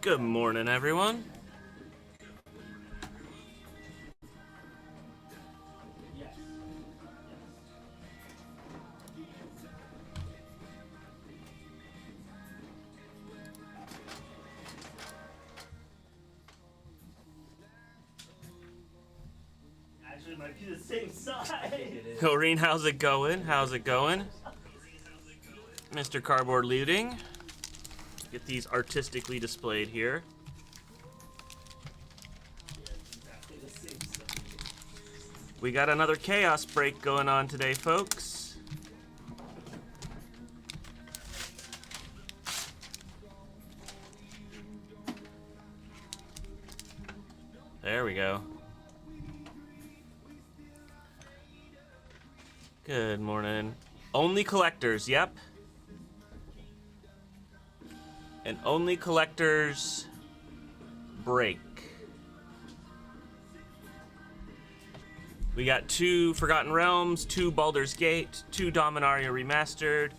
Good morning, everyone. Actually, it might be the same side. Corrine, how's it going? How's it going? Mr. Cardboard Looting. Get these artistically displayed here. We got another chaos break going on today, folks. There we go. Good morning. Only collectors, yep. And only collectors break. We got 2 Forgotten Realms, 2 Baldur's Gate, 2 Dominaria Remastered,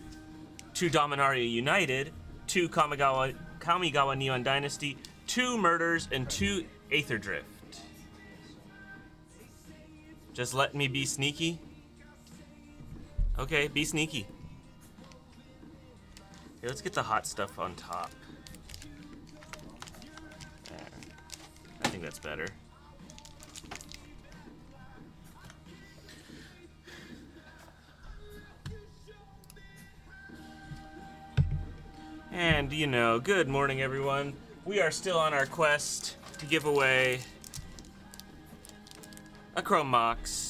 2 Dominaria United, 2 Kamigawa Neon Dynasty, 2 Murders, and 2 Aether Drift. Just let me be sneaky. Okay, be sneaky. Here, let's get the hot stuff on top. There. I think that's better. And, you know, good morning, everyone. We are still on our quest to give away a Chrome Mox.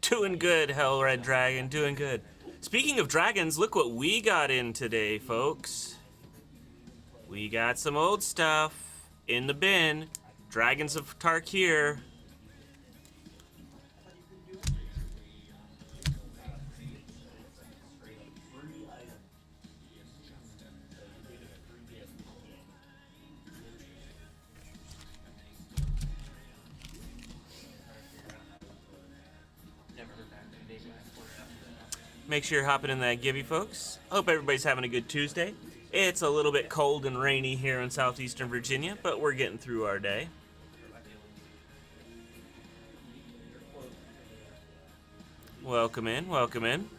Doing good, Hell Red Dragon, doing good. Speaking of dragons, look what we got in today, folks. We got some old stuff in the bin. Dragons of Tarkir. Make sure you're hopping in that givey, folks. Hope everybody's having a good Tuesday. It's a little bit cold and rainy here in southeastern Virginia, but we're getting through our day. Welcome in, welcome in.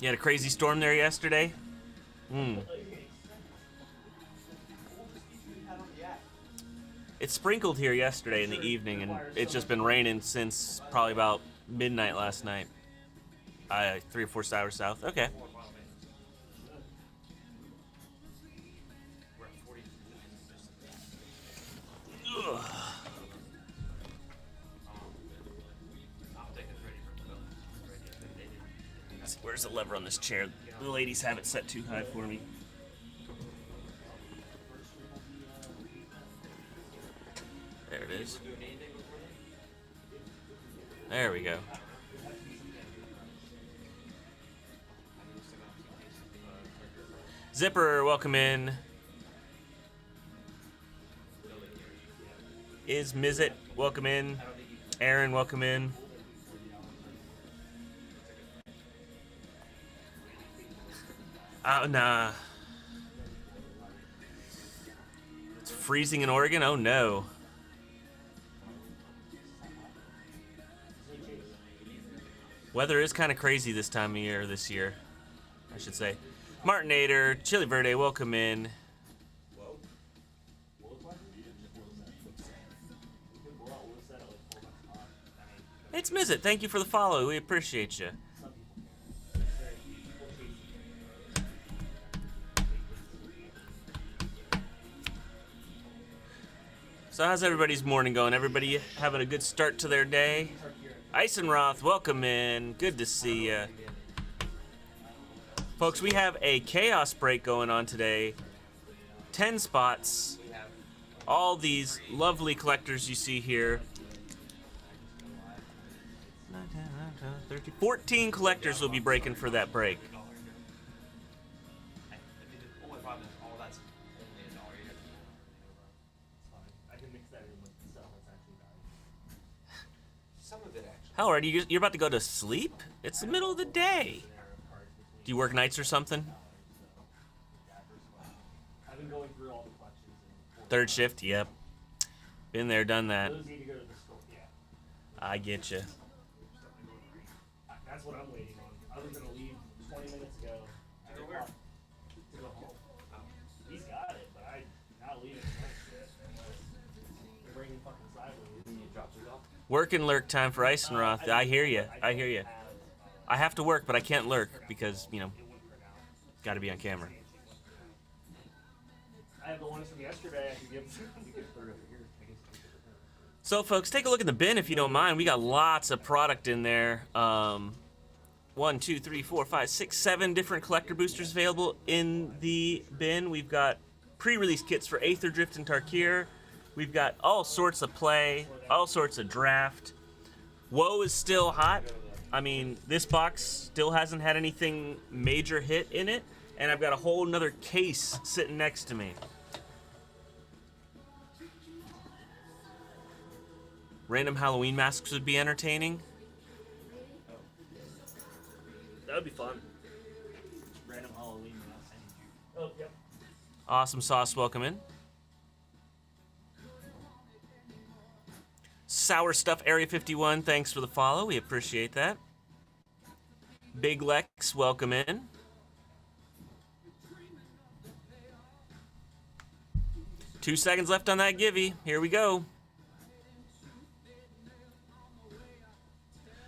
You had a crazy storm there yesterday? It sprinkled here yesterday in the evening, and it's just been raining since probably about midnight last night. 3 or 4 hours south. Okay. Ugh. Where's the lever on this chair? The ladies have it set too high for me. There it is. There we go. Zipper, welcome in. Is Mizit, welcome in. Aaron, welcome in. Oh, nah. It's freezing in Oregon? Oh, no. Weather is kind of crazy this time of year, I should say. Martinator, Chili Verde, welcome in. It's Mizit, thank you for the follow, we appreciate you. So how's everybody's morning going? Everybody having a good start to their day? Eisenroth, welcome in. Good to see ya. Folks, we have a chaos break going on today. 10 spots. All these lovely collectors you see here. 13, 14 collectors will be breaking for that break. How are you? You're about to go to sleep? It's the middle of the day. Do you work nights or something? I've been going through all the collections. Third shift? Yep. Been there, done that. Those need to go to the store. Yeah. I get you. That's what I'm waiting on. I was gonna leave 20 minutes ago. To go home. He's got it, but I'm not leaving. They're bringing fucking sideways. You drop it off. Work and lurk time for Eisenroth. I hear you. I hear you. I have to work, but I can't lurk because, you know, got to be on camera. I have the ones from yesterday. I could give. So, folks, take a look at the bin if you don't mind. We got lots of product in there. 1, 2, 3, 4, 5, 6, 7 different collector boosters available in the bin. We've got pre-release kits for Aether Drift and Tarkir. We've got all sorts of play, all sorts of draft. Woe is still hot. I mean, this box still hasn't had anything major hit in it, and I've got a whole nother case sitting next to me. Random Halloween masks would be entertaining. That would be fun. Random Halloween mask. Oh, yep. Awesome Sauce, welcome in. Sour Stuff Area 51, thanks for the follow. We appreciate that. Big Lex, welcome in. Two seconds left on that givey. Here we go.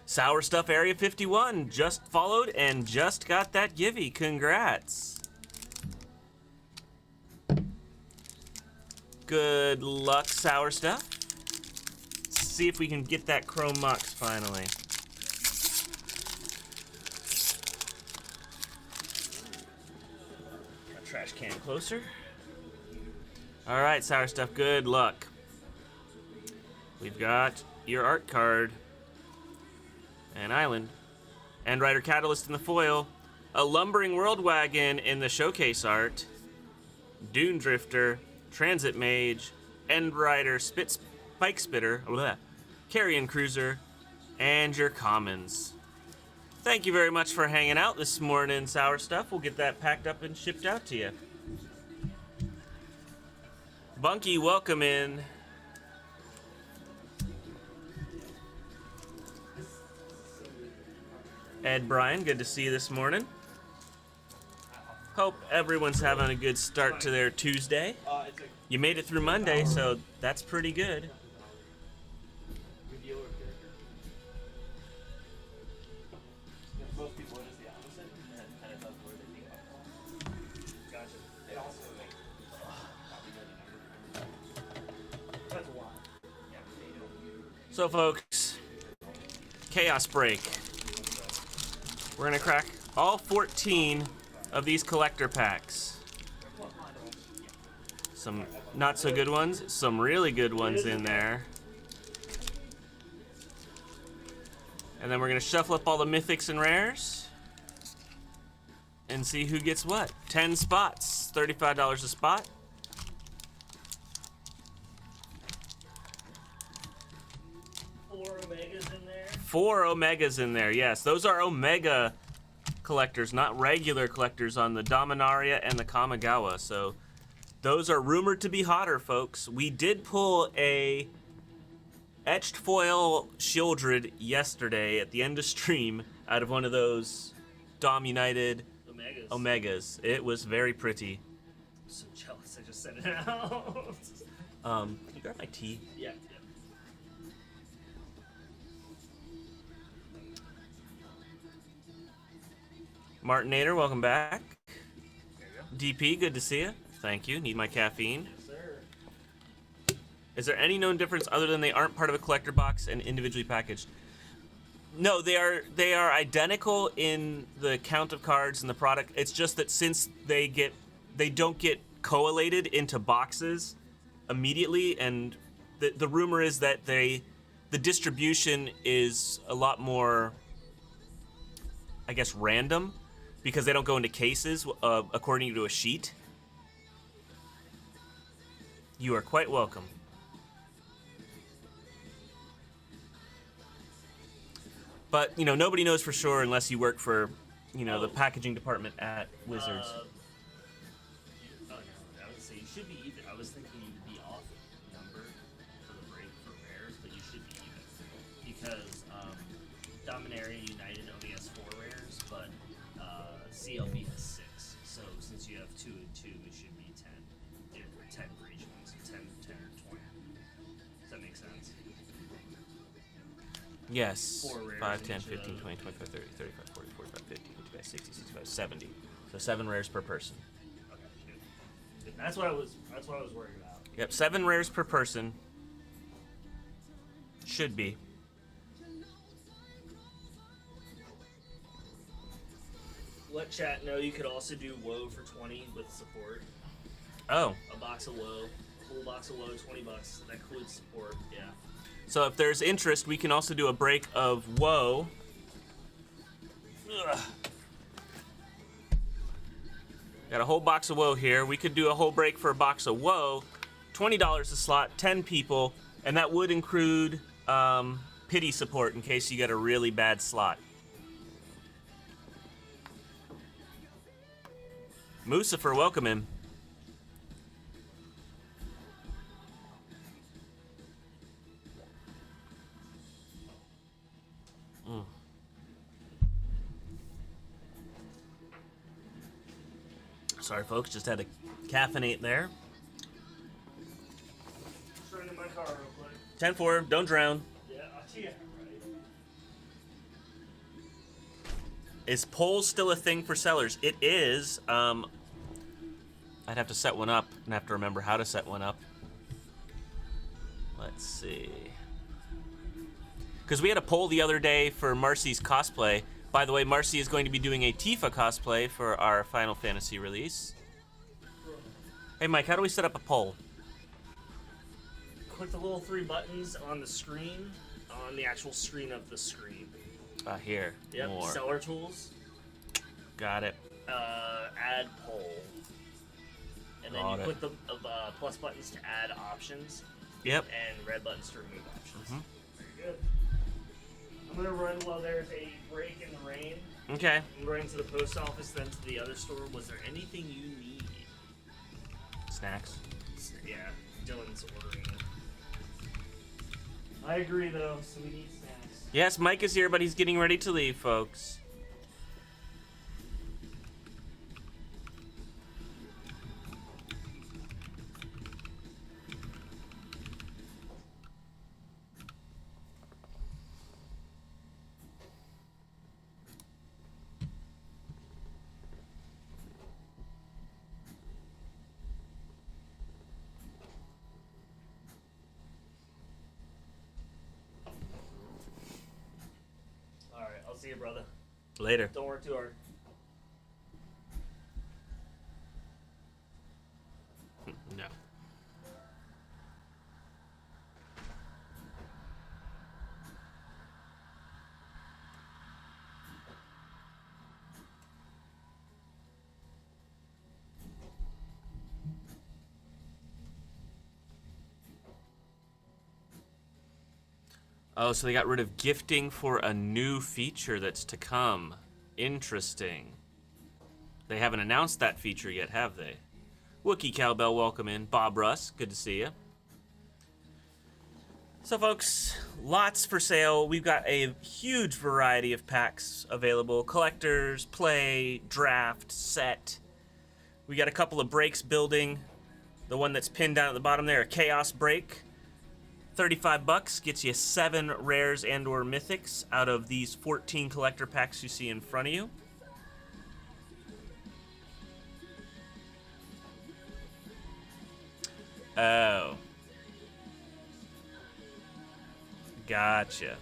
Sour Stuff Area 51 just followed and just got that givey. Congrats. Good luck, Sour Stuff. See if we can get that Chrome Mox finally. Got trash can closer. All right, Sour Stuff, good luck. We've got your art card. An island. End Rider Catalyst in the foil. A Lumbering World Wagon in the showcase art. Dune Drifter. Transit Mage. End Rider Spike Spitter. Carrion Cruiser. And your commons. Thank you very much for hanging out this morning, Sour Stuff. We'll get that packed up and shipped out to you. Bunky, welcome in. Ed Bryan, good to see you this morning. Hope everyone's having a good start to their Tuesday. You made it through Monday, so that's pretty good. Most people, it is the opposite, and it kind of tells where they think about. Gotcha. It also that's a lot. So, folks, Chaos Break. We're gonna crack all 14 of these collector packs. Some not so good ones, some really good ones in there. And then we're gonna shuffle up all the mythics and rares and see who gets what. 10 spots, $35 a spot. Four Omegas in there. 4 Omegas in there, yes. Those are Omega collectors, not regular collectors on the Dominaria and the Kamigawa. So those are rumored to be hotter, folks. We did pull a etched foil Shieldred yesterday at the end of stream out of one of those Dom United Omegas. It was very pretty. I'm so jealous. I just said it out. Can you grab my tea? Yeah. Martinator, welcome back. DP, good to see you. Thank you. Need my caffeine. Yes, sir. Is there any known difference other than they aren't part of a collector box and individually packaged? No, they are identical in the count of cards and the product. It's just that since they don't get collated into boxes immediately, and the rumor is that the distribution is a lot more I guess, random because they don't go into cases according to a sheet. You are quite welcome. But, you know, nobody knows for sure unless you work for, you know, the packaging department at Wizards. Oh no, I would say you should be even. I was thinking you would be off number for the break for rares, but you should be even because Dominaria United only has 4 rares, but CLB has 6. So since you have 2 and 2, it should be 10. 10 for each one, so 10, 10, or 20. Does that make sense? Yes. 4 rares 5, in 10, each of 15, those. 20, 25, 30, 35, 40, 45, 50, 55, 60, 65, 70. So 7 rares per person. Okay, good. That's what I was worried about. Yep, 7 rares per person. Should be. Let chat know you could also do WoW for 20 with support. Oh. A box of WoW, full box of WoW, $20. That includes support. Yeah. So if there's interest, we can also do a break of WoW. Ugh. Got a whole box of WoW here. We could do a whole break for a box of WoW. $20 a slot, 10 people, and that would include pity support in case you get a really bad slot. Mucifer, welcome him. Sorry, folks, just had to caffeinate there. Turn in my car real quick. 10-4, don't drown. Yeah, right. Is polls still a thing for sellers? It is. I'd have to set one up and have to remember how to set one up. Let's see. Because we had a poll the other day for Marcy's cosplay. By the way, Marcy is going to be doing a Tifa cosplay for our Final Fantasy release. Hey, Mike, how do we set up a poll? Click the little 3 buttons on the screen, on the actual screen of the screen. Here. Yep, More. seller tools. Got it. Add poll. And then Got you it. click the plus buttons to add options. Yep. And red buttons to remove options. Mhm. Very good. I'm gonna run while there's a break in the rain. Okay. I'm running to the post office, then to the other store. Was there anything you need? Snacks. Yeah, Dylan's ordering it. I agree, though, so we need snacks. Yes, Mike is here, but he's getting ready to leave, folks. Alright, I'll see you, brother. Later. Don't work too hard. No. Oh, so they got rid of gifting for a new feature that's to come. Interesting. They haven't announced that feature yet, have they? Wookie Cowbell, welcome in. Bob Russ, good to see you. So, folks, lots for sale. We've got a huge variety of packs available. Collectors, play, draft, set. We got a couple of breaks building. The one that's pinned down at the bottom there, a Chaos Break. $35 gets you 7 rares and or mythics out of these 14 collector packs you see in front of you. Oh. Gotcha.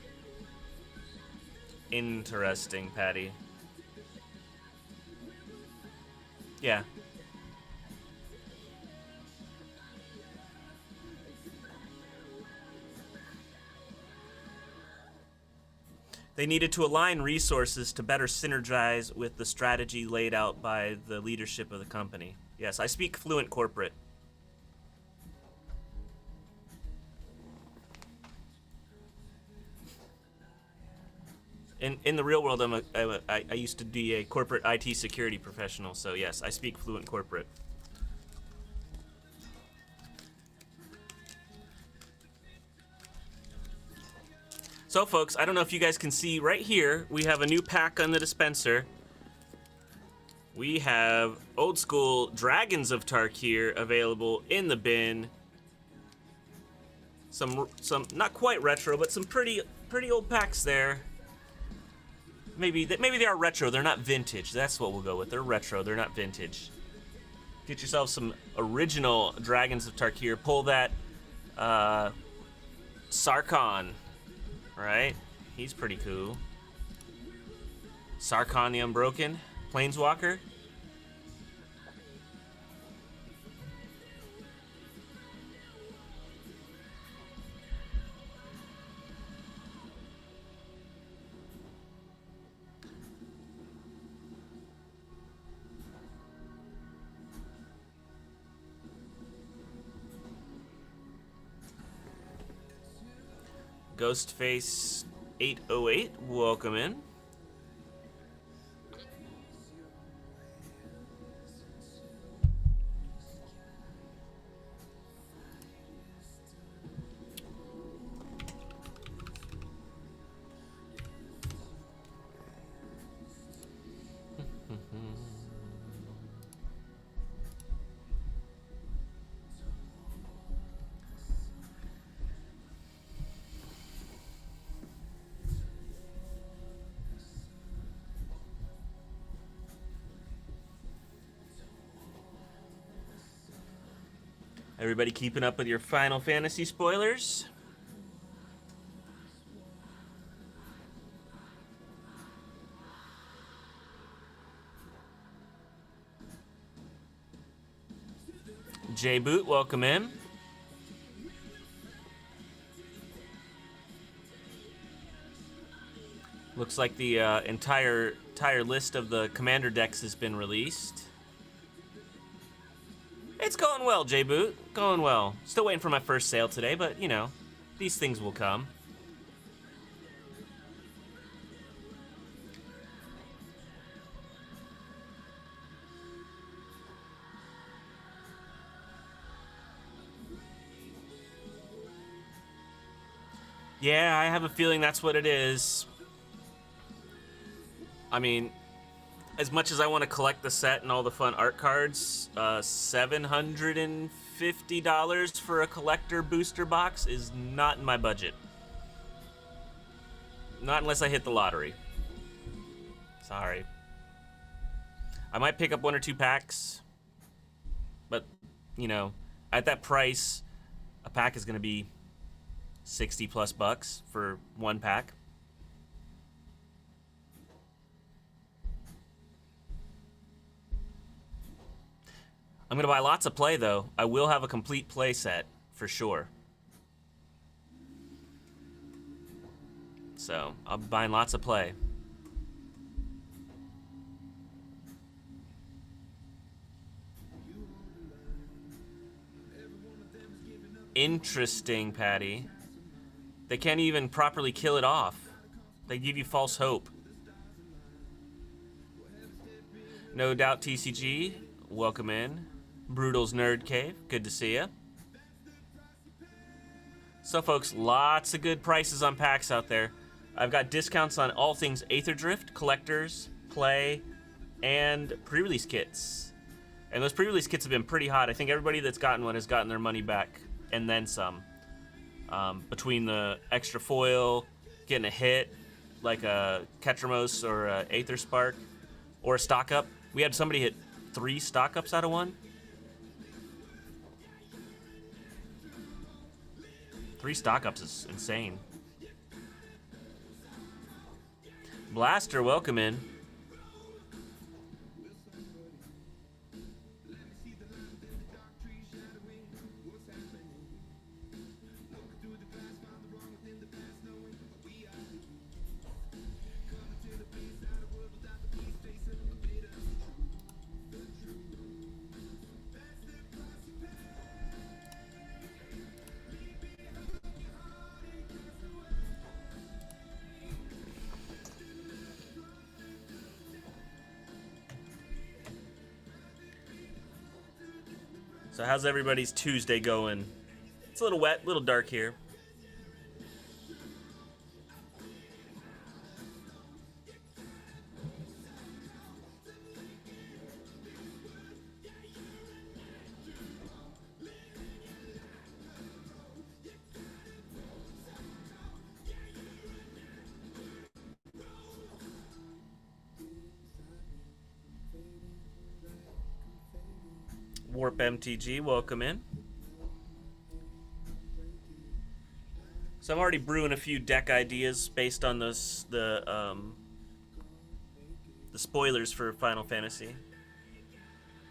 Interesting, Patty. Yeah. They needed to align resources to better synergize with the strategy laid out by the leadership of the company. Yes, I speak fluent corporate. In the real world, I used to be a corporate IT security professional, so yes, I speak fluent corporate. So folks, I don't know if you guys can see right here, we have a new pack on the dispenser. We have old school Dragons of Tarkir available in the bin. Some not quite retro, but some pretty old packs there. Maybe they are retro, they're not vintage. That's what we'll go with. They're retro, they're not vintage. Get yourself some original Dragons of Tarkir. Pull that Sarkhan, right? He's pretty cool. Sarkhan the Unbroken, Planeswalker. Ghostface 808, welcome in. Everybody keeping up with your Final Fantasy spoilers? J Boot, welcome in. Looks like the entire list of the commander decks has been released. It's going well, J Boot. Going well. Still waiting for my first sale today, but you know, these things will come. Yeah, I have a feeling that's what it is. I mean, as much as I want to collect the set and all the fun art cards, $750 for a collector booster box is not in my budget. Not unless I hit the lottery. Sorry. I might pick up 1 or 2 packs, but, you know, at that price, a pack is going to be 60 plus bucks for 1 pack. I'm gonna buy lots of play though. I will have a complete play set for sure. So I'll be buying lots of play. Interesting, Patty. They can't even properly kill it off. They give you false hope. No Doubt TCG, welcome in. Brutal's Nerd Cave, good to see ya. So folks, lots of good prices on packs out there. I've got discounts on all things Aether Drift, collectors, play, and pre-release kits. And those pre-release kits have been pretty hot. I think everybody that's gotten one has gotten their money back, and then some. Between the extra foil, getting a hit, like a Ketramos or a Aether Spark, or a stock up. We had somebody hit 3 stock ups out of 1. 3 stock ups is insane. Blaster, welcome in. So how's everybody's Tuesday going? It's a little wet, a little dark here. Warp MTG, welcome in. So I'm already brewing a few deck ideas based on the spoilers for Final Fantasy.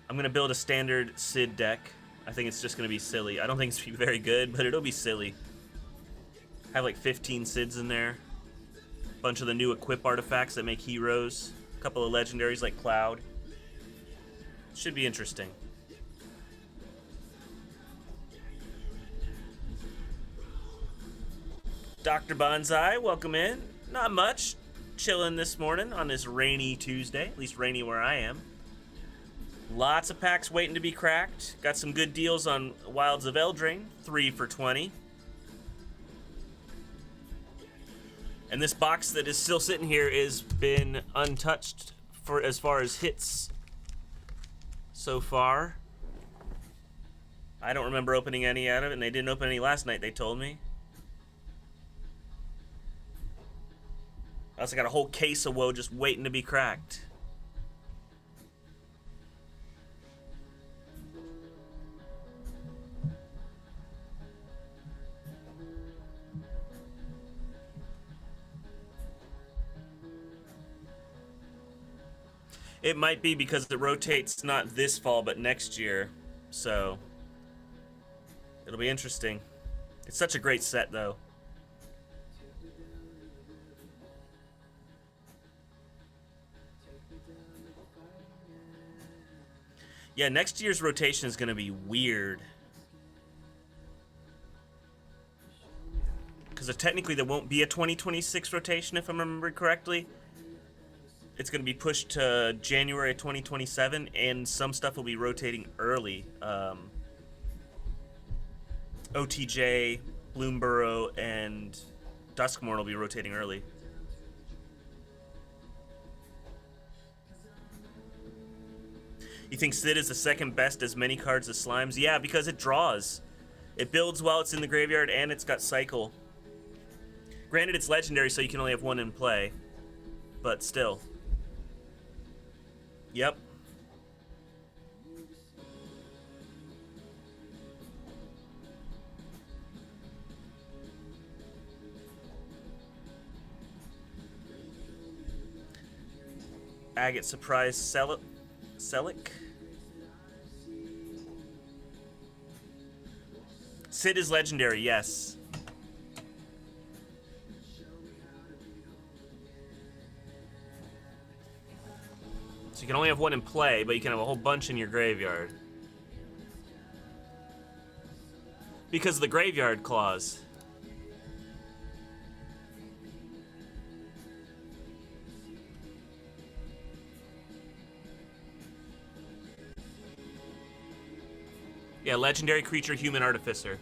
I'm gonna build a standard Sid deck. I think it's just gonna be silly. I don't think it's gonna be very good, but it'll be silly. I have like 15 Sids in there. A bunch of the new equip artifacts that make heroes. A couple of legendaries like Cloud. Should be interesting. Dr. Bonsai, welcome in. Not much. Chilling this morning on this rainy Tuesday. At least rainy where I am. Lots of packs waiting to be cracked. Got some good deals on Wilds of Eldraine. 3 for 20. And this box that is still sitting here has been untouched for as far as hits so far. I don't remember opening any out of it, and they didn't open any last night, they told me. I also got a whole case of woe just waiting to be cracked. It might be because it rotates not this fall, but next year. So, it'll be interesting. It's such a great set, though. Yeah, next year's rotation is going to be weird. Because technically there won't be a 2026 rotation, if I remember correctly. It's going to be pushed to January 2027, and some stuff will be rotating early. OTJ, Bloomburrow, and Duskmorn will be rotating early. You think Sid is the second best as many cards as Slimes? Yeah, because it draws. It builds while it's in the graveyard, and it's got Cycle. Granted, it's legendary, so you can only have one in play. But still. Yep. Agate Surprise Selic. Sid is legendary, yes. So you can only have one in play, but you can have a whole bunch in your graveyard. Because of the graveyard clause. Yeah, legendary creature, human artificer.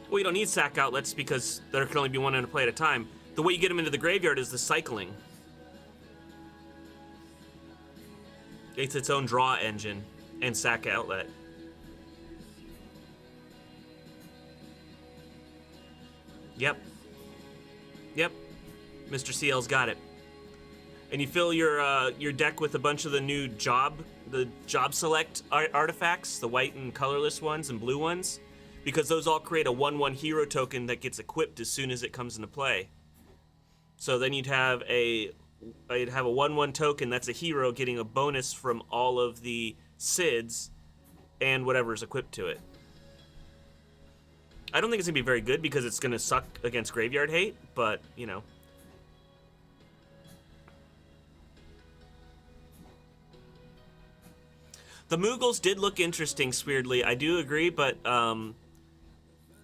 Well, you don't need sack outlets because there can only be one in a play at a time. The way you get them into the graveyard is the cycling. It's its own draw engine and sack outlet. Yep. Yep. Mr. CL's got it. And you fill your deck with a bunch of the new job select artifacts, the white and colorless ones and blue ones. Because those all create a 1/1 hero token that gets equipped as soon as it comes into play. So then you'd have a 1/1 token that's a hero getting a bonus from all of the Sids, and whatever's equipped to it. I don't think it's going to be very good because it's going to suck against Graveyard Hate, but, you know. The Moogles did look interesting, weirdly. I do agree, but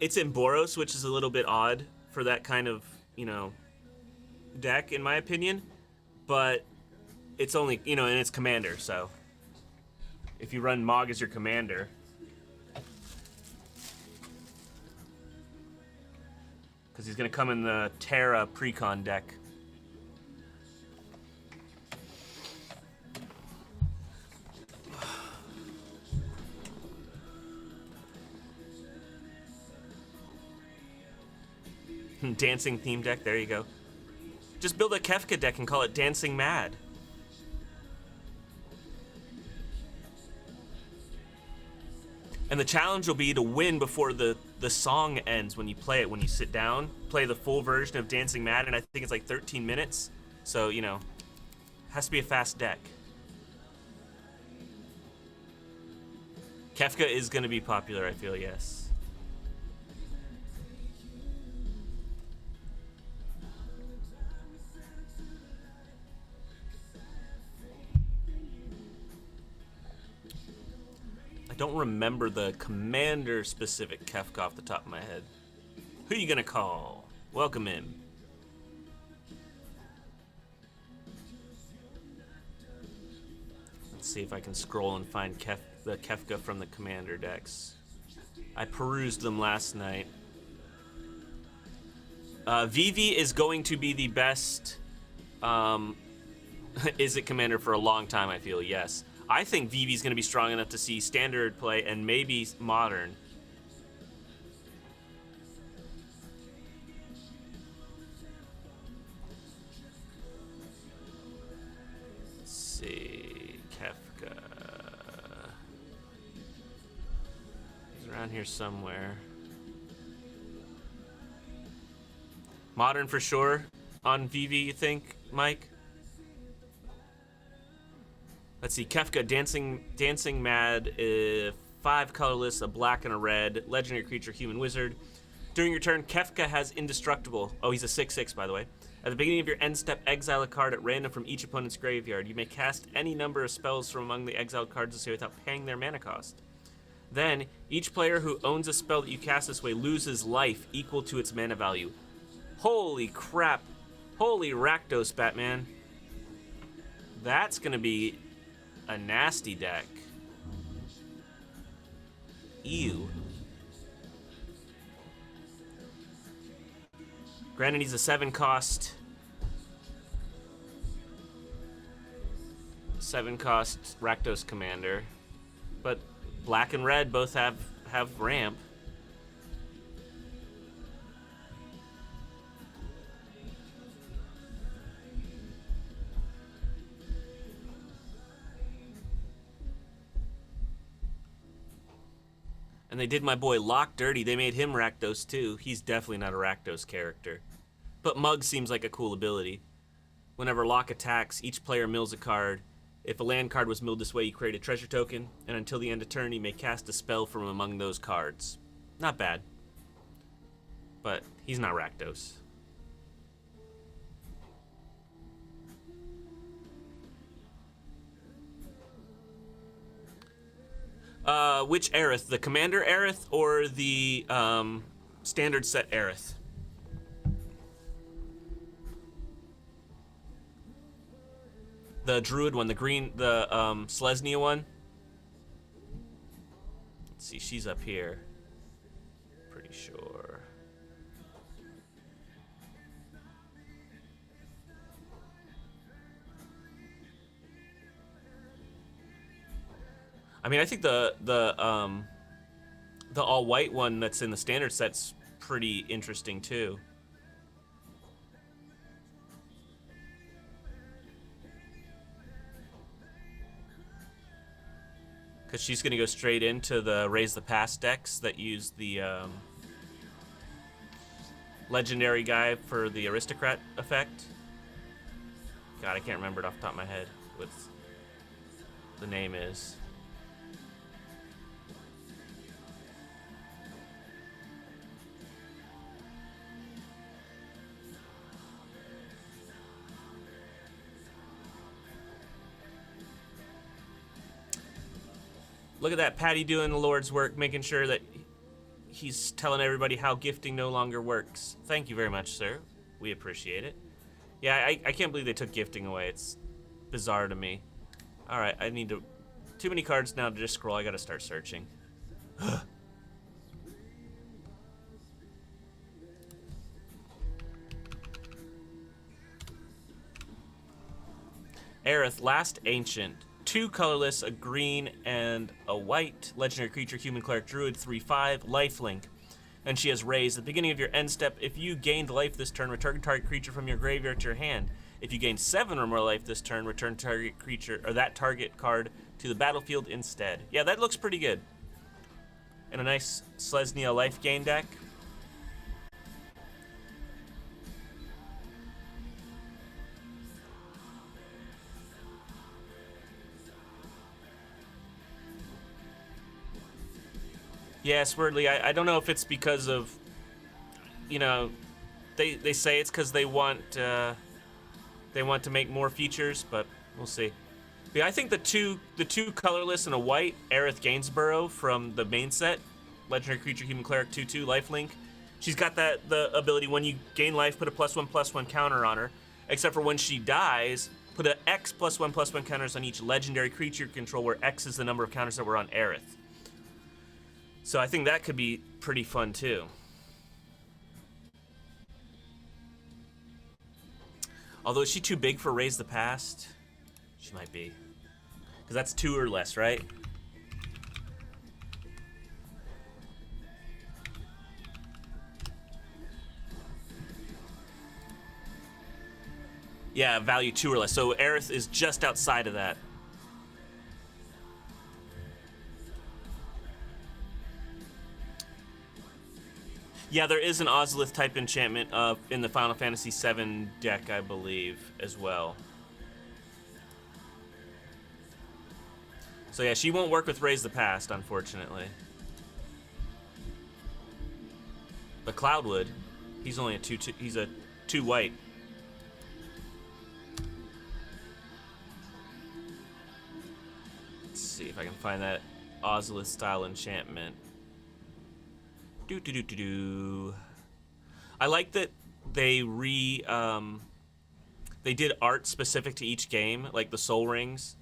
it's in Boros, which is a little bit odd for that kind of, you know, deck, in my opinion. But it's only, you know, and it's Commander, so if you run Mog as your Commander, because he's going to come in the Terra Precon deck. Dancing theme deck, there you go. Just build a Kefka deck and call it Dancing Mad. And the challenge will be to win before the song ends when you play it, when you sit down. Play the full version of Dancing Mad, and I think it's like 13 minutes. So, you know, has to be a fast deck. Kefka is going to be popular, I feel, yes. I don't remember the Commander-specific Kefka off the top of my head. Who you gonna call? Welcome in. Let's see if I can scroll and find the Kefka from the Commander decks. I perused them last night. Vivi is going to be the best Is it Commander for a long time, I feel, yes. I think Vivi's going to be strong enough to see Standard play and maybe Modern. Let's see, Kefka. He's around here somewhere. Modern for sure on Vivi, you think, Mike? Let's see, Kefka, Dancing Mad, 5 colorless, a black and a red, legendary creature, human wizard. During your turn, Kefka has indestructible. Oh, he's a 6/6, by the way. At the beginning of your end step, exile a card at random from each opponent's graveyard. You may cast any number of spells from among the exiled cards this way without paying their mana cost. Then, each player who owns a spell that you cast this way loses life equal to its mana value. Holy crap. Holy Rakdos, Batman. That's gonna be a nasty deck. Ew. Granted, he's a 7-cost. 7-cost Rakdos commander. But black and red both have ramp. And they did my boy Locke dirty. They made him Rakdos too. He's definitely not a Rakdos character. But Mug seems like a cool ability. Whenever Locke attacks, each player mills a card. If a land card was milled this way, you create a treasure token, and until the end of turn, you may cast a spell from among those cards. Not bad. But he's not Rakdos. Which Aerith? The Commander Aerith or the Standard Set Aerith? The Druid one, the green, the Selesnya one. Let's see, she's up here. Pretty sure. I mean, I think the all-white one that's in the standard set's pretty interesting too. Because she's going to go straight into the Raise the Past decks that use the legendary guy for the Aristocrat effect. God, I can't remember it off the top of my head what the name is. Look at that, Patty doing the Lord's work, making sure that he's telling everybody how gifting no longer works. Thank you very much, sir. We appreciate it. Yeah, I can't believe they took gifting away. It's bizarre to me. All right, I need to... Too many cards now to just scroll. I gotta start searching. Aerith, Last Ancient. 2 colorless, a green and a white. Legendary creature, human cleric druid, 3/5, lifelink. And she has raised. At the beginning of your end step, if you gained life this turn, return target creature from your graveyard to your hand. If you gain 7 or more life this turn, return target creature or that target card to the battlefield instead. Yeah, that looks pretty good. And a nice Selesnya life gain deck. Yeah, Swordly, I don't know if it's because of, you know, they say it's because they want to make more features, but we'll see. But yeah, I think the two colorless and a white Aerith Gainsborough from the main set, legendary creature, human cleric, 2/2 lifelink. She's got the ability when you gain life, put a +1/+1 counter on her. Except for when she dies, put a X +1/+1 counters on each legendary creature you control, where X is the number of counters that were on Aerith. So I think that could be pretty fun too. Although, is she too big for Raise the Past? She might be. Because that's 2 or less, right? Yeah, value 2 or less. So Aerith is just outside of that. Yeah, there is an Ozolith type enchantment in the Final Fantasy VII deck, I believe, as well. So yeah, she won't work with Raise the Past, unfortunately. But Cloudwood, he's only a 2/2. He's a 2 white. Let's see if I can find that Ozolith style enchantment. I like that they they did art specific to each game, like the Soul Rings.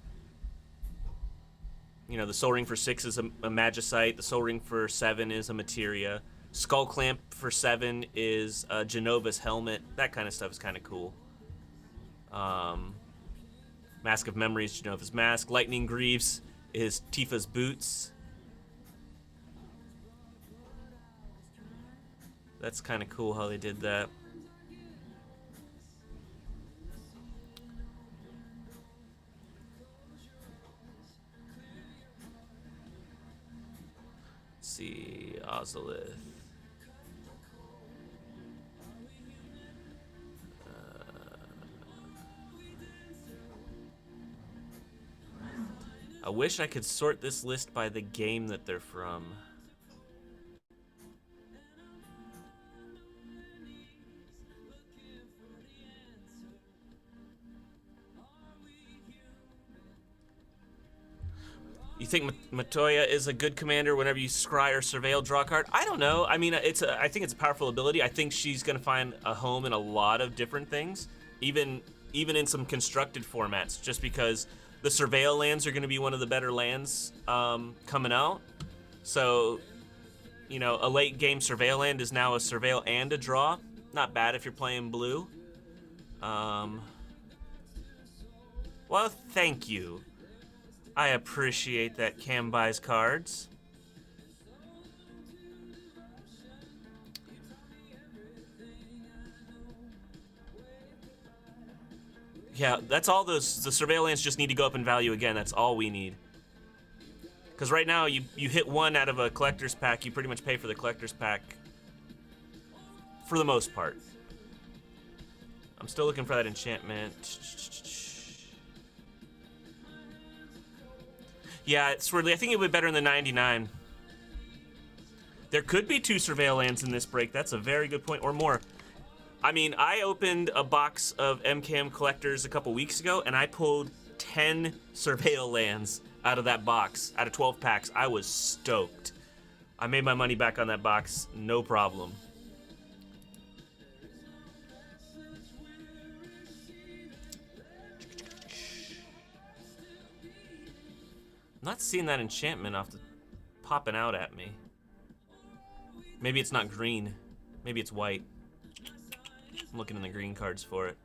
You know, the Soul Ring for 6 is a Magicite. The Soul Ring for 7 is a Materia. Skull Clamp for 7 is Genova's helmet. That kind of stuff is kind of cool. Mask of Memory is Genova's mask. Lightning Greaves is Tifa's boots. That's kind of cool how they did that. Let's see, Ozolith. I wish I could sort this list by the game that they're from. You think Matoya is a good commander whenever you scry or surveil, draw a card? I don't know. I mean, I think it's a powerful ability. I think she's going to find a home in a lot of different things, even in some constructed formats, just because the surveil lands are going to be one of the better lands coming out. So, you know, a late game surveil land is now a surveil and a draw. Not bad if you're playing blue. Well, thank you. I appreciate that Cam buys cards. Yeah, that's all those. The surveillance just need to go up in value again. That's all we need. Because right now, you hit one out of a collector's pack, you pretty much pay for the collector's pack for the most part. I'm still looking for that enchantment. Yeah, Swordly, I think it would be better in the 99. There could be 2 surveil lands in this break. That's a very good point, or more. I mean, I opened a box of MKM collectors a couple weeks ago, and I pulled 10 surveil lands out of that box, out of 12 packs. I was stoked. I made my money back on that box, no problem. I'm not seeing that enchantment popping out at me. Maybe it's not green. Maybe it's white. I'm looking in the green cards for it.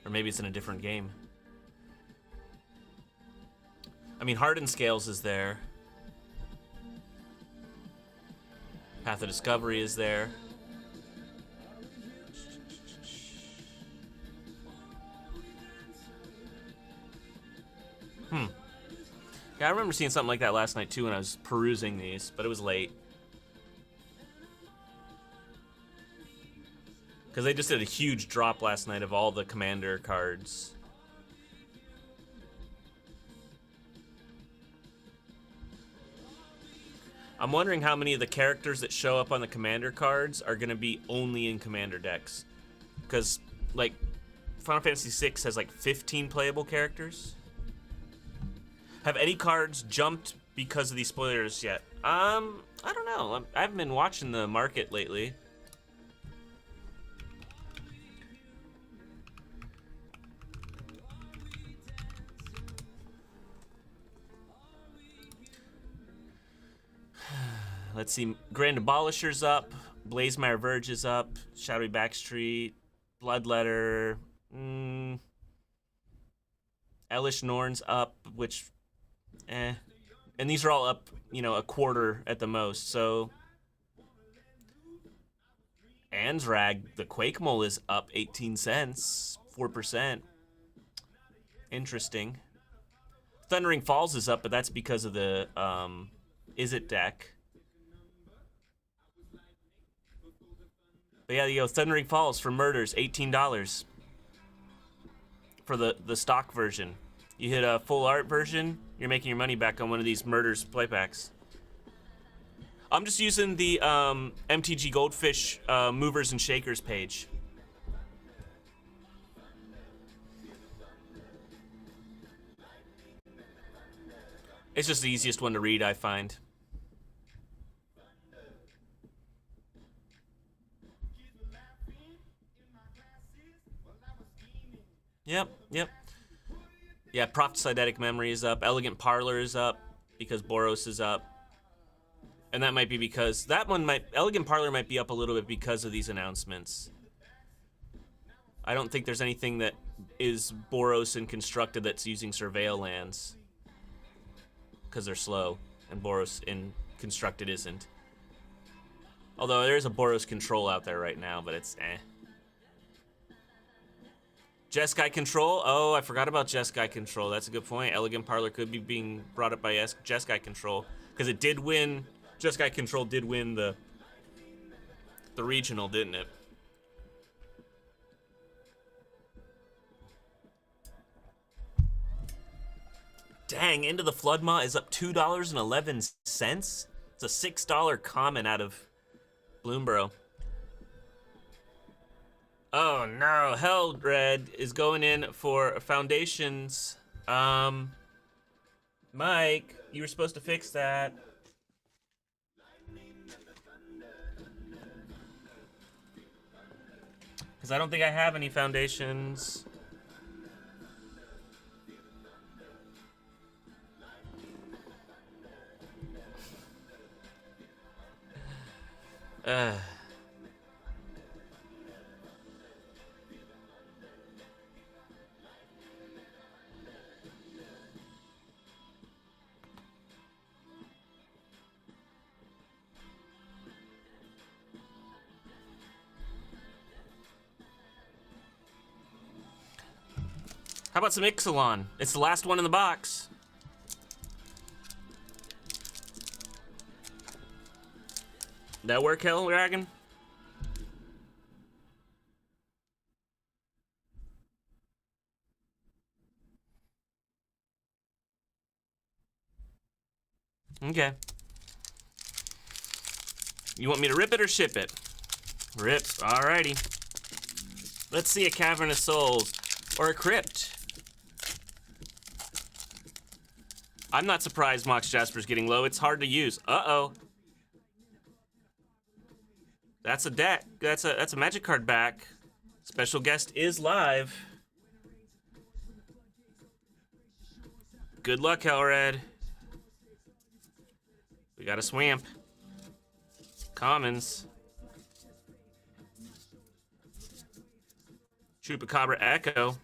Or maybe it's in a different game. I mean, Hardened Scales is there. Path of Discovery is there. Yeah, I remember seeing something like that last night too when I was perusing these, but it was late. Because they just did a huge drop last night of all the Commander cards. I'm wondering how many of the characters that show up on the Commander cards are going to be only in Commander decks. Because, like, Final Fantasy VI has like 15 playable characters. Have any cards jumped because of these spoilers yet? I don't know. I haven't been watching the market lately. Let's see. Grand Abolisher's up. Blazemire Verge is up. Shadowy Backstreet. Bloodletter. Elish Norn's up, which... And these are all up, you know, a quarter at the most, so... Anzrag, the Quake Mole, is up 18 cents, 4%. Interesting. Thundering Falls is up, but that's because of the, Izzet deck. But yeah, you go, Thundering Falls for Murders, $18. For the stock version. You hit a full art version, you're making your money back on one of these Murders play packs. I'm just using the MTG Goldfish Movers and Shakers page. It's just the easiest one to read, I find. Yep. Yeah, Prophesidetic Memory is up. Elegant Parlor is up because Boros is up. And that might be because Elegant Parlor might be up a little bit because of these announcements. I don't think there's anything that is Boros and Constructed that's using Surveil lands. Because they're slow, and Boros in Constructed isn't. Although there is a Boros Control out there right now, but it's eh. Jeskai Control. Oh, I forgot about Jeskai Control. That's a good point. Elegant Parlor could be being brought up by Jeskai Control because it did win. Jeskai Control did win the regional, didn't it? Dang, Into the Floodmaw is up $2.11. It's a $6 comment out of Bloomborough. Oh no, Heldred is going in for Foundations. Mike, you were supposed to fix that. Because I don't think I have any Foundations. How about some Ixalan? It's the last one in the box. That work, Hell Dragon? Okay. You want me to rip it or ship it? Rip. Alrighty. Let's see a Cavern of Souls or a Crypt. I'm not surprised Mox Jasper's getting low. It's hard to use. Uh-oh. That's a deck. That's a magic card back. Special guest is live. Good luck, Hellred. We got a Swamp. Commons. Chupacabra Echo.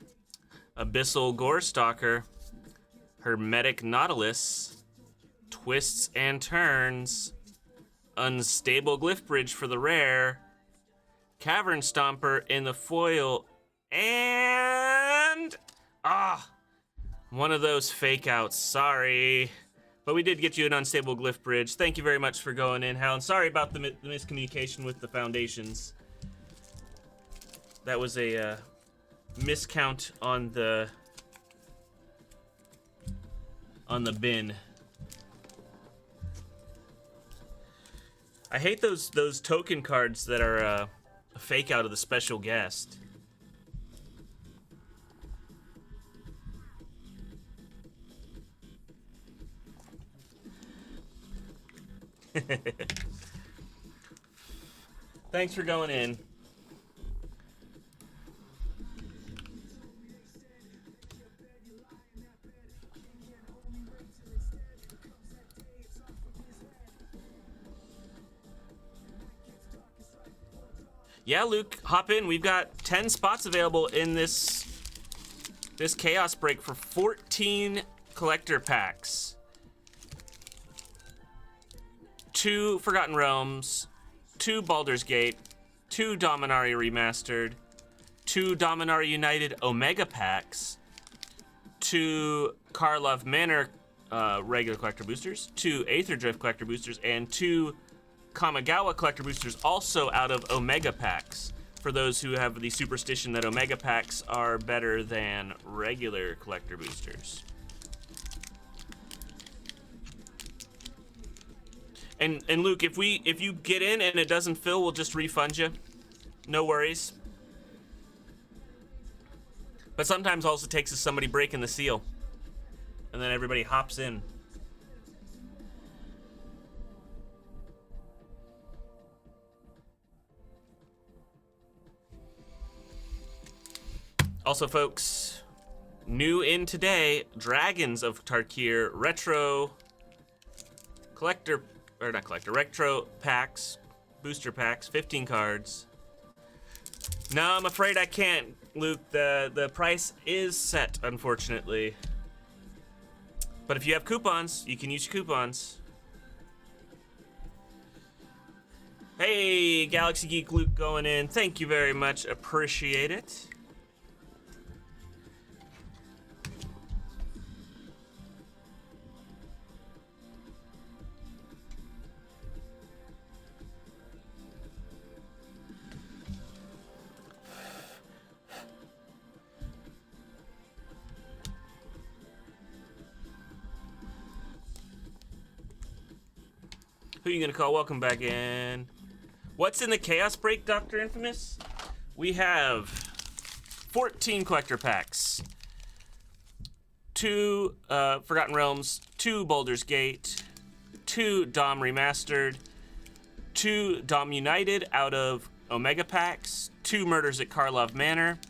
Abyssal Gorestalker. Hermetic Nautilus. Twists and Turns. Unstable Glyph Bridge for the rare. Cavern Stomper in the foil. And... one of those fake outs. Sorry. But we did get you an Unstable Glyph Bridge. Thank you very much for going in, Hal. And sorry about the miscommunication with the foundations. That was a miscount on the bin. I hate those token cards that are a fake out of the special guest. Thanks for going in. Yeah, Luke, hop in. We've got 10 spots available in this chaos break for 14 collector packs. 2 Forgotten Realms, 2 Baldur's Gate, 2 Dominaria Remastered, 2 Dominaria United Omega packs, 2 Karlov Manor regular collector boosters, 2 Aether Drift collector boosters, and 2 Kamigawa collector boosters also out of Omega packs. For those who have the superstition that Omega packs are better than regular collector boosters. And Luke, if you get in and it doesn't fill, we'll just refund you. No worries. But sometimes all it takes is somebody breaking the seal. And then everybody hops in. Also, folks, new in today, Dragons of Tarkir retro retro packs, booster packs, 15 cards. No, I'm afraid I can't, Luke. The price is set, unfortunately. But if you have coupons, you can use your coupons. Hey, Galaxy Geek Luke going in. Thank you very much. Appreciate it. Who are you gonna call? Welcome back in. What's in the Chaos Break, Dr. Infamous? We have 14 collector packs. 2 Forgotten Realms, 2 Baldur's Gate, 2 Dom Remastered, 2 Dom United out of Omega packs, 2 Murders at Karlov Manor,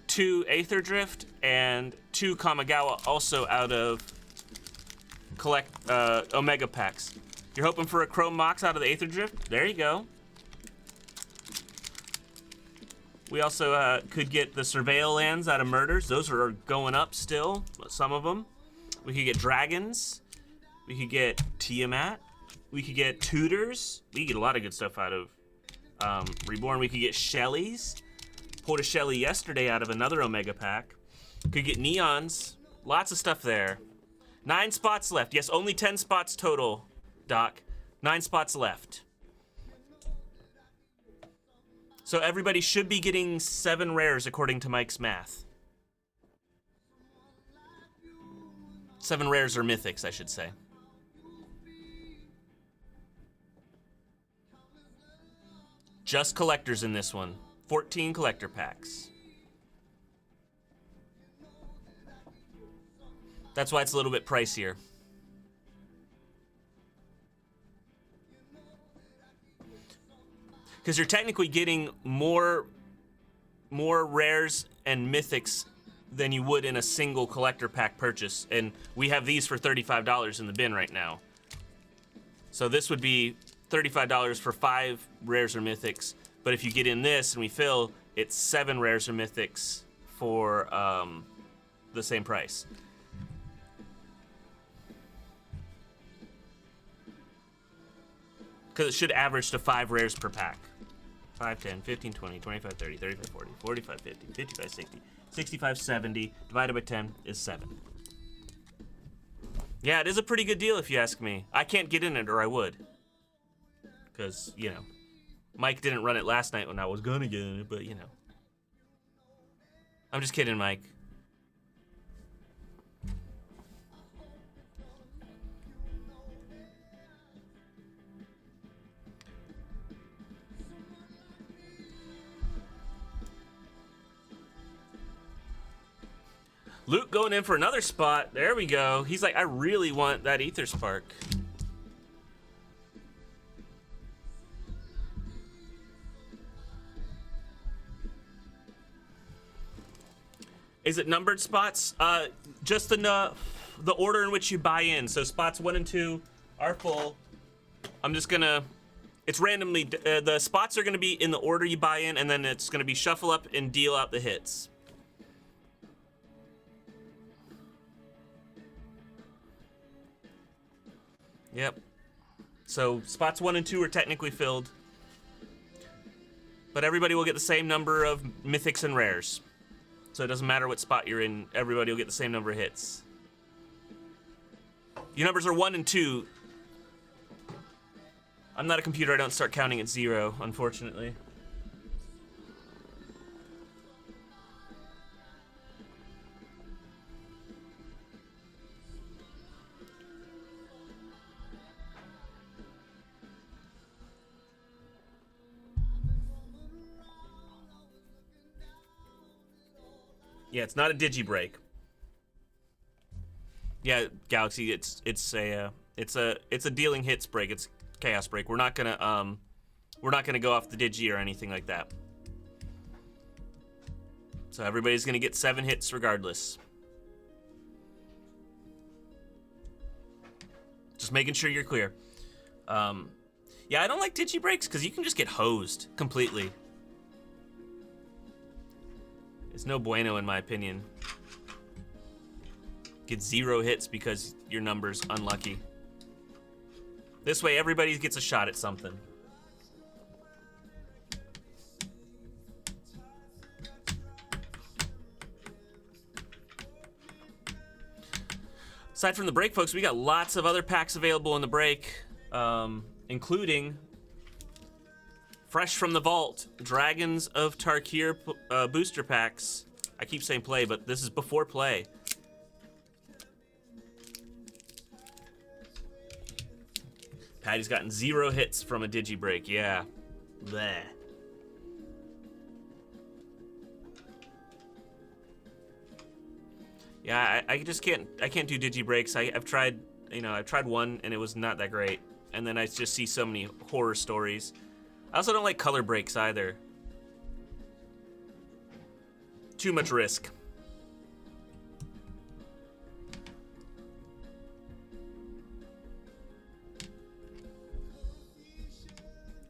2 Aether Drift, and 2 Kamigawa also out of Omega packs. You're hoping for a Chrome Mox out of the Aether Drift? There you go. We also could get the Surveil lands out of Murders. Those are going up still, some of them. We could get Dragons. We could get Tiamat. We could get Tutors. We could get a lot of good stuff out of Reborn. We could get Shellys. Pulled a Shelly yesterday out of another Omega pack. Could get Neons. Lots of stuff there. 9 spots left. Yes, only 10 spots total, Doc. 9 spots left. So everybody should be getting 7 rares according to Mike's math. 7 rares or mythics, I should say. Just collectors in this one. 14 collector packs. That's why it's a little bit pricier. Because you're technically getting more rares and mythics than you would in a single collector pack purchase. And we have these for $35 in the bin right now. So this would be $35 for 5 rares or mythics. But if you get in this and we fill, it's 7 rares or mythics for the same price. Because it should average to 5 rares per pack. 5, 10, 15, 20, 25, 30, 35, 40, 45, 50, 55, 60, 65, 70, divided by 10 is 7. Yeah, it is a pretty good deal if you ask me. I can't get in it or I would. Because, you know, Mike didn't run it last night when I was gonna get in it, but, you know. I'm just kidding, Mike. Luke going in for another spot. There we go. He's like, I really want that Ether Spark. Is it numbered spots? Just the order in which you buy in. So spots 1 and 2 are full. I'm just gonna, it's randomly, the spots are gonna be in the order you buy in, and then it's gonna be shuffle up and deal out the hits. Yep. So spots 1 and 2 are technically filled. But everybody will get the same number of mythics and rares. So it doesn't matter what spot you're in, everybody will get the same number of hits. Your numbers are 1 and 2. I'm not a computer, I don't start counting at 0, unfortunately. Yeah, it's not a digi break. Yeah, Galaxy, it's a dealing hits break. It's chaos break. We're not gonna go off the digi or anything like that. So everybody's gonna get 7 hits regardless. Just making sure you're clear. Yeah, I don't like digi breaks because you can just get hosed completely. It's no bueno in my opinion. Get 0 hits because your number's unlucky. This way everybody gets a shot at something. Aside from the break, folks, we got lots of other packs available in the break, including fresh from the vault, Dragons of Tarkir booster packs. I keep saying play, but this is before play. Patty's gotten 0 hits from a digi break, yeah. Bleh. Yeah, I just can't do digi breaks. I've tried, I've tried one and it was not that great. And then I just see so many horror stories. I also don't like color breaks either. Too much risk.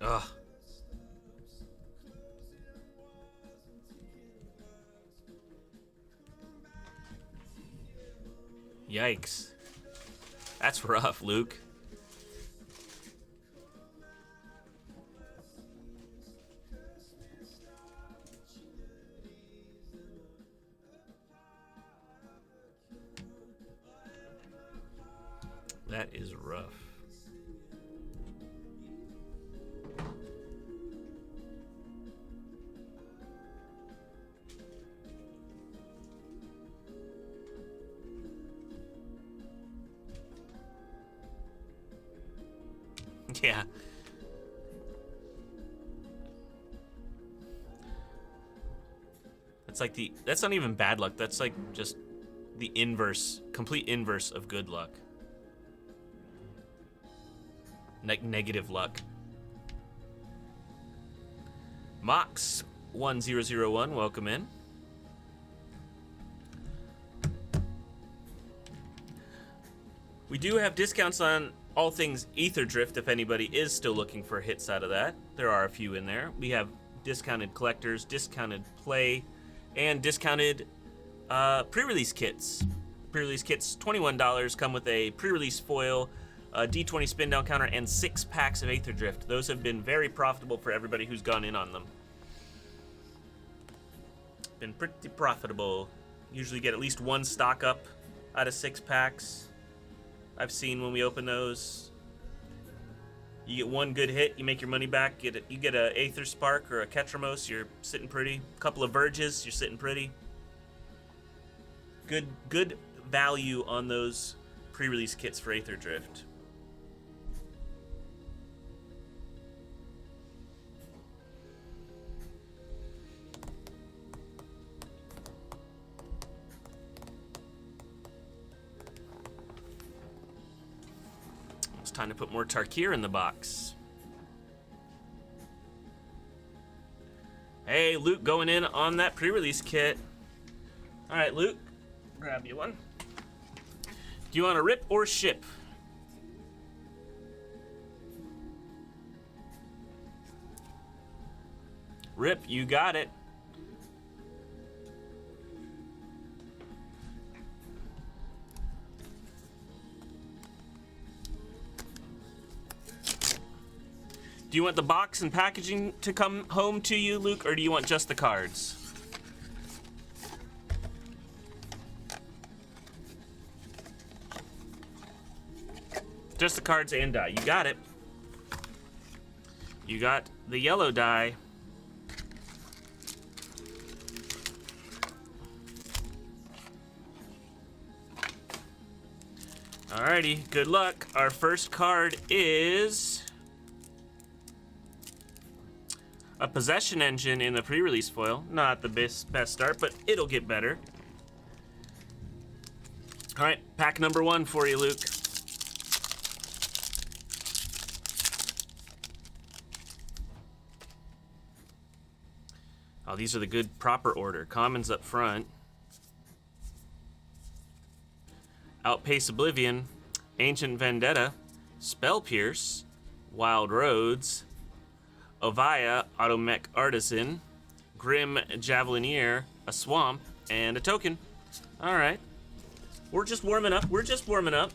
Ugh. Yikes. That's rough, Luke. That is rough. Yeah. like that's not even bad luck. That's like just the inverse, complete inverse of good luck. Negative luck. Mox 1001, welcome in. We do have discounts on all things Ether Drift if anybody is still looking for hits out of that. There are a few in there. We have discounted collectors, discounted play, and discounted pre-release kits. Pre-release kits, $21, come with a pre-release foil, a D20 spin down counter, and 6 packs of Aether Drift. Those have been very profitable for everybody who's gone in on them. Been pretty profitable. Usually get at least 1 stock up out of 6 packs. I've seen when we open those. You get 1 good hit, you make your money back. You get a Aether Spark or a Ketramos, you're sitting pretty. A couple of Verges, you're sitting pretty. Good value on those pre-release kits for Aether Drift. It's time to put more Tarkir in the box. Hey, Luke going in on that pre-release kit. All right, Luke, grab you one. Do you want to rip or ship? Rip, you got it. Do you want the box and packaging to come home to you, Luke, or do you want just the cards? Just the cards and die. You got it. You got the yellow die. Alrighty, good luck. Our first card is a Possession Engine in the pre-release foil. Not the best start, but it'll get better. Alright, pack number 1 for you, Luke. Oh, these are the good proper order. Commons up front. Outpace Oblivion, Ancient Vendetta, Spell Pierce, Wild Roads, Ovaya, Automech Artisan, Grim Javelineer, a Swamp, and a Token. Alright. We're just warming up. We're just warming up.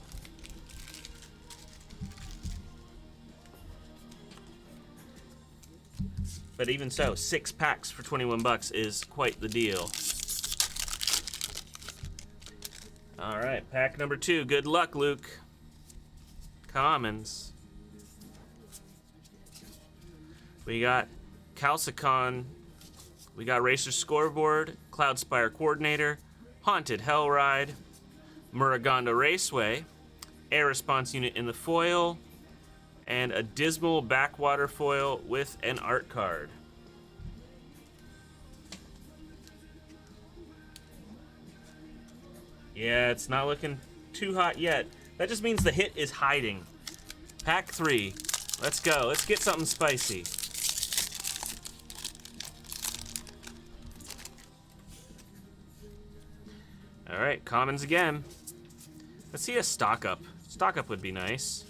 But even so, 6 packs for 21 bucks is quite the deal. Alright, pack number 2. Good luck, Luke. Commons. We got Calcicon. We got Racer Scoreboard, Cloudspire Coordinator, Haunted Hellride, Muraganda Raceway, Air Response Unit in the foil, and a Dismal Backwater foil with an art card. Yeah, it's not looking too hot yet. That just means the hit is hiding. Pack 3. Let's go. Let's get something spicy. Alright, commons again. Let's see a stock up. Stock up would be nice.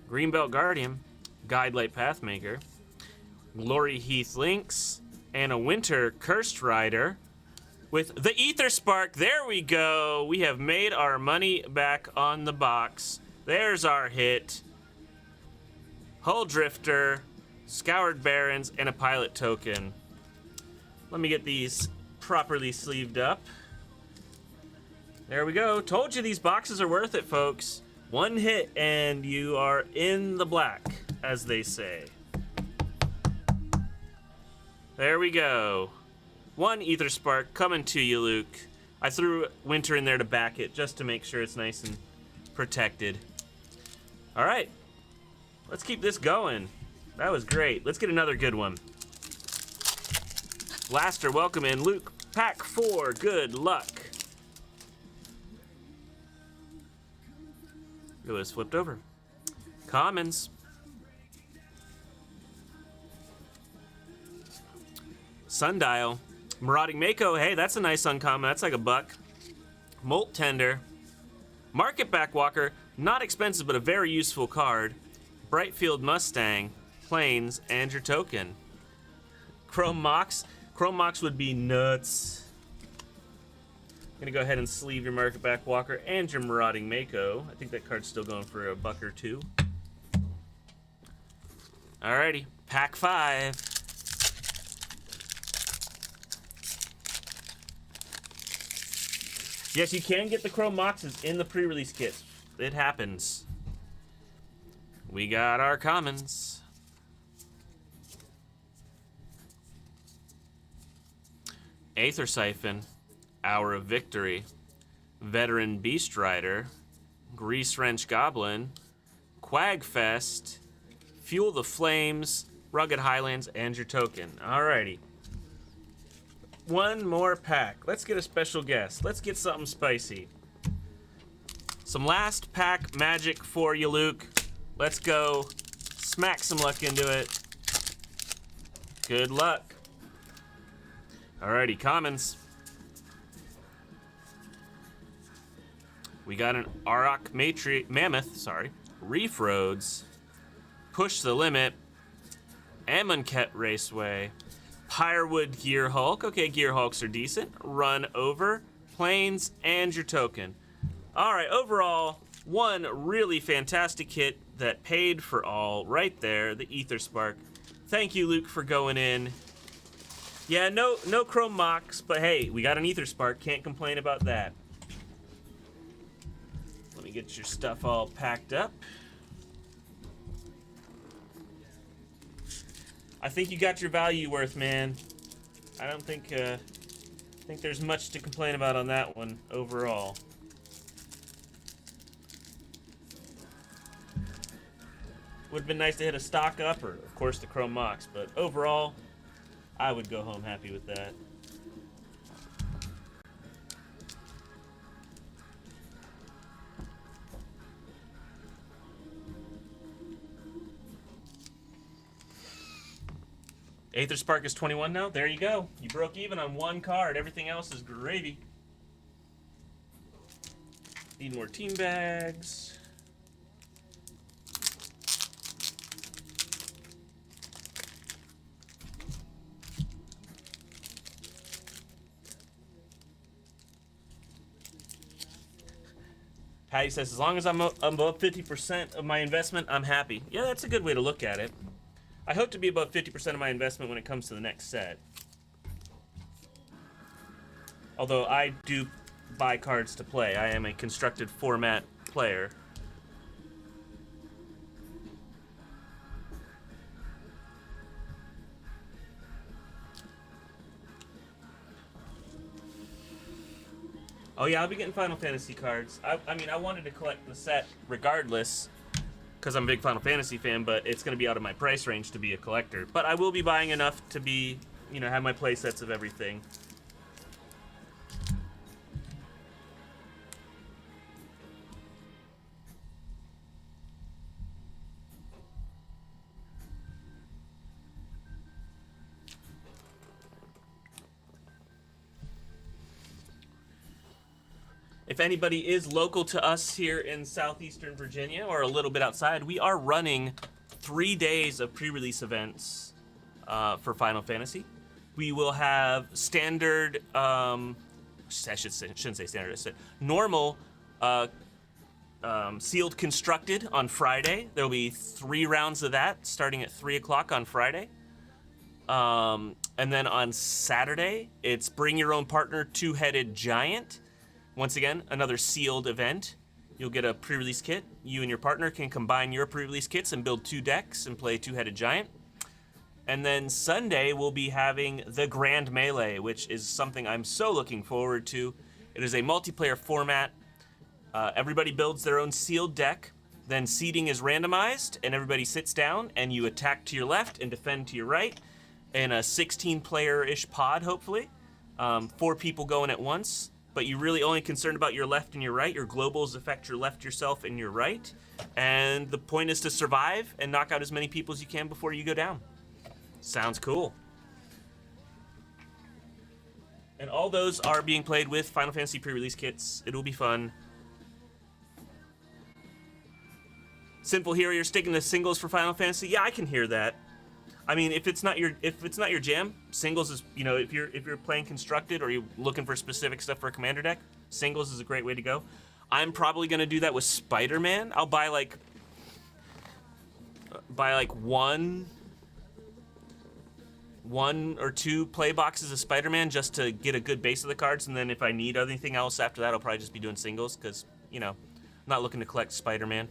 Greenbelt Guardian, Guidelight Pathmaker, Glory Heath Lynx, and a Winter Cursed Rider with the Aether Spark. There we go. We have made our money back on the box. There's our hit. Hull Drifter, Scoured Barrens, and a Pilot Token. Let me get these properly sleeved up. There we go. Told you these boxes are worth it, folks. 1 hit and you are in the black, as they say. There we go. 1 Aether Spark coming to you, Luke. I threw Winter in there to back it, just to make sure it's nice and protected. All right. Let's keep this going. That was great. Let's get another good one. Blaster, welcome in. Luke, pack 4, good luck. It was flipped over. Commons. Sundial. Marauding Mako, hey, that's a nice uncommon. That's like $1. Molt Tender. Market Backwalker, not expensive, but a very useful card. Brightfield Mustang, Plains, and your token. Chrome Mox. Chrome Mox would be nuts. Gonna go ahead and sleeve your Market Backwalker and your Marauding Mako. I think that card's still going for $1 or $2. Alrighty, pack 5. Yes, you can get the Chrome Moxes in the pre-release kits. It happens. We got our commons. Aether Siphon, Hour of Victory, Veteran Beast Rider, Grease Wrench Goblin, Quagfest, Fuel the Flames, Rugged Highlands, and your token. Alrighty. One more pack. Let's get a special guest. Let's get something spicy. Some last pack magic for you, Luke. Let's go. Smack some luck into it. Good luck. Alrighty, commons. We got an Auroch Mammoth, Reef Roads, Push the Limit, Amonkhet Raceway, Pyrewood Gear Hulk. Okay, Gear Hulks are decent. Run Over, Plains, and your token. Alright, overall, one really fantastic hit that paid for all right there, the Aether Spark. Thank you, Luke, for going in. Yeah, no Chrome Mox, but hey, we got an Aether Spark. Can't complain about that. Let me get your stuff all packed up. I think you got your value worth, man. I don't think there's much to complain about on that one overall. Would have been nice to hit a stock up, or of course the Chrome Mox, but overall, I would go home happy with that. Aether Spark is 21 now. There you go. You broke even on one card. Everything else is gravy. Need more team bags. Patty says, as long as I'm above 50% of my investment, I'm happy. Yeah, that's a good way to look at it. I hope to be above 50% of my investment when it comes to the next set. Although I do buy cards to play. I am a constructed format player. Oh yeah, I'll be getting Final Fantasy cards. I mean, I wanted to collect the set regardless, because I'm a big Final Fantasy fan, but it's going to be out of my price range to be a collector. But I will be buying enough to be, you know, have my play sets of everything. If anybody is local to us here in southeastern Virginia or a little bit outside, we are running 3 days of pre-release events for Final Fantasy. We will have standard, shouldn't say standard, I said normal sealed constructed on Friday. There will be 3 rounds of that starting at 3 o'clock on Friday. And then on Saturday, it's Bring Your Own Partner Two-Headed Giant. Once again, another sealed event. You'll get a pre-release kit. You and your partner can combine your pre-release kits and build 2 decks and play Two-Headed Giant. And then Sunday, we'll be having the Grand Melee, which is something I'm so looking forward to. It is a multiplayer format. Everybody builds their own sealed deck. Then seeding is randomized, and everybody sits down, and you attack to your left and defend to your right. in a 16-player-ish pod, hopefully. 4 people going at once, but you're really only concerned about your left and your right. Your globals affect your left, yourself, and your right. And the point is to survive and knock out as many people as you can before you go down. Sounds cool. And all those are being played with Final Fantasy pre-release kits. It'll be fun. Sinful Hero, you're sticking to singles for Final Fantasy? Yeah, I can hear that. I mean, if it's not your jam, singles is, you know, if you're playing constructed or you're looking for specific stuff for a commander deck, singles is a great way to go. I'm probably gonna do that with Spider-Man. I'll buy like one or two play boxes of Spider-Man just to get a good base of the cards, and then if I need anything else after that, I'll probably just be doing singles because, you know, I'm not looking to collect Spider-Man.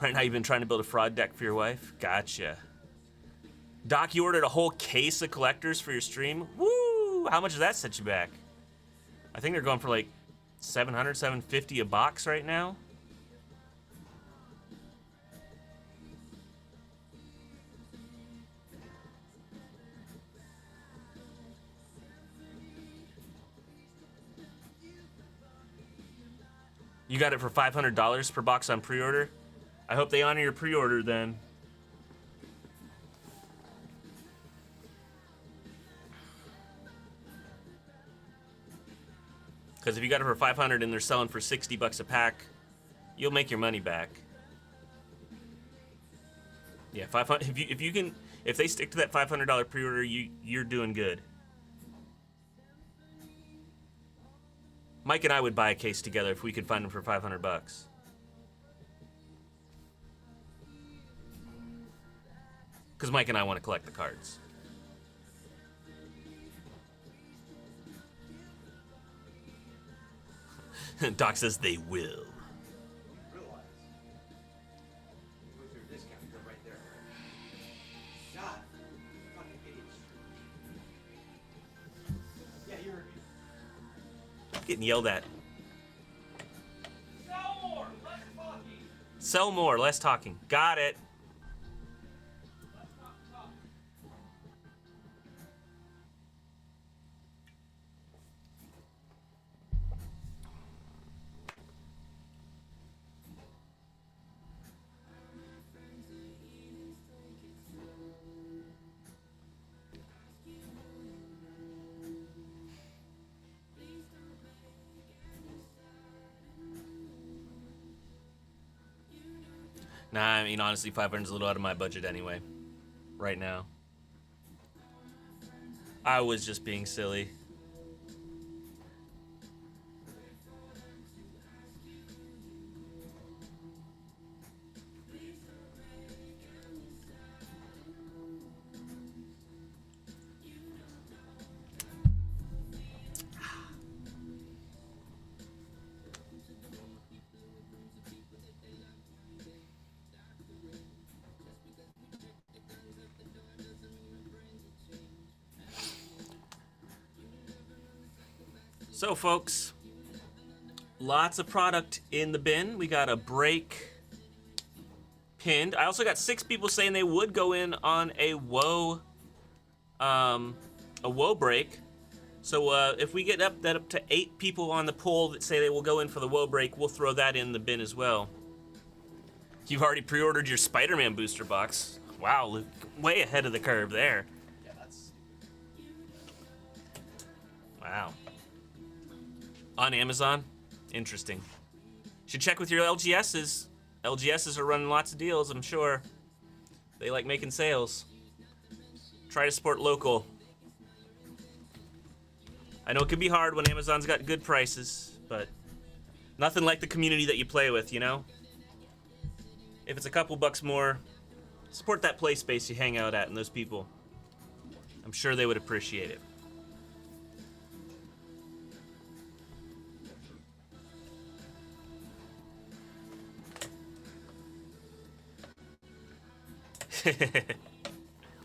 Right now, you've been trying to build a fraud deck for your wife? Gotcha. Doc, you ordered a whole case of collectors for your stream? Woo! How much does that set you back? I think they're going for like $700, $750 a box right now. You got it for $500 per box on pre-order? I hope they honor your pre-order then. Because if you got it for $500 and they're selling for $60 a pack, you'll make your money back. Yeah, 500. If they stick to that $500 pre-order, you're doing good. Mike and I would buy a case together if we could find them for $500. Because Mike and I want to collect the cards. Doc says they will. Getting yelled at. Sell more, less talking. Sell more, less talking. Got it. Nah, I mean, honestly, 500 is a little out of my budget anyway. Right now. I was just being silly. So, folks, lots of product in the bin. We got a break pinned. I also got 6 people saying they would go in on a woe break. So if we get up to 8 people on the poll that say they will go in for the woe break, we'll throw that in the bin as well. You've already pre-ordered your Spider-Man booster box. Wow, way ahead of the curve there. Yeah, that's Wow. On Amazon? Interesting. Should check with your LGSs. LGSs are running lots of deals, I'm sure. They like making sales. Try to support local. I know it can be hard when Amazon's got good prices, but nothing like the community that you play with, you know? If it's a couple bucks more, support that play space you hang out at and those people. I'm sure they would appreciate it.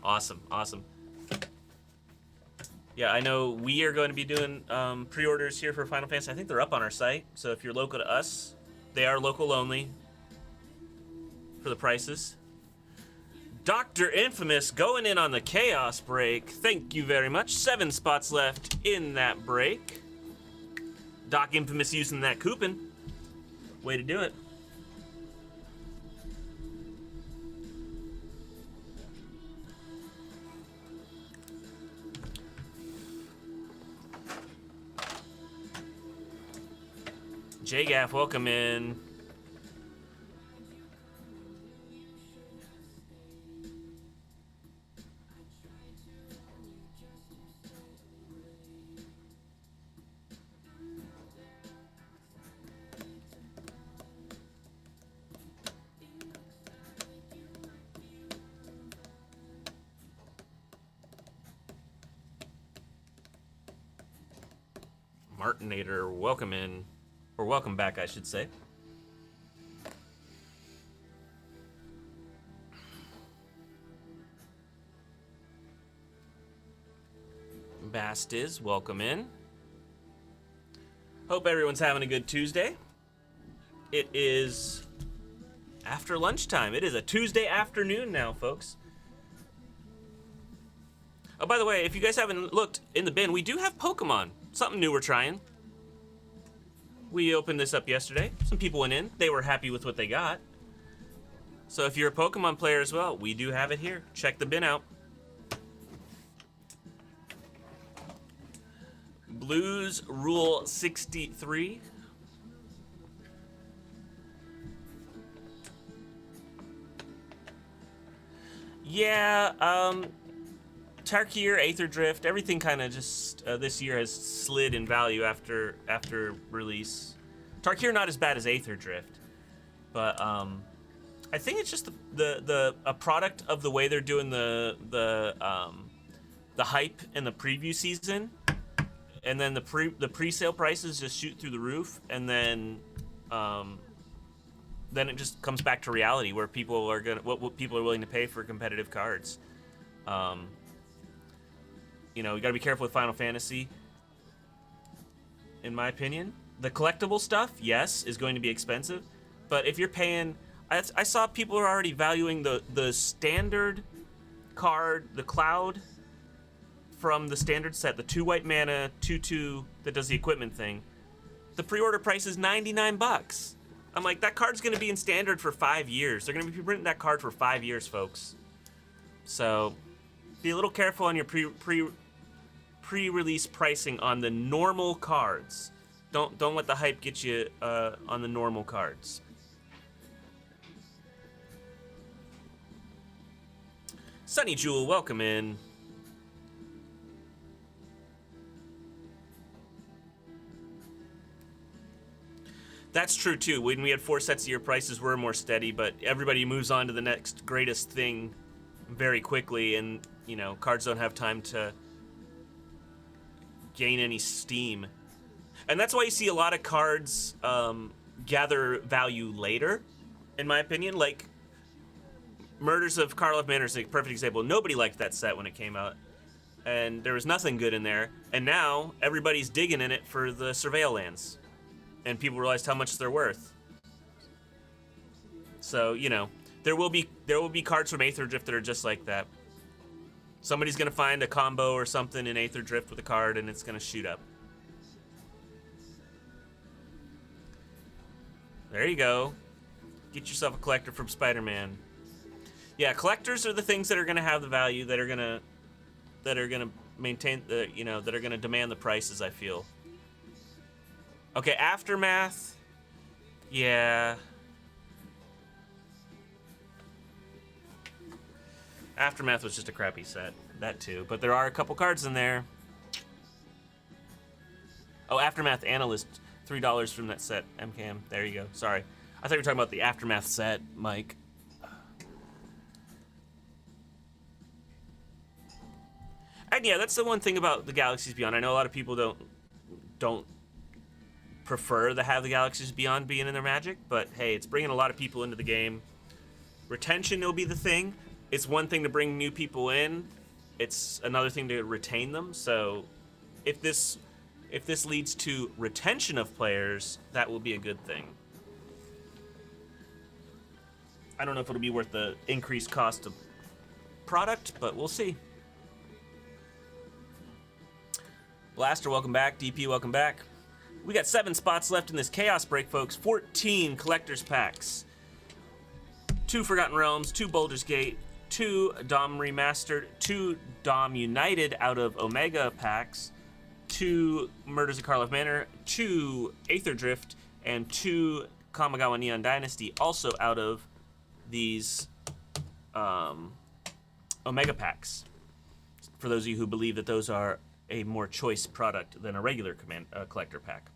Awesome, awesome. Yeah, I know we are going to be doing pre-orders here for Final Fantasy. I think they're up on our site, so if you're local to us, they are local only for the prices. Dr. Infamous going in on the Chaos break. Thank you very much. 7 spots left in that break. Doc Infamous using that coupon. Way to do it. JGaff, welcome in. Martinator, welcome in. Or welcome back, I should say. Bastiz, welcome in. Hope everyone's having a good Tuesday. It is after lunchtime. It is a Tuesday afternoon now, folks. Oh, by the way, if you guys haven't looked in the bin, we do have Pokemon. Something new we're trying. We opened this up yesterday. Some people went in. They were happy with what they got. So if you're a Pokemon player as well, we do have it here. Check the bin out. Blues Rule 63. Yeah, Tarkir, Aether Drift, everything kind of just this year has slid in value after release. Tarkir not as bad as Aether Drift, but I think it's just a product of the way they're doing the hype in the preview season, and then the pre-sale prices just shoot through the roof, and then it just comes back to reality where people are what people are willing to pay for competitive cards. You know, you gotta be careful with Final Fantasy, in my opinion. The collectible stuff, yes, is going to be expensive, but if you're paying, I saw people are already valuing the standard card, the Cloud from the standard set, the 2 white mana, 2/2 that does the equipment thing. The pre-order price is $99. I'm like, that card's gonna be in standard for 5 years. They're gonna be printing that card for 5 years, folks. So be a little careful on your pre-release pricing on the normal cards. Don't let the hype get you on the normal cards. Sunny Jewel, welcome in. That's true too. When we had 4 sets a year, prices were more steady, but everybody moves on to the next greatest thing very quickly, and you know, cards don't have time to gain any steam. And that's why you see a lot of cards gather value later, in my opinion. Like, Murders of Karlov Manor is a perfect example. Nobody liked that set when it came out, and there was nothing good in there. And now, everybody's digging in it for the Surveil lands. And people realized how much they're worth. So, you know, there will be cards from Aether Drift that are just like that. Somebody's gonna find a combo or something in Aether Drift with a card, and it's gonna shoot up. There you go. Get yourself a collector from Spider-Man. Yeah, collectors are the things that are gonna have the value, that are gonna maintain the, you know, that are gonna demand the prices, I feel. Okay, Aftermath. Yeah. Aftermath was just a crappy set. That too. But there are a couple cards in there. Oh, Aftermath Analyst. $3 from that set. MKM. There you go. Sorry. I thought you were talking about the Aftermath set, Mike. And yeah, that's the one thing about the Galaxies Beyond. I know a lot of people don't prefer to have the Galaxies Beyond being in their Magic, but hey, it's bringing a lot of people into the game. Retention will be the thing. It's one thing to bring new people in. It's another thing to retain them. So if this leads to retention of players, that will be a good thing. I don't know if it'll be worth the increased cost product, but we'll see. Blaster, welcome back. DP, welcome back. We got 7 spots left in this Chaos break, folks. 14 collector's packs. 2 Forgotten Realms, 2 Baldur's Gate, 2 Dom Remastered, 2 Dom United out of Omega packs, 2 Murders of Karlov Manor, 2 Aether Drift, and 2 Kamigawa Neon Dynasty, also out of these Omega packs. For those of you who believe that those are a more choice product than a regular collector pack.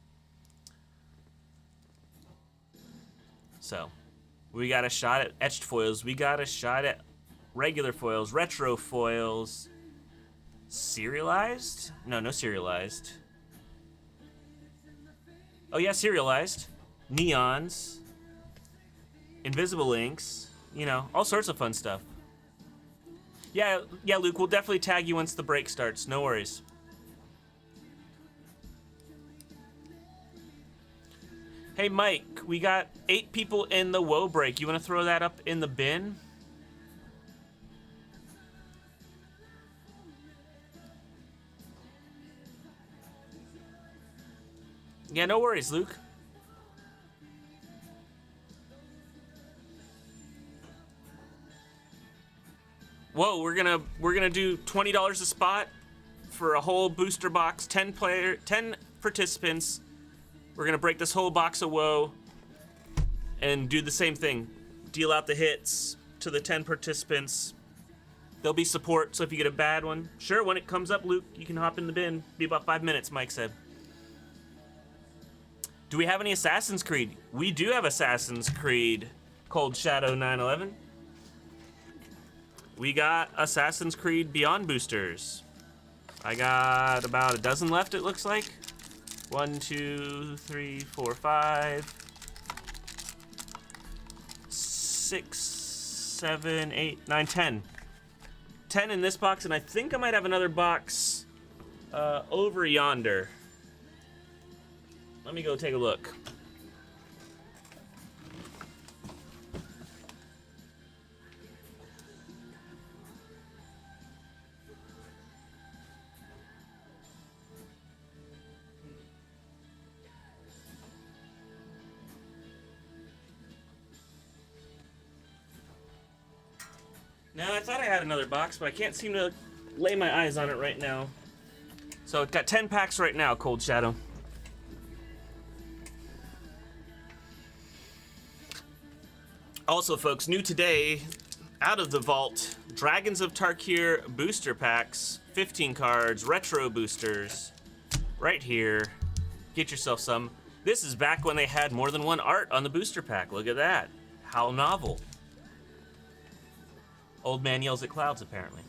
So, we got a shot at etched foils. We got a shot at regular foils, retro foils, serialized? No serialized. Oh yeah, serialized. Neons. Invisible inks. You know, all sorts of fun stuff. Yeah, Luke, we'll definitely tag you once the break starts. No worries. Hey, Mike, we got 8 people in the WoW break. You want to throw that up in the bin? Yeah, no worries, Luke. Whoa, we're gonna do $20 a spot for a whole booster box, 10 participants. We're gonna break this whole box of WoW and do the same thing. Deal out the hits to the 10 participants. There'll be support, so if you get a bad one, sure, when it comes up, Luke, you can hop in the bin. Be about 5 minutes, Mike said. Do we have any Assassin's Creed? We do have Assassin's Creed Cold Shadow 911. We got Assassin's Creed Beyond boosters. I got about a dozen left, it looks like. 1, 2, 3, 4, 5, 6, 7, 8, 9, 10. 10 in this box, and I think I might have another box over yonder. Let me go take a look. Now, I thought I had another box, but I can't seem to lay my eyes on it right now. So, it's got 10 packs right now, Cold Shadow. Also, folks, new today, out of the vault, Dragons of Tarkir booster packs, 15 cards, retro boosters, right here. Get yourself some. This is back when they had more than one art on the booster pack. Look at that. How novel. Old man yells at clouds, apparently.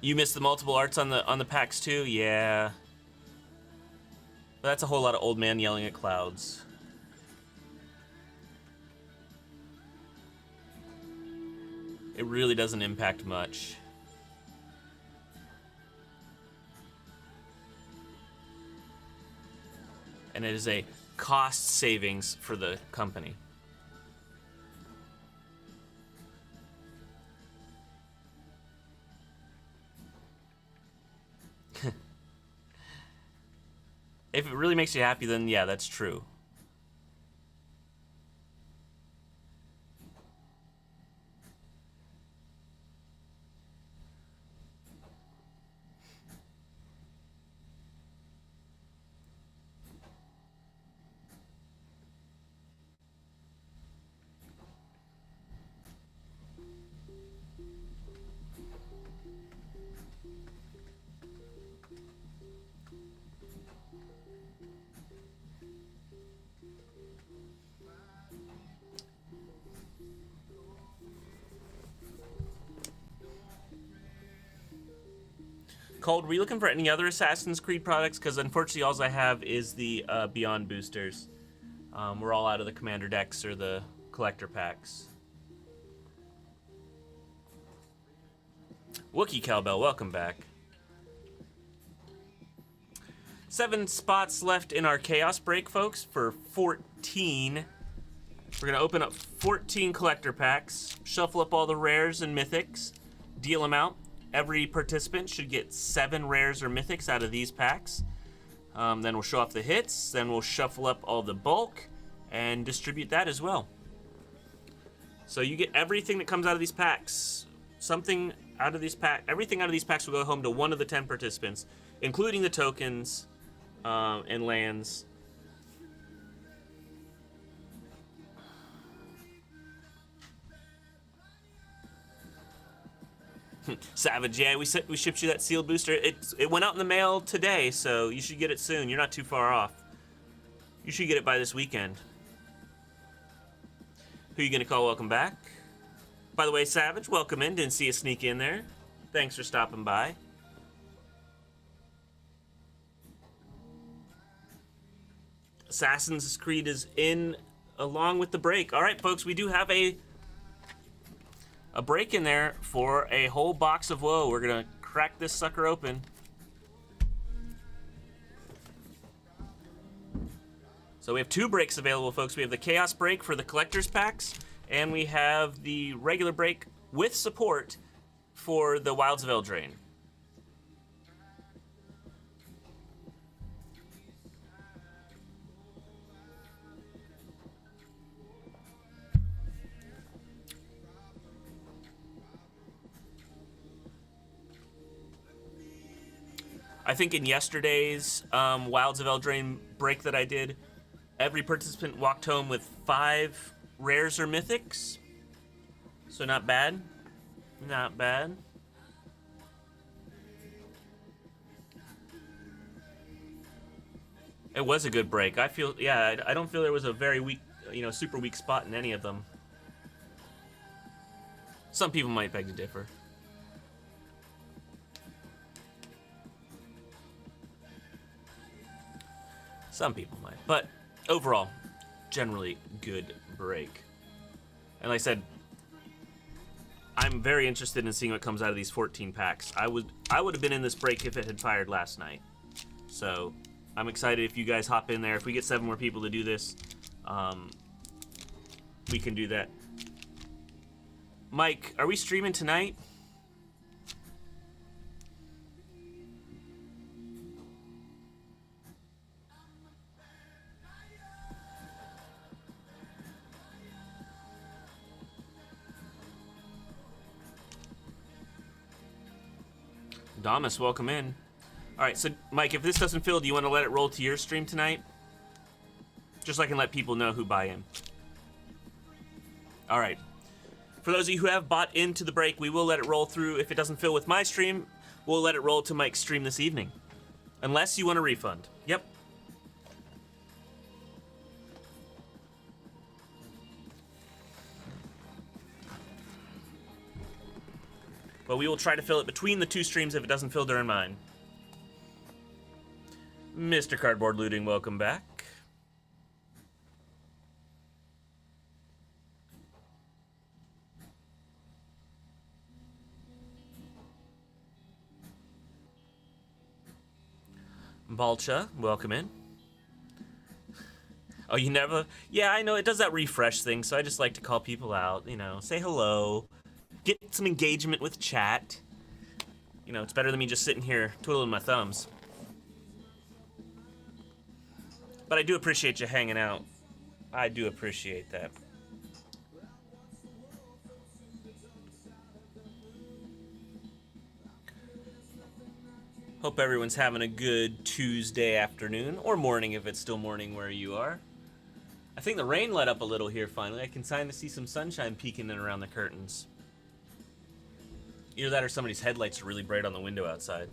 You missed the multiple arts on the packs too? Yeah. But that's a whole lot of old man yelling at clouds. It really doesn't impact much. And it is a cost savings for the company. If it really makes you happy, then yeah, that's true. Cold, were you looking for any other Assassin's Creed products? Because unfortunately, all I have is the Beyond boosters. We're all out of the Commander decks or the collector packs. Wookie Cowbell, welcome back. 7 spots left in our chaos break, folks, for 14. We're gonna open up 14 collector packs, shuffle up all the rares and mythics, deal them out. Every participant should get 7 rares or mythics out of these packs. Then we'll show off the hits, then we'll shuffle up all the bulk and distribute that as well. So you get everything that comes out of these packs. Everything out of these packs will go home to one of the 10 participants, including the tokens and lands. Savage, yeah, we shipped you that sealed booster. It went out in the mail today, so you should get it soon. You're not too far off. You should get it by this weekend. Who you gonna call welcome back? By the way, Savage, welcome in. Didn't see you sneak in there. Thanks for stopping by. Assassin's Creed is in along with the break. All right, folks, we do have a break in there for a whole box of woe. We're gonna crack this sucker open. So we have 2 breaks available, folks. We have the Chaos break for the collector's packs, and we have the regular break with support for the Wilds of Eldraine. I think in yesterday's Wilds of Eldraine break that I did, every participant walked home with 5 rares or mythics. So not bad. Not bad. It was a good break. I don't feel there was a very weak, super weak spot in any of them. Some people might beg to differ. Some people might, but overall, generally good break. And like I said, I'm very interested in seeing what comes out of these 14 packs. I would have been in this break if it had fired last night. So I'm excited if you guys hop in there. If we get 7 more people to do this, we can do that. Mike, are we streaming tonight? Damas, welcome in. All right, so Mike, if this doesn't fill, do you want to let it roll to your stream tonight? Just so I can let people know who buy in. All right. For those of you who have bought into the break, we will let it roll through. If it doesn't fill with my stream, we'll let it roll to Mike's stream this evening. Unless you want a refund. Yep. But we will try to fill it between the 2 streams if it doesn't fill during mine. Mr. Cardboard Looting, welcome back. Balcha, welcome in. Oh, you never? Yeah, I know, it does that refresh thing, so I just like to call people out, say hello. Get some engagement with chat. It's better than me just sitting here twiddling my thumbs. But I do appreciate you hanging out. I do appreciate that. Hope everyone's having a good Tuesday afternoon, or morning if it's still morning where you are. I think the rain let up a little here finally. I can kind of see some sunshine peeking in around the curtains. Either that or somebody's headlights are really bright on the window outside.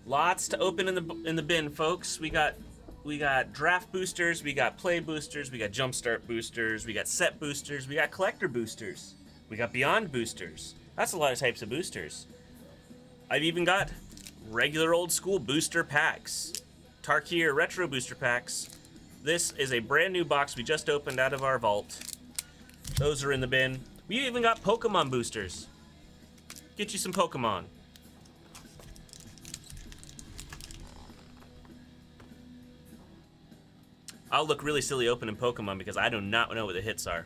Lots to open in the bin, folks. We got draft boosters, we got play boosters, we got jumpstart boosters, we got set boosters, we got collector boosters, we got beyond boosters. That's a lot of types of boosters. I've even got regular old school booster packs, Tarkir retro booster packs. This is a brand new box we just opened out of our vault. Those are in the bin. We even got Pokemon boosters. Get you some Pokemon. I'll look really silly opening Pokemon because I do not know what the hits are.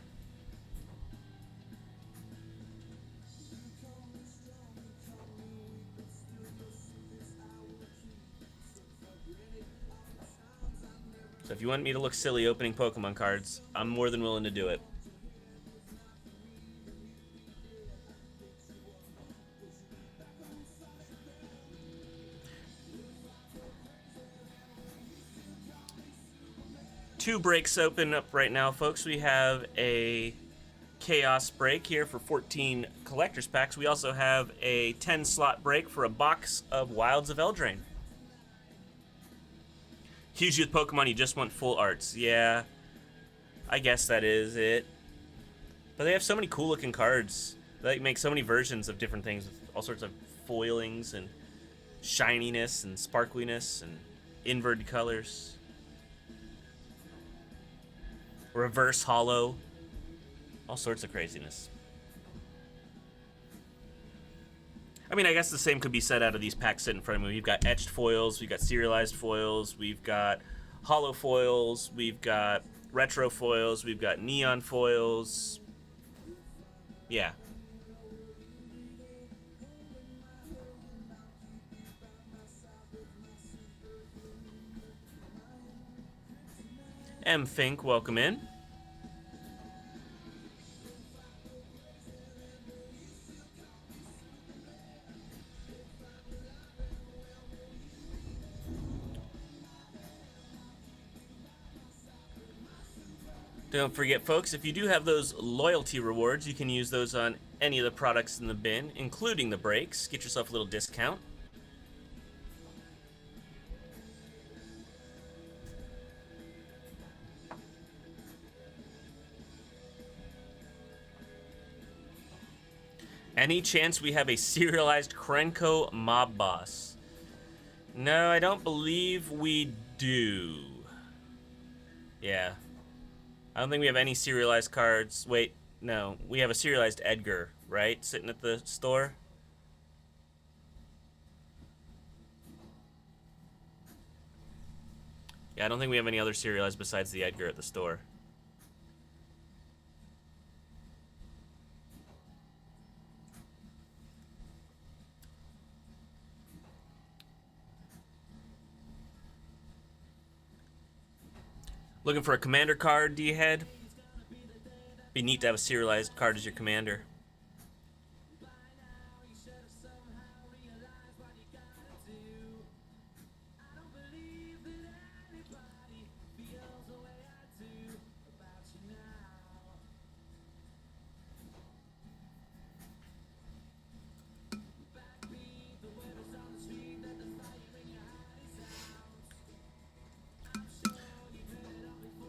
So if you want me to look silly opening Pokemon cards, I'm more than willing to do it. Two breaks open up right now, folks. We have a Chaos break here for 14 collector's packs. We also have a 10 slot break for a box of Wilds of Eldraine. Huge with Pokemon, you just want full arts. Yeah, I guess that is it. But they have so many cool looking cards. They make so many versions of different things with all sorts of foilings and shininess and sparkliness and inverted colors. Reverse hollow. All sorts of craziness. I mean, I guess the same could be said out of these packs sitting in front of me. We've got etched foils, we've got serialized foils, we've got hollow foils, we've got retro foils, we've got neon foils. Yeah. M. Fink, welcome in. Don't forget, folks, if you do have those loyalty rewards, you can use those on any of the products in the bin, including the breaks. Get yourself a little discount. Any chance we have a serialized Krenko mob boss? No, I don't believe we do. Yeah. I don't think we have any serialized cards. Wait, no. We have a serialized Edgar, right? Sitting at the store. Yeah, I don't think we have any other serialized besides the Edgar at the store. Looking for a commander card, D-Head? Be neat to have a serialized card as your commander.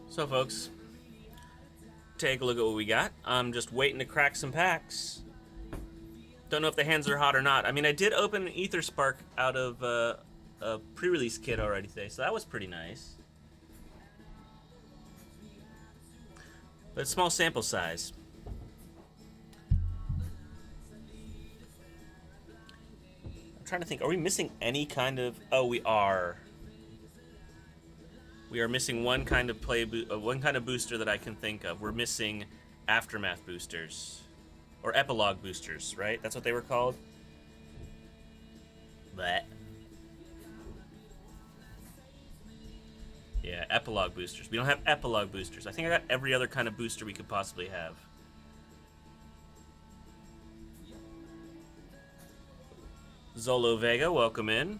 So, folks, take a look at what we got. I'm just waiting to crack some packs. Don't know if the hands are hot or not. I mean, I did open an Ether Spark out of a pre-release kit already today, so that was pretty nice. But small sample size. I'm trying to think, are we missing any kind of... Oh, we are. We are missing one kind of one kind of booster that I can think of. We're missing Aftermath boosters. Or Epilogue boosters, right? That's what they were called? Blech. Yeah, Epilogue boosters. We don't have Epilogue boosters. I think I got every other kind of booster we could possibly have. Zolo Vega, welcome in.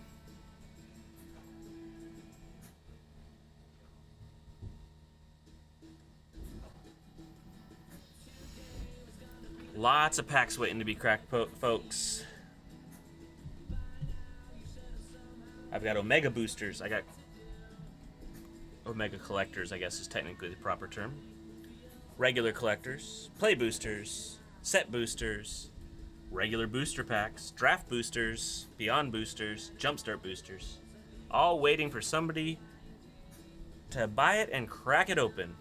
Lots of packs waiting to be cracked, folks. I've got Omega boosters. I got Omega collectors, I guess is technically the proper term. Regular collectors, play boosters, set boosters, regular booster packs, draft boosters, beyond boosters, jumpstart boosters. All waiting for somebody to buy it and crack it open.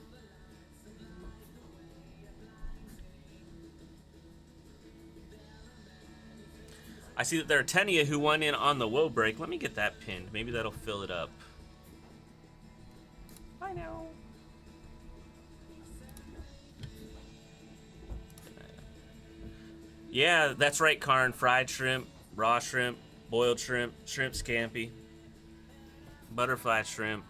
I see that there are 10 of you who won in on the woe break. Let me get that pinned. Maybe that'll fill it up. I know. Yeah, that's right, Karn. Fried shrimp, raw shrimp, boiled shrimp, shrimp scampi, butterfly shrimp.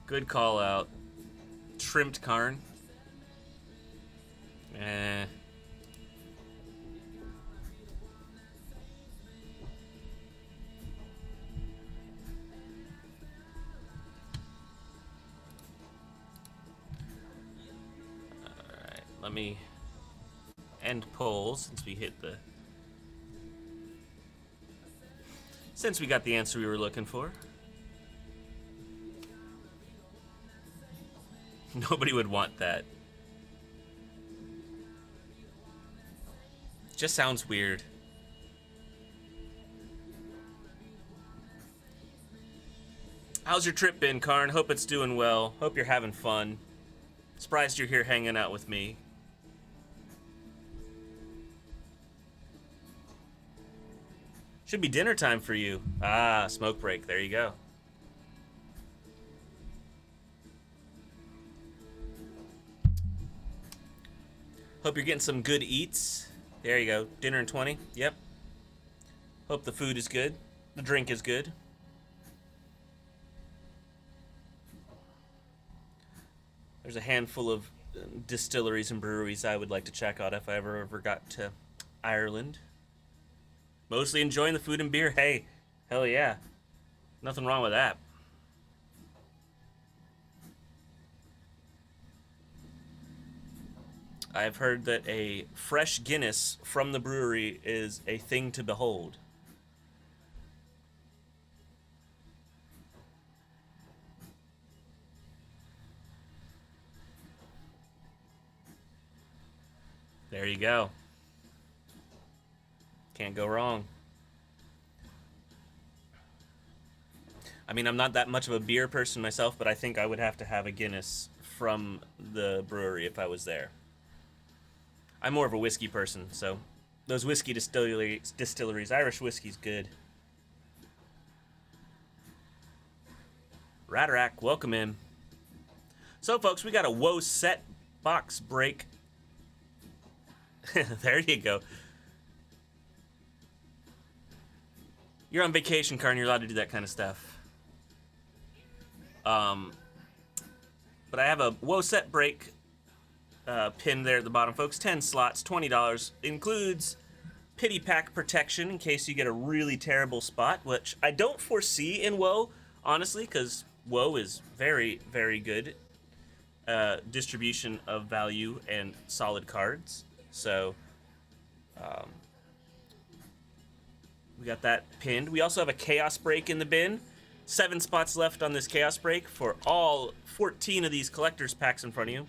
Good call out. Shrimped Karn. Eh. Alright, let me end polls since we hit the... Since we got the answer we were looking for. Nobody would want that. Just sounds weird. How's your trip been, Karn? Hope it's doing well. Hope you're having fun. Surprised you're here hanging out with me. Should be dinner time for you. Ah, smoke break. There you go. Hope you're getting some good eats. There you go. Dinner in 20. Yep. Hope the food is good. The drink is good. There's a handful of distilleries and breweries I would like to check out if I ever got to Ireland. Mostly enjoying the food and beer. Hey, hell yeah. Nothing wrong with that. I've heard that a fresh Guinness from the brewery is a thing to behold. There you go. Can't go wrong. I mean, I'm not that much of a beer person myself, but I think I would have to have a Guinness from the brewery if I was there. I'm more of a whiskey person, so those whiskey distilleries, Irish whiskey's good. Ratarak, welcome in. So, folks, we got a woe set box break. There you go. You're on vacation, Karn. You're allowed to do that kind of stuff. But I have a woe set break pinned there at the bottom, folks. 10 slots, $20. Includes pity pack protection in case you get a really terrible spot, which I don't foresee in WoW, honestly, because WoW is very, very good distribution of value and solid cards. So, we got that pinned. We also have a Chaos Break in the bin. 7 spots left on this Chaos Break for all 14 of these collector's packs in front of you.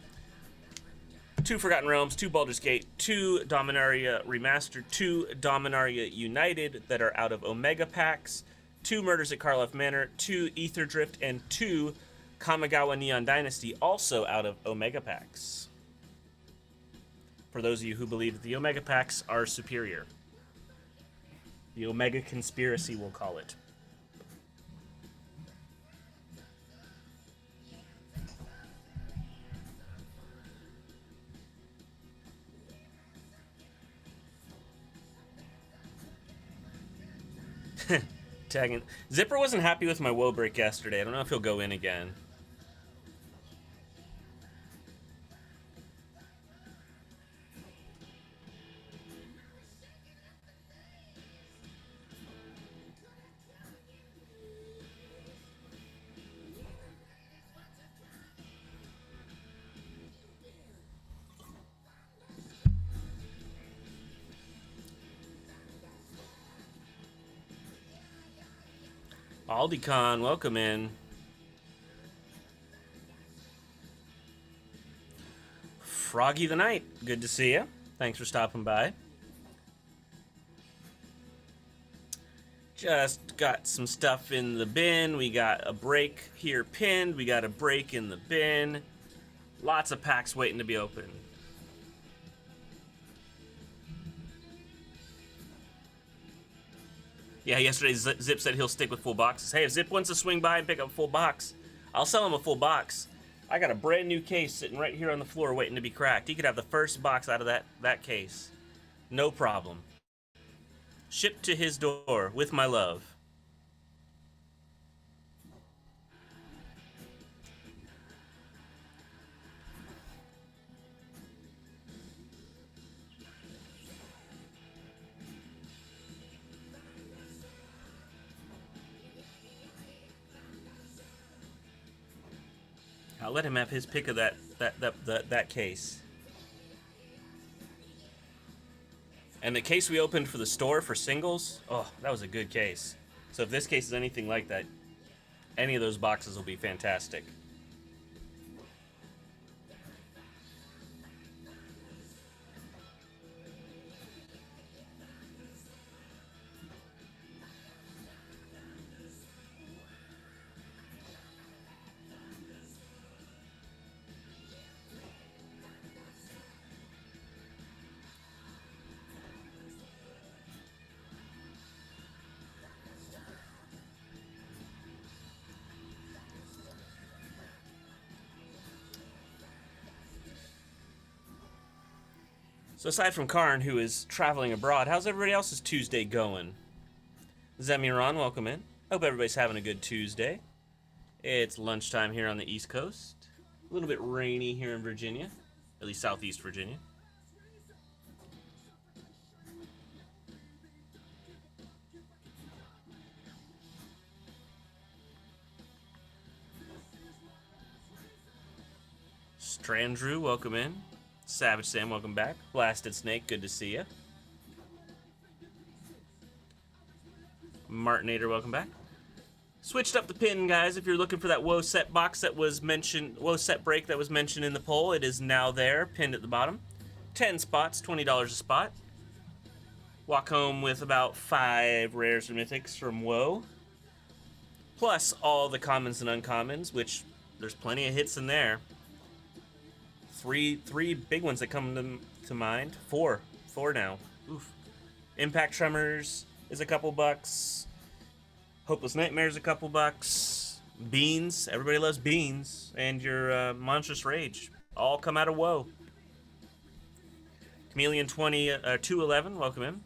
2 Forgotten Realms, 2 Baldur's Gate, 2 Dominaria Remastered, 2 Dominaria United that are out of Omega packs, 2 Murders at Karloff Manor, 2 Ether Drift, and 2 Kamigawa Neon Dynasty also out of Omega packs. For those of you who believe that the Omega packs are superior. The Omega Conspiracy, we'll call it. Tagging. Zipper wasn't happy with my woe break yesterday. I don't know if he'll go in again. AldiCon, welcome in. Froggy the Knight, good to see you. Thanks for stopping by. Just got some stuff in the bin. We got a break here pinned. We got a break in the bin. Lots of packs waiting to be opened. Yeah, yesterday Zip said he'll stick with full boxes. Hey, if Zip wants to swing by and pick up a full box, I'll sell him a full box. I got a brand new case sitting right here on the floor waiting to be cracked. He could have the first box out of that case. No problem. Shipped to his door with my love. I'll let him have his pick of that case. And the case we opened for the store for singles, oh, that was a good case. So if this case is anything like that, any of those boxes will be fantastic. So aside from Karn, who is traveling abroad, how's everybody else's Tuesday going? Zemiron, welcome in. Hope everybody's having a good Tuesday. It's lunchtime here on the East Coast. A little bit rainy here in Virginia, at least Southeast Virginia. Strandrew, welcome in. Savage Sam, welcome back. Blasted Snake, good to see you. Martinator, welcome back. Switched up the pin, guys. If you're looking for that WoW set box that was mentioned, WoW set break that was mentioned in the poll, it is now there, pinned at the bottom. 10 spots, $20 a spot. Walk home with about 5 rares or mythics from WoW. Plus all the commons and uncommons, which there's plenty of hits in there. Three big ones that come to mind. Four now. Oof. Impact Tremors is a couple bucks. Hopeless Nightmares a couple bucks. Beans, everybody loves beans, and your Monstrous Rage all come out of WoW. Chameleon 211, welcome in.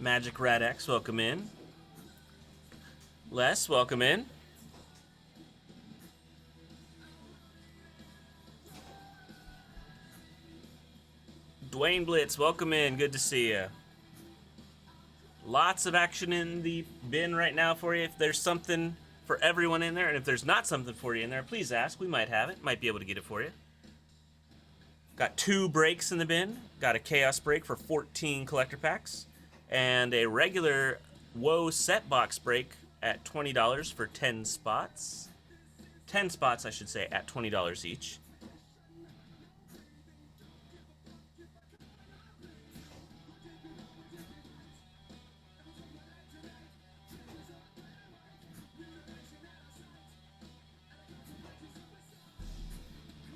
Magic Radex, welcome in. Les, welcome in. Dwayne Blitz, welcome in. Good to see you. Lots of action in the bin right now for you. If there's something for everyone in there, and if there's not something for you in there, please ask. We might have it. Might be able to get it for you. Got 2 breaks in the bin. Got a Chaos break for 14 collector packs. And a regular WoW set box break at $20 for 10 spots. 10 spots, I should say, at $20 each.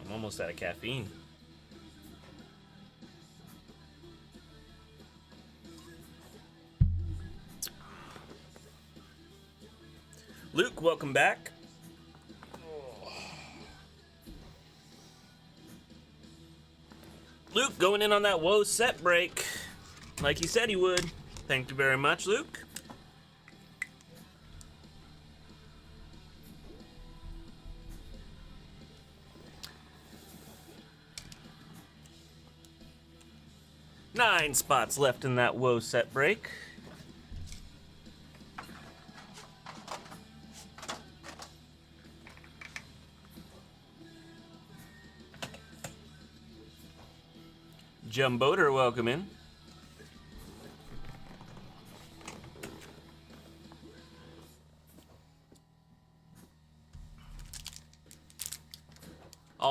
I'm almost out of caffeine. Luke, welcome back. Luke going in on that WoW set break like he said he would. Thank you very much, Luke. Nine spots left in that WoW set break. Jumboder, welcome in.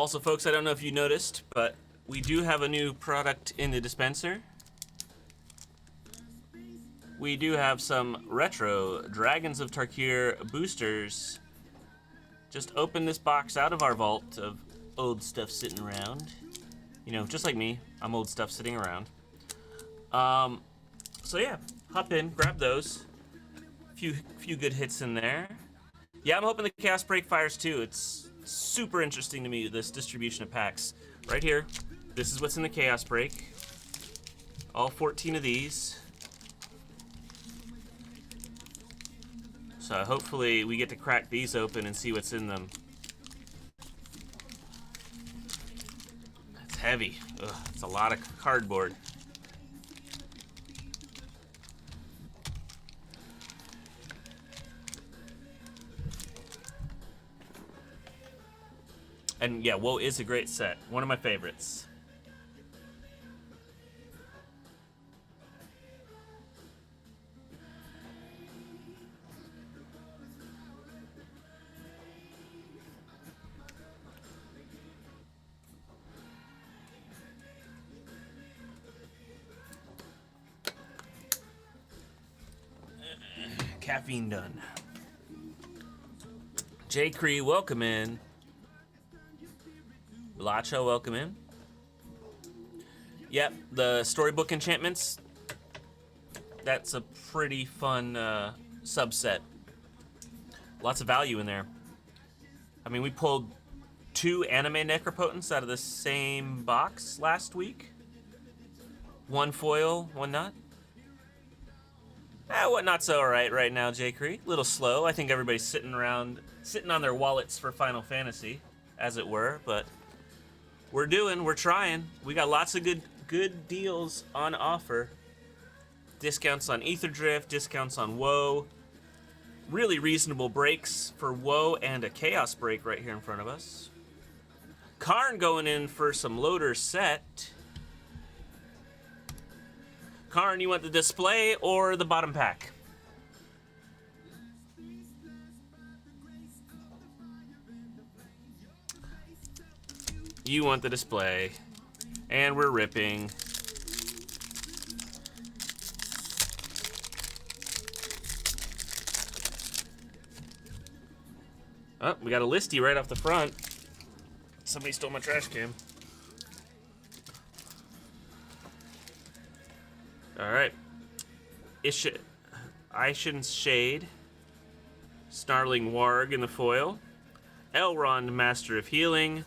Also, folks, I don't know if you noticed, but we do have a new product in the dispenser. We do have some retro Dragons of Tarkir boosters. Just open this box out of our vault of old stuff sitting around. You know, just like me, I'm old stuff sitting around. So yeah, hop in, grab those. Few good hits in there. Yeah, I'm hoping the Chaos Break fires too. It's super interesting to me, this distribution of packs. Right here, this is what's in the Chaos Break. All 14 of these. So hopefully we get to crack these open and see what's in them. It's heavy. Ugh, it's a lot of cardboard. And yeah, Woe is a great set. One of my favorites. Caffeine done. J. Cree, welcome in. Lacho, welcome in. Yep, the storybook enchantments. That's a pretty fun subset. Lots of value in there. I mean, we pulled 2 anime Necropotents out of the same box last week. 1 foil, 1 not. What not so alright right now, J. Cree. A little slow. I think everybody's sitting on their wallets for Final Fantasy, as it were, but we're trying. We got lots of good deals on offer. Discounts on Ether Drift, discounts on Woe. Really reasonable breaks for Woe and a Chaos Break right here in front of us. Karn going in for some loader set. Karn, you want the display or the bottom pack? You want the display. And we're ripping. Oh, we got a listy right off the front. Somebody stole my trash can. Alright. Ishin's Shade. Snarling Warg in the foil. Elrond, Master of Healing.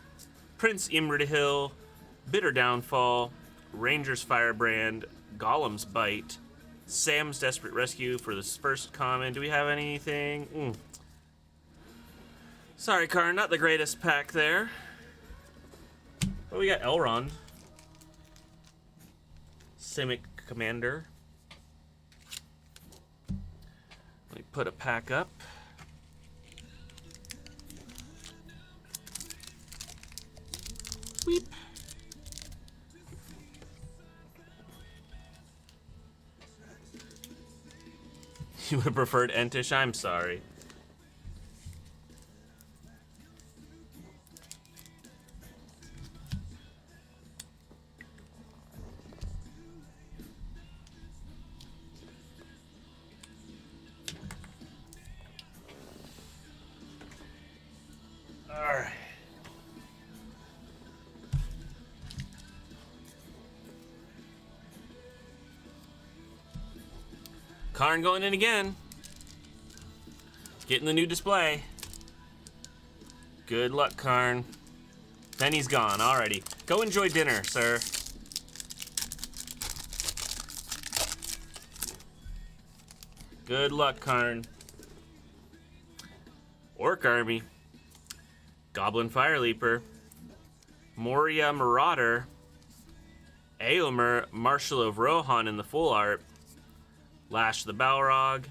Prince Imrahil. Bitter Downfall. Ranger's Firebrand. Golem's Bite. Sam's Desperate Rescue for this first common. Do we have anything? Sorry, Karn, not the greatest pack there. But we got Elrond. Simic Commander. Let me put a pack up. Weep. You would have preferred Entish? I'm sorry. Alright. Karn going in again. Getting the new display. Good luck, Karn. Then he's gone. Alrighty. Go enjoy dinner, sir. Good luck, Karn. Orc Army. Goblin Fireleaper. Moria Marauder. Eomer, Marshal of Rohan in the full art. Lash the Balrog.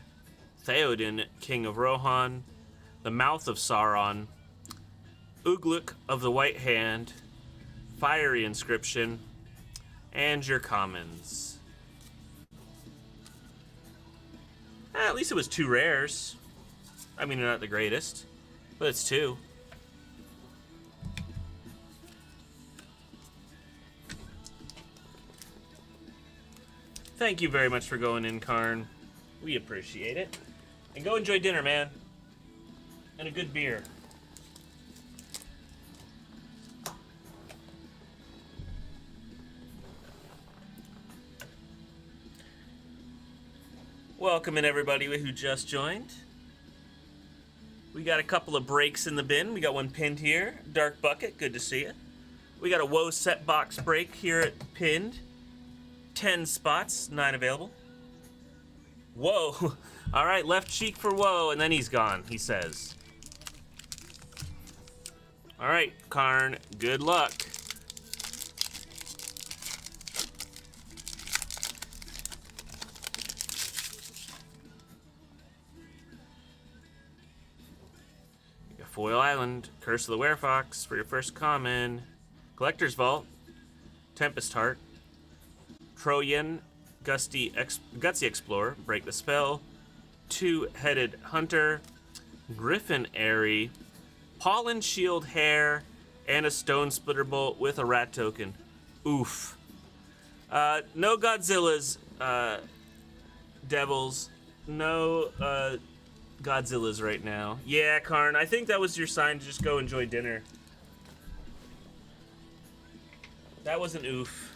Theoden, King of Rohan. The Mouth of Sauron. Ugluk of the White Hand. Fiery Inscription. And your commons. At least it was 2 rares. I mean, they're not the greatest, but it's 2. Thank you very much for going in, Karn. We appreciate it. And go enjoy dinner, man. And a good beer. Welcome in everybody who just joined. We got a couple of breaks in the bin. We got one pinned here. Dark Bucket, good to see you. We got a Woe set box break here at pinned. 10 spots, 9 available. Whoa. All right, left cheek for Woe, and then he's gone, he says. All right, Karn, good luck. Foil Island, Curse of the Werefox for your first common. Collector's Vault, Tempest Heart, Trojan, Gutsy Explorer, Break the Spell, Two-Headed Hunter, Griffin Airy, Pollen Shield Hair, and a Stone Splitter Bolt with a Rat Token. Oof. No Godzillas, Devils. No, Godzillas right now. Yeah, Karn, I think that was your sign to just go enjoy dinner. That was an oof.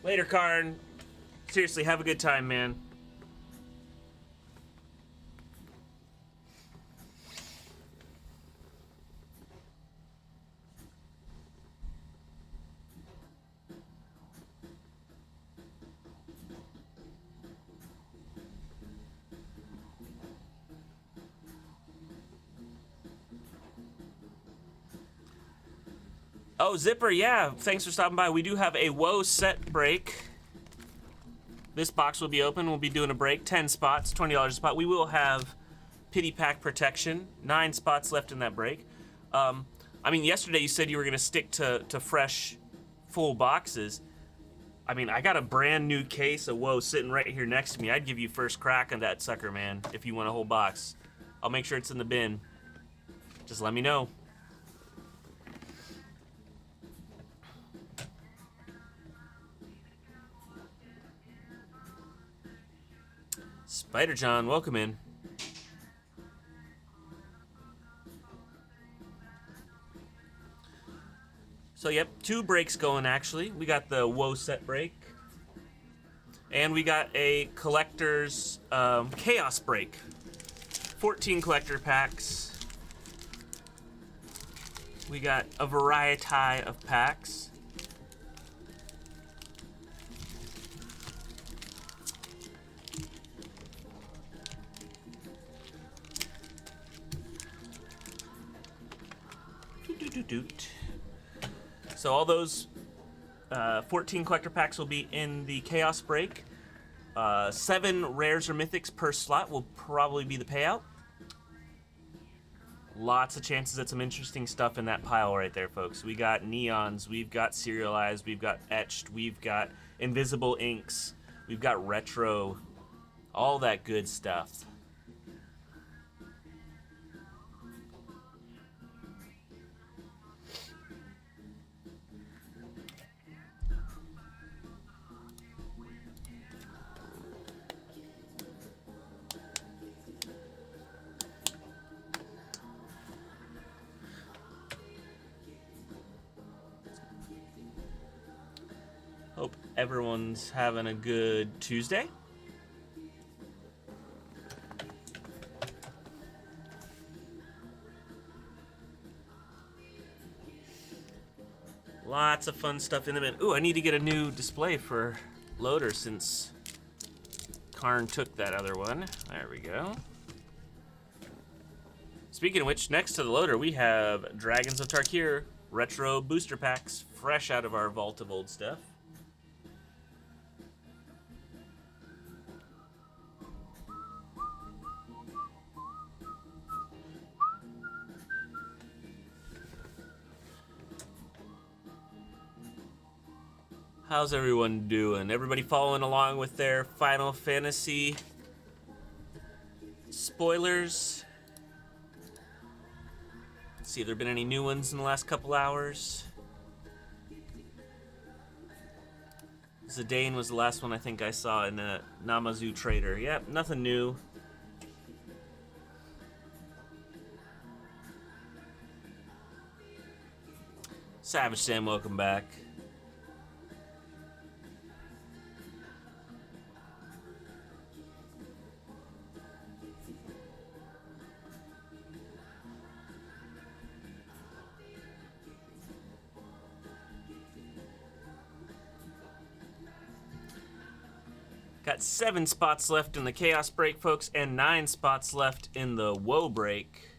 Later, Karn. Seriously, have a good time, man. Oh, Zipper, yeah, thanks for stopping by. We do have a Woe set break. This box will be open. We'll be doing a break. 10 spots, $20 a spot. We will have Pity Pack Protection. 9 spots left in that break. I mean, yesterday you said you were going to stick to fresh, full boxes. I mean, I got a brand new case of Woe sitting right here next to me. I'd give you first crack on that sucker, man, if you want a whole box. I'll make sure it's in the bin. Just let me know. Spider John, welcome in. So, yep, 2 breaks going, actually. We got the Woe set break. And we got a collector's Chaos break. 14 collector packs. We got a variety of packs. So all those 14 collector packs will be in the Chaos break. 7 rares or mythics per slot will probably be the payout. Lots of chances at some interesting stuff in that pile right there, folks. We got neons, we've got serialized, we've got etched, we've got invisible inks, we've got retro, all that good stuff. Hope everyone's having a good Tuesday. Lots of fun stuff in the bin. Ooh, I need to get a new display for Loader since Karn took that other one. There we go. Speaking of which, next to the Loader, we have Dragons of Tarkir retro booster packs, fresh out of our vault of old stuff. How's everyone doing? Everybody following along with their Final Fantasy spoilers? Let's see if there have been any new ones in the last couple hours. Zidane was the last one I think I saw in a Namazu Trader. Yep, nothing new. Savage Sam, welcome back. Got 7 spots left in the Chaos Break, folks, and 9 spots left in the Woe Break.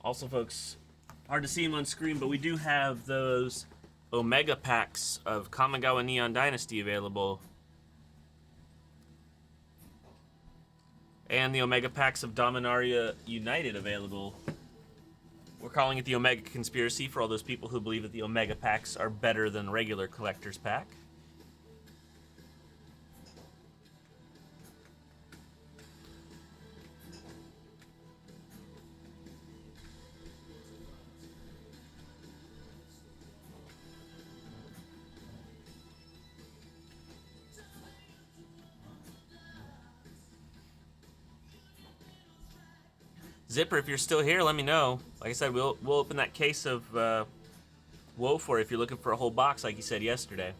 Also, folks, hard to see them on screen, but we do have those Omega packs of Kamigawa Neon Dynasty available. And the Omega packs of Dominaria United available. We're calling it the Omega Conspiracy for all those people who believe that the Omega packs are better than regular collector's pack. Zipper, if you're still here, let me know. Like I said, we'll open that case of Woe for you if you're looking for a whole box, like you said yesterday.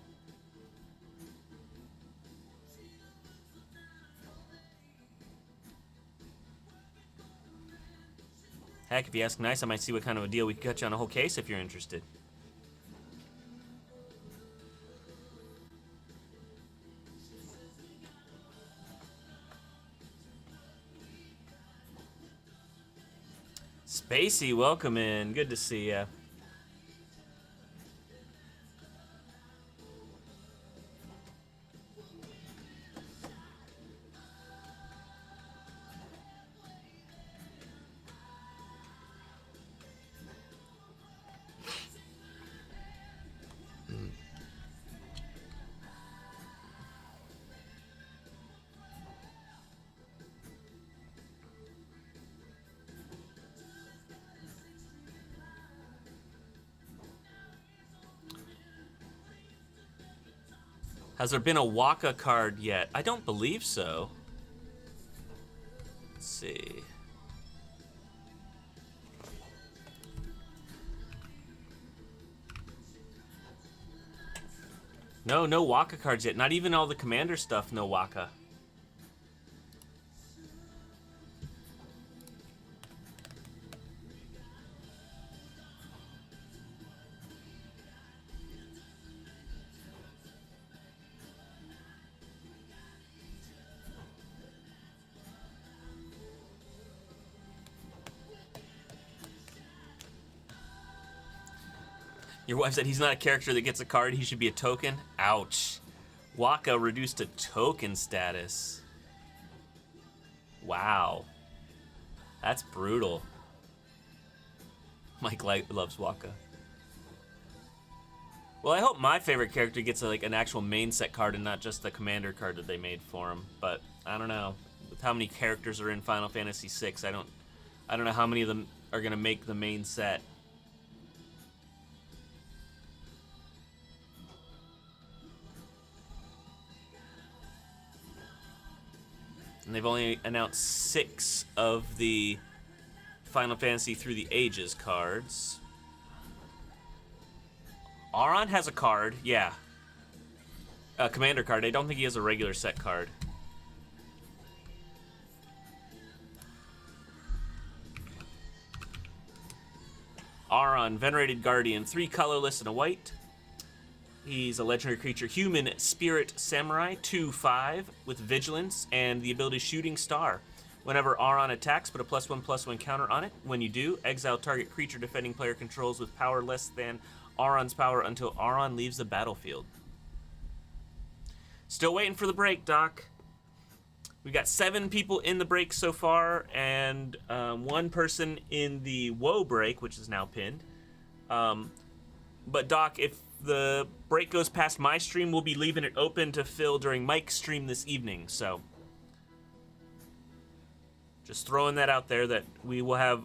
Heck, if you ask nice, I might see what kind of a deal we can cut you on a whole case if you're interested. Spacey, welcome in. Good to see ya. Has there been a Waka card yet? I don't believe so. Let's see. No Waka cards yet. Not even all the Commander stuff, no Waka. Your wife said he's not a character that gets a card, he should be a token. Ouch. Waka reduced to token status. Wow. That's brutal. Mike loves Waka. Well, I hope my favorite character gets like an actual main set card and not just the commander card that they made for him. But I don't know. With how many characters are in Final Fantasy VI, I don't know how many of them are gonna make the main set. And they've only announced 6 of the Final Fantasy Through the Ages cards. Auron has a card, yeah. A commander card. I don't think he has a regular set card. Auron, Venerated Guardian, 3 colorless and a white. He's a legendary creature, human spirit samurai, 2/5 with vigilance and the ability Shooting Star. Whenever Auron attacks, put a +1/+1 counter on it. When you do, exile target creature defending player controls with power less than Auron's power until Auron leaves the battlefield. Still waiting for the break, Doc. We got 7 people in the break so far, and 1 person in the Woe break, which is now pinned. But Doc, if the break goes past my stream, we'll be leaving it open to fill during Mike's stream this evening. So just throwing that out there that we will have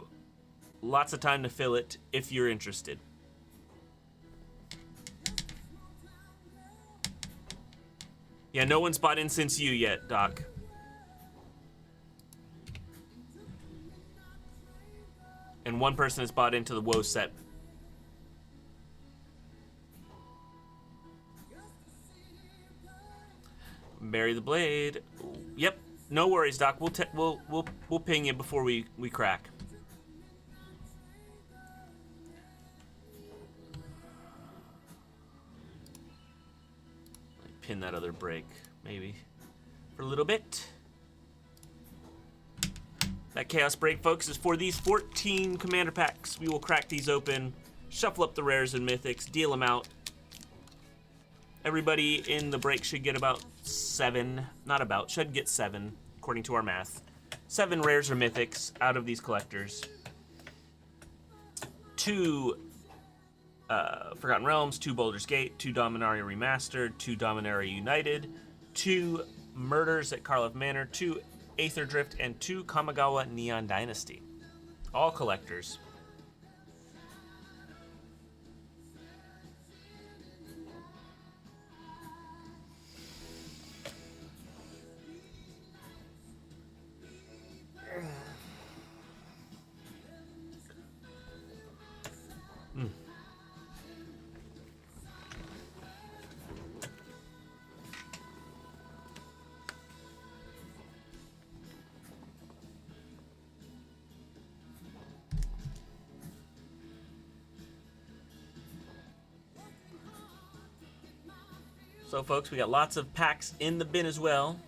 lots of time to fill it if you're interested. Yeah, no one's bought in since you yet, Doc. And one person has bought into the WoW set. Bury the blade. Yep, no worries, Doc. We'll ping you before we crack. Pin that other break, maybe, for a little bit. That Chaos Break, folks, is for these 14 commander packs. We will crack these open, shuffle up the rares and mythics, deal them out. Everybody in the break should get about 7, should get 7, according to our math. 7 rares or mythics out of these collectors. 2 Forgotten Realms, 2 Baldur's Gate, 2 Dominaria Remastered, 2 Dominaria United, 2 Murders at Karlov Manor, 2 Aether Drift, and 2 Kamigawa Neon Dynasty. All collectors. So, folks, we got lots of packs in the bin as well.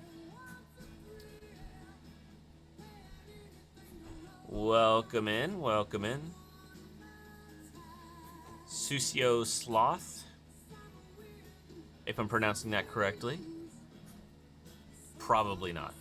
Welcome in, welcome in. Susio Sloth, if I'm pronouncing that correctly. Probably not.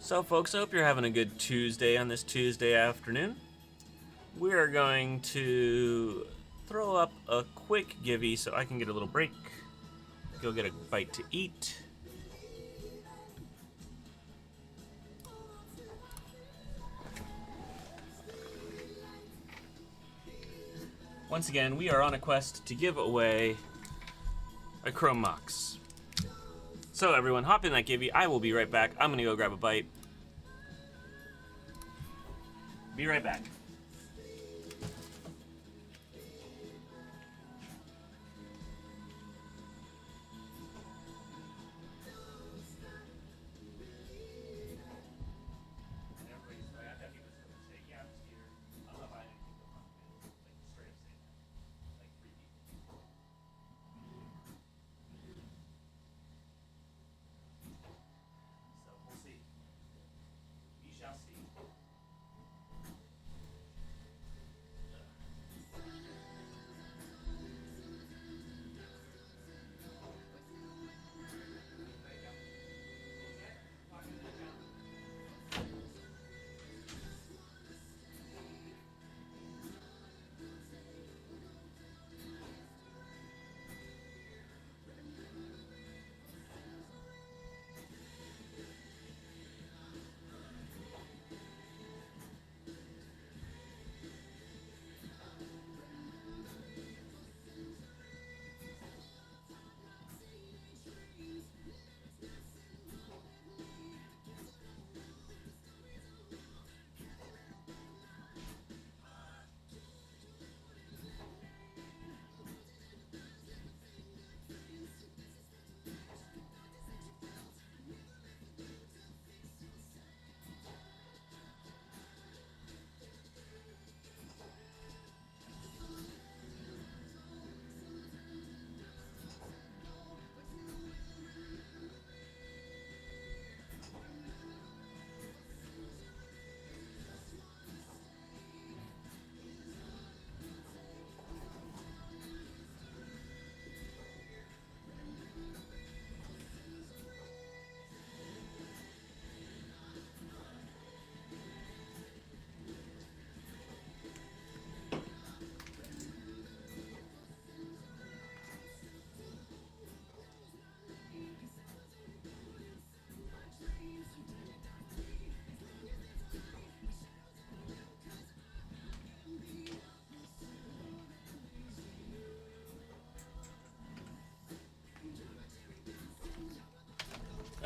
So, folks, I hope you're having a good Tuesday on this Tuesday afternoon. We are going to throw up a quick givey so I can get a little break, go get a bite to eat. Once again, we are on a quest to give away a Chrome Mox. So, everyone, hop in that givey. I will be right back. I'm going to go grab a bite. Be right back.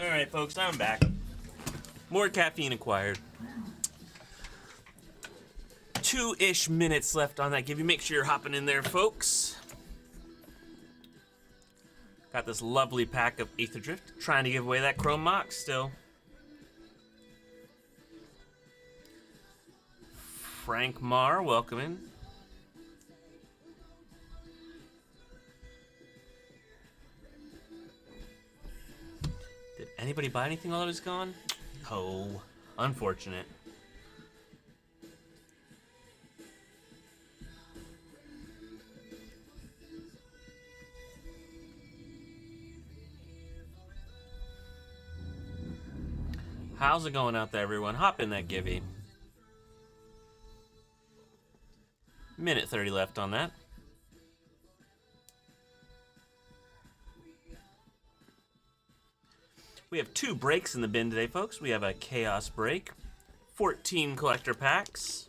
Alright, folks, I'm back. More caffeine acquired. 2-ish minutes left on that. Make sure you're hopping in there, folks. Got this lovely pack of Aether Drift. Trying to give away that Chrome Mox still. Frank Marr, welcome in. Did anybody buy anything while I was gone? Oh, unfortunate. How's it going out there, everyone? Hop in that Givey. Minute 30 left on that. We have 2 breaks in the bin today, folks. We have a Chaos break, 14 collector packs.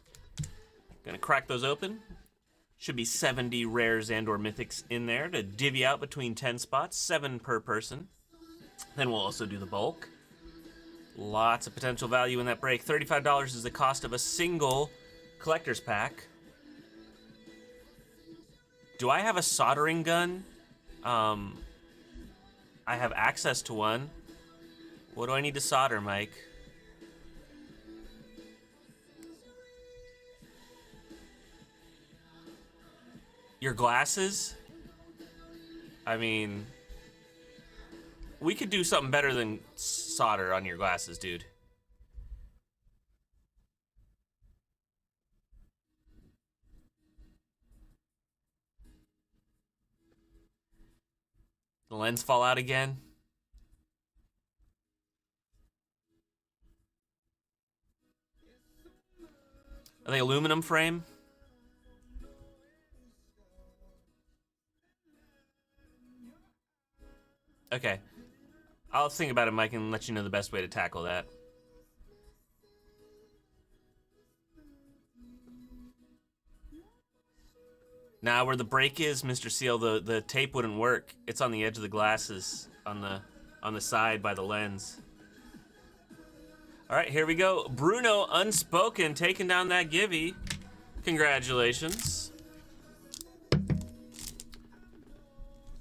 Gonna crack those open. Should be 70 rares and or mythics in there to divvy out between 10 spots, 7 per person. Then we'll also do the bulk. Lots of potential value in that break. $35 is the cost of a single collector's pack. Do I have a soldering gun? I have access to one. What do I need to solder, Mike? Your glasses? I mean, we could do something better than solder on your glasses, dude. The lens fall out again. Are they aluminum frame? Okay. I'll think about it, Mike, and let you know the best way to tackle that. Now, where the break is, Mr. Seal, the tape wouldn't work. It's on the edge of the glasses, on the side by the lens. All right, here we go. Bruno Unspoken taking down that Givey. Congratulations.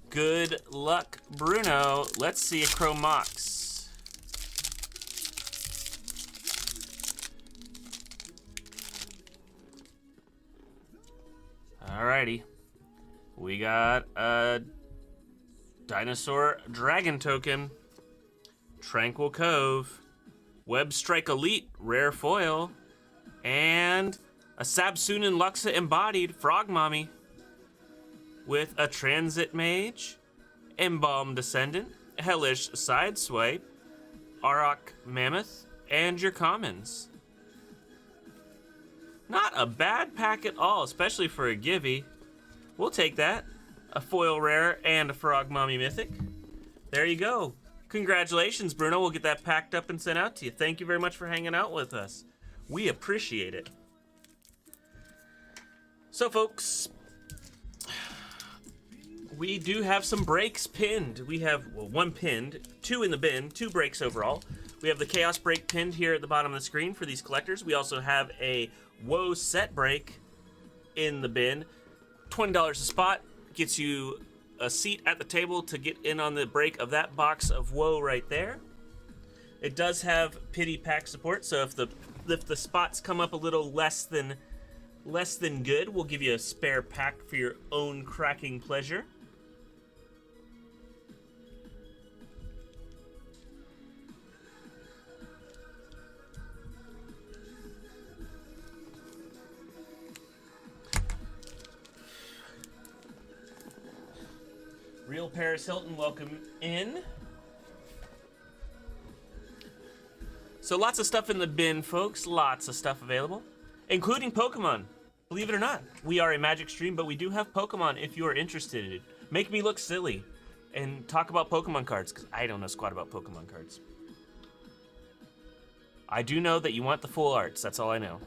Good luck, Bruno. Let's see a Chrome Mox. Alrighty. We got a Dinosaur Dragon Token, Tranquil Cove, Web Strike Elite, Rare Foil, and a Sabsunin Luxa Embodied Frog Mommy with a Transit Mage, Embalm Descendant, Hellish Sideswipe, Auroch Mammoth, and your commons. Not a bad pack at all, especially for a Givey. We'll take that. A foil rare and a Frog Mommy Mythic. There you go. Congratulations, Bruno. We'll get that packed up and sent out to you. Thank you very much for hanging out with us. We appreciate it. So, folks, we do have some breaks pinned. We have, well, 1 pinned, 2 in the bin, 2 breaks overall. We have the Chaos break pinned here at the bottom of the screen for these collectors. We also have a Woe set break in the bin. $20 a spot gets you a seat at the table to get in on the break of that box of Woe right there. It does have pity pack support, so if the spots come up a little less than good, we'll give you a spare pack for your own cracking pleasure. Real Paris Hilton, welcome in. So lots of stuff in the bin, folks. Lots of stuff available, including Pokemon. Believe it or not, we are a Magic stream, but we do have Pokemon if you are interested. Make me look silly and talk about Pokemon cards, because I don't know squat about Pokemon cards. I do know that you want the full arts. That's all I know.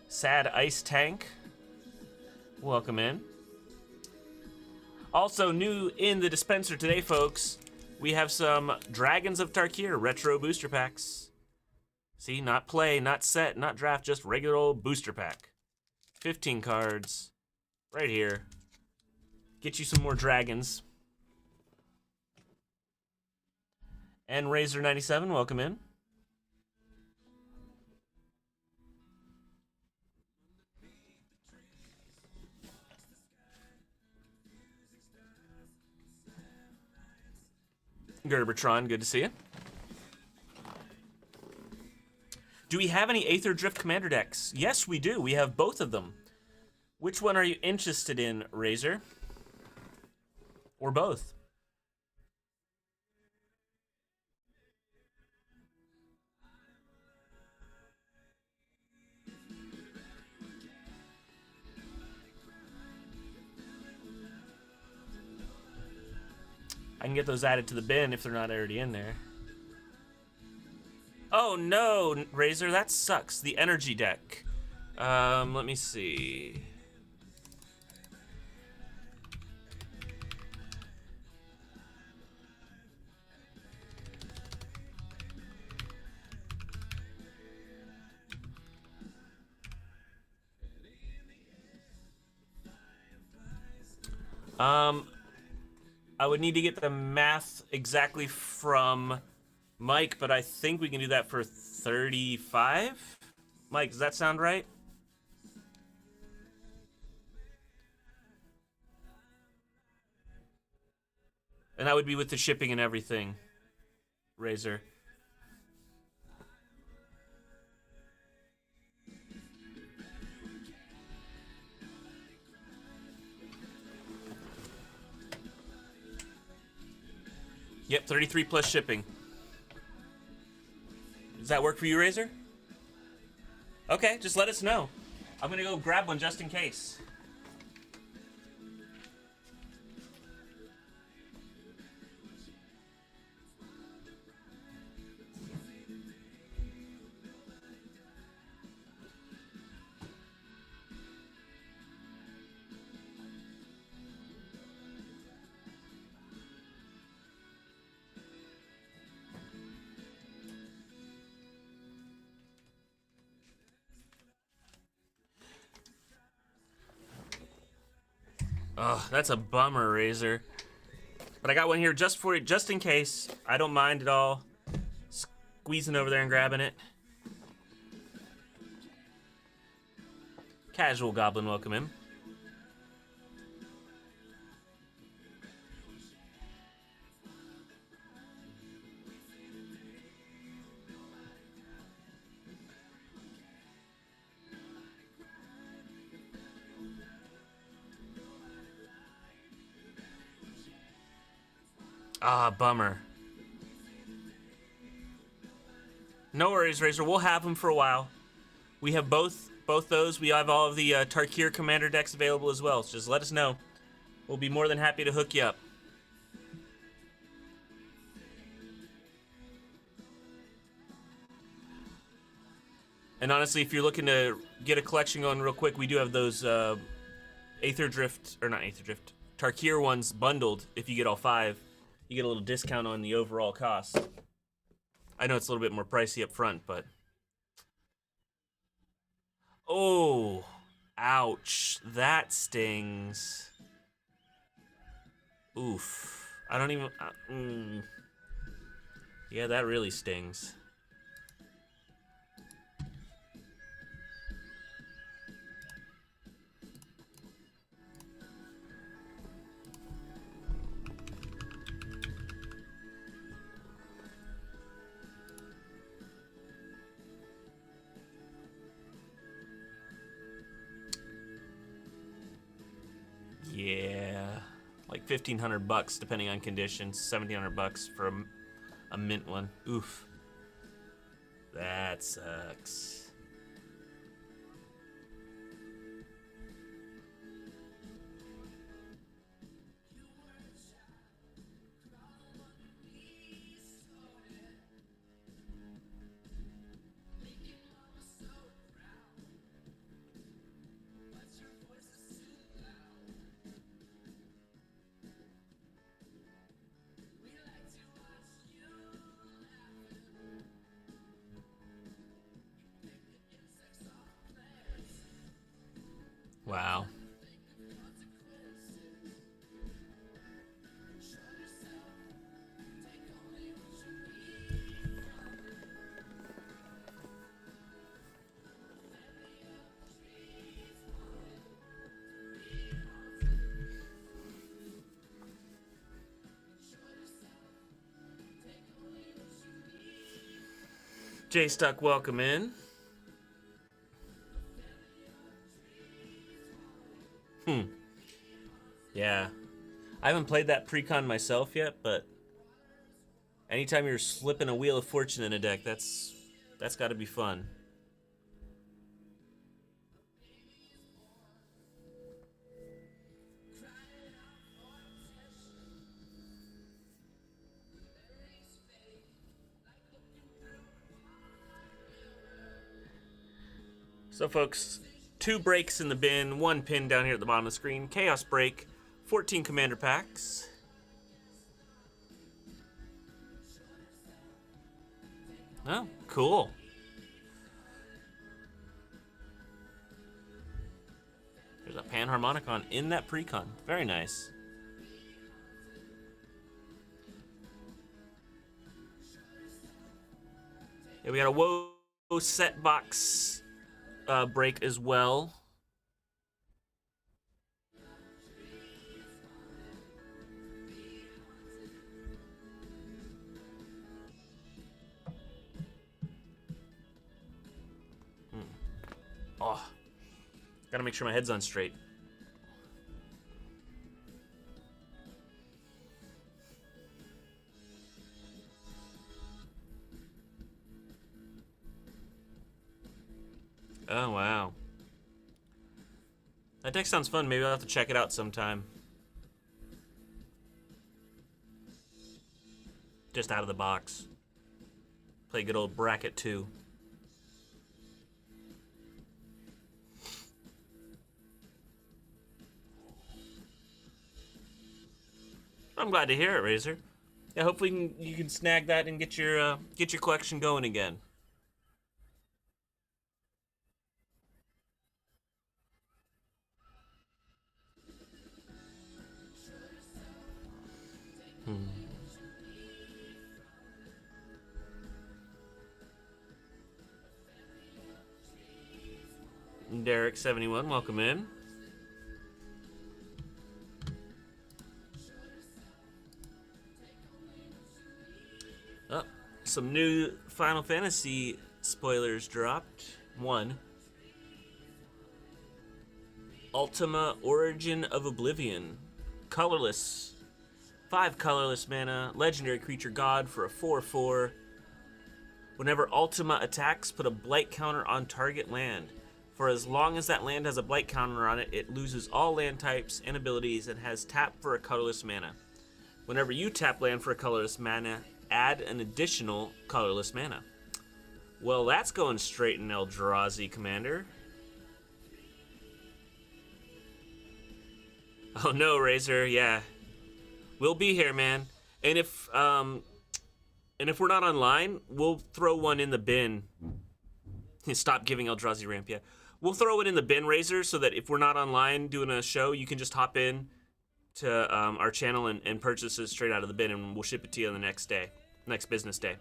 Sad Ice Tank, welcome in. Also new in the dispenser today, folks, we have some Dragons of Tarkir retro booster packs. See, not play, not set, not draft, just regular old booster pack. 15 cards right here. Get you some more dragons. And Razor97, welcome in. Gerbertron, good to see you. Do we have any Aether Drift Commander decks? Yes, we do. We have both of them. Which one are you interested in, Razor? Or both? I can get those added to the bin if they're not already in there. Oh no, Razor, that sucks. The energy deck. Let me see. I would need to get the math exactly from Mike, but I think we can do that for 35. Mike, does that sound right? And that would be with the shipping and everything, Razor. Yep, 33 plus shipping. Does that work for you, Razor? Okay, just let us know. I'm gonna go grab one just in case. Oh, that's a bummer, Razor. But I got one here just for you, just in case. I don't mind at all squeezing over there and grabbing it. Casual Goblin, welcome in. Ah, bummer. No worries, Razor. We'll have them for a while. We have both those. We have all of the Tarkir Commander decks available as well. So just let us know. We'll be more than happy to hook you up. And honestly, if you're looking to get a collection going real quick, we do have those Aether Drift, or not Aether Drift, Tarkir ones bundled. If you get all 5, you get a little discount on the overall cost. I know it's a little bit more pricey up front, but... Oh, ouch. That stings. Oof. I don't even... Yeah, that really stings. Yeah, like $1,500 depending on conditions. $1,700 for a mint one. Oof, that sucks. J Stuck, welcome in. Yeah. I haven't played that precon myself yet, but anytime you're slipping a Wheel of Fortune in a deck, that's got to be fun. So, folks, 2 breaks in the bin, 1 pin down here at the bottom of the screen. Chaos Break, 14 commander packs. Oh, cool. There's a Panharmonicon in that precon. Very nice. Yeah, we got a Woe set box break as well. Oh, gotta make sure my head's on straight. Oh, wow. That deck sounds fun. Maybe I'll have to check it out sometime. Just out of the box. Play good old bracket 2. I'm glad to hear it, Razor. Yeah, hopefully you can snag that and get your collection going again. Derek71, welcome in. Oh, some new Final Fantasy spoilers dropped. 1. Ultima Origin of Oblivion. Colorless. 5 colorless mana, legendary creature god for a 4/4. Whenever Ultima attacks, put a blight counter on target land. For as long as that land has a blight counter on it, it loses all land types and abilities and has tap for a colorless mana. Whenever you tap land for a colorless mana, add an additional colorless mana. Well, that's going straight in Eldrazi, Commander. Oh no, Razor, yeah. We'll be here, man. And if we're not online, we'll throw one in the bin. Stop giving Eldrazi ramp, yeah. We'll throw it in the bin, Razor, so that if we're not online doing a show, you can just hop in to our channel and purchase it straight out of the bin, and we'll ship it to you on the next day, next business day.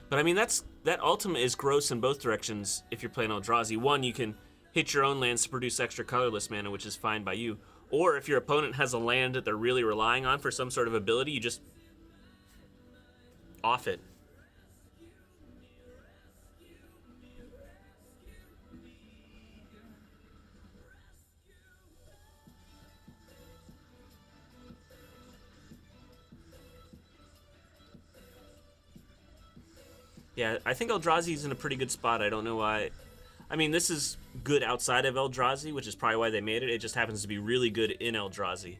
But I mean, that Ultima is gross in both directions if you're playing Eldrazi. 1, you can hit your own lands to produce extra colorless mana, which is fine by you. Or if your opponent has a land that they're really relying on for some sort of ability, you just off it. Yeah, I think Eldrazi's in a pretty good spot. I don't know why. I mean, this is good outside of Eldrazi, which is probably why they made it. It just happens to be really good in Eldrazi.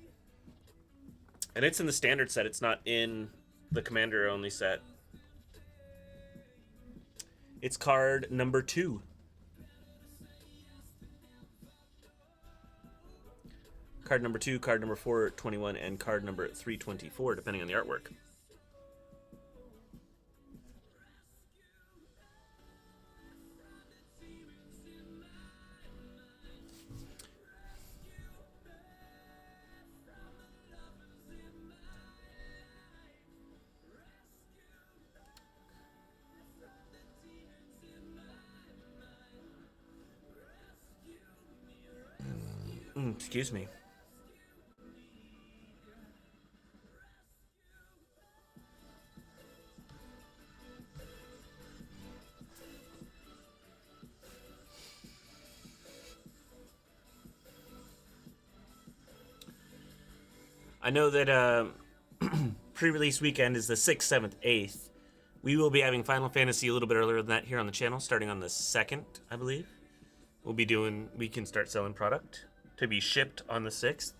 And it's in the standard set. It's not in the commander-only set. It's card number 2. Card number 2, card number 421, and card number 324, depending on the artwork. Excuse me. I know that pre-release weekend is the 6th, 7th, 8th. We will be having Final Fantasy a little bit earlier than that here on the channel, starting on the 2nd, I believe. We can start selling product to be shipped on the 6th.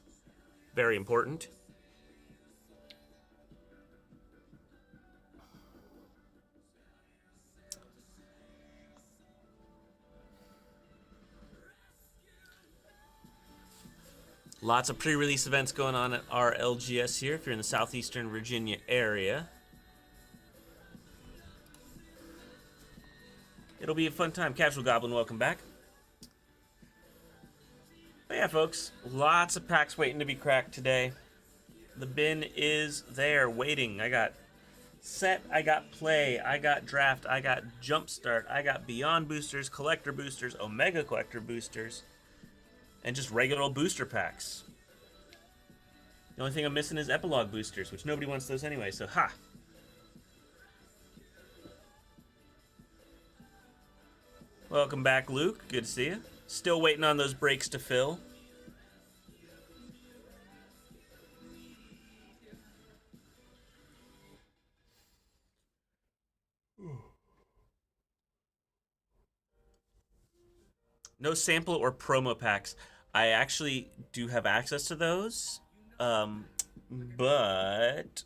Very important. Lots of pre-release events going on at our LGS here if you're in the southeastern Virginia area. It'll be a fun time. Casual Goblin, welcome back. But yeah, folks, lots of packs waiting to be cracked today. The bin is there waiting. I got set, I got play, I got draft, I got jumpstart, I got beyond boosters, collector boosters, omega collector boosters, and just regular old booster packs. The only thing I'm missing is epilogue boosters, which nobody wants those anyway, so ha! Welcome back, Luke. Good to see you. Still waiting on those breaks to fill. No sample or promo packs. I actually do have access to those, but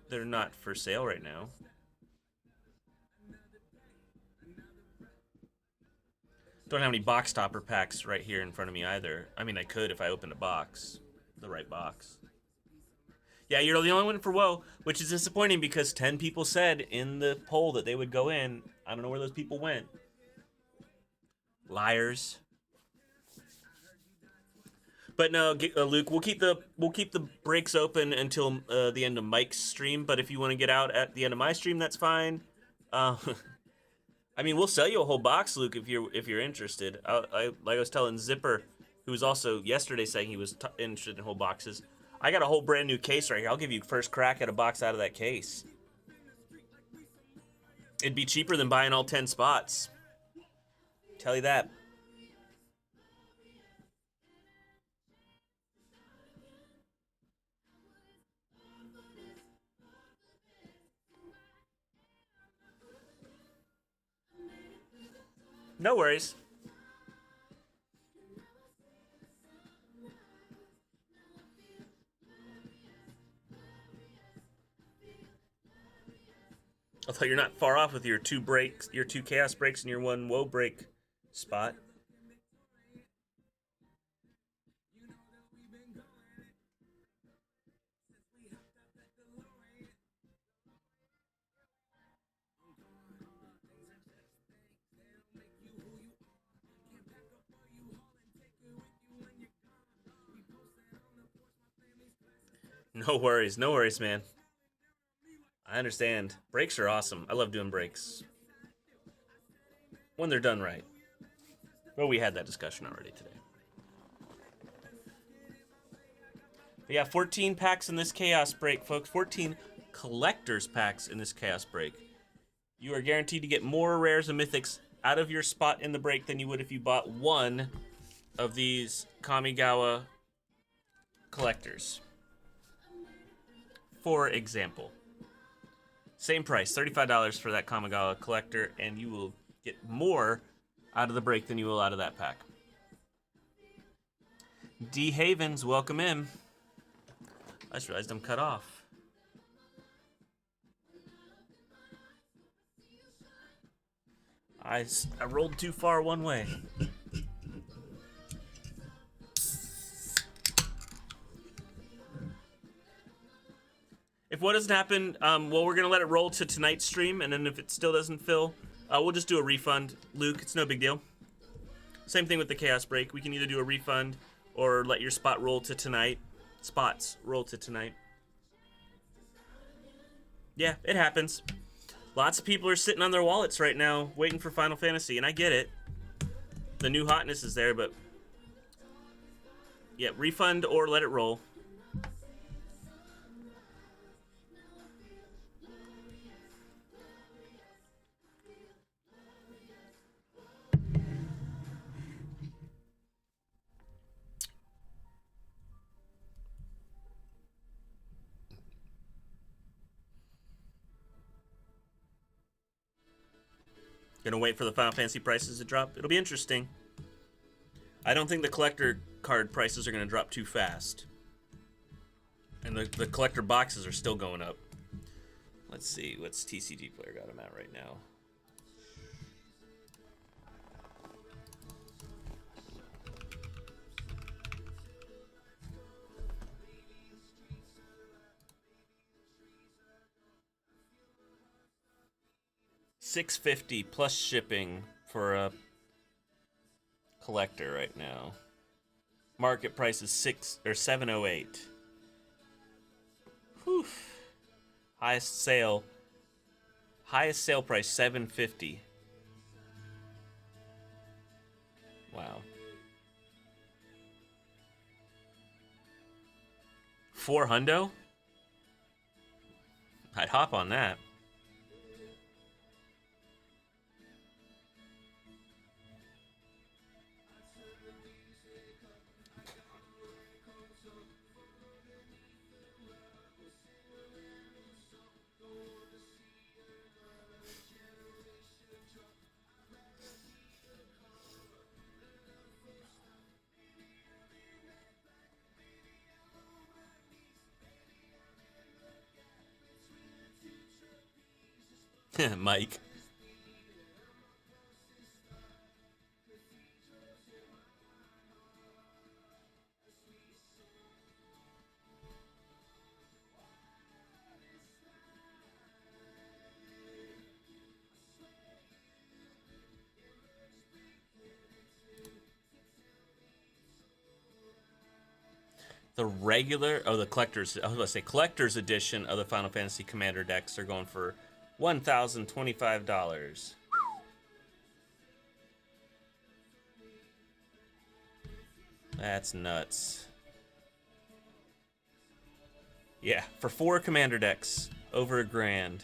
they're not for sale right now. Don't have any box topper packs right here in front of me either. I mean, I could if I opened a box, the right box. Yeah, you're the only one for WoW, which is disappointing because 10 people said in the poll that they would go in. I don't know where those people went. Liars. But no, Luke, we'll keep the breaks open until the end of Mike's stream. But if you want to get out at the end of my stream, that's fine. I mean, we'll sell you a whole box, Luke, if you're interested. Like I was telling Zipper, who was also yesterday saying he was interested in whole boxes. I got a whole brand new case right here. I'll give you first crack at a box out of that case. It'd be cheaper than buying all 10 spots. Tell you that. No worries. Although you're not far off with your two breaks, your 2 chaos breaks, and your 1 woe break spot. No worries, man. I understand. Breaks are awesome. I love doing breaks. When they're done right. Well, we had that discussion already today. But yeah, 14 packs in this Chaos Break, folks. 14 collector's packs in this Chaos Break. You are guaranteed to get more rares and mythics out of your spot in the break than you would if you bought one of these Kamigawa collectors. For example, same price, $35 for that Kamigawa collector, and you will get more out of the break than you will out of that pack. D. Havens, welcome in. I just realized I'm cut off. I rolled too far one way. If what doesn't happen, well, we're going to let it roll to tonight's stream, and then if it still doesn't fill, we'll just do a refund. Luke, it's no big deal. Same thing with the Chaos Break. We can either do a refund or let your spot roll to tonight. Spots roll to tonight. Yeah, it happens. Lots of people are sitting on their wallets right now waiting for Final Fantasy, and I get it. The new hotness is there, but Yeah, refund or let it roll. Gonna wait for the Final Fantasy prices to drop. It'll be interesting. I don't think the collector card prices are gonna drop too fast. And the collector boxes are still going up. Let's see, what's TCG Player got them at right now? $650 plus shipping for a collector right now. Market price is $708. Whew. Highest sale price $750. Wow. $400? I'd hop on that. Mike. The regular, the collector's, I was going to say collector's edition of the Final Fantasy Commander decks are going for $1,025. That's nuts. Yeah, for 4 Commander decks, over $1,000.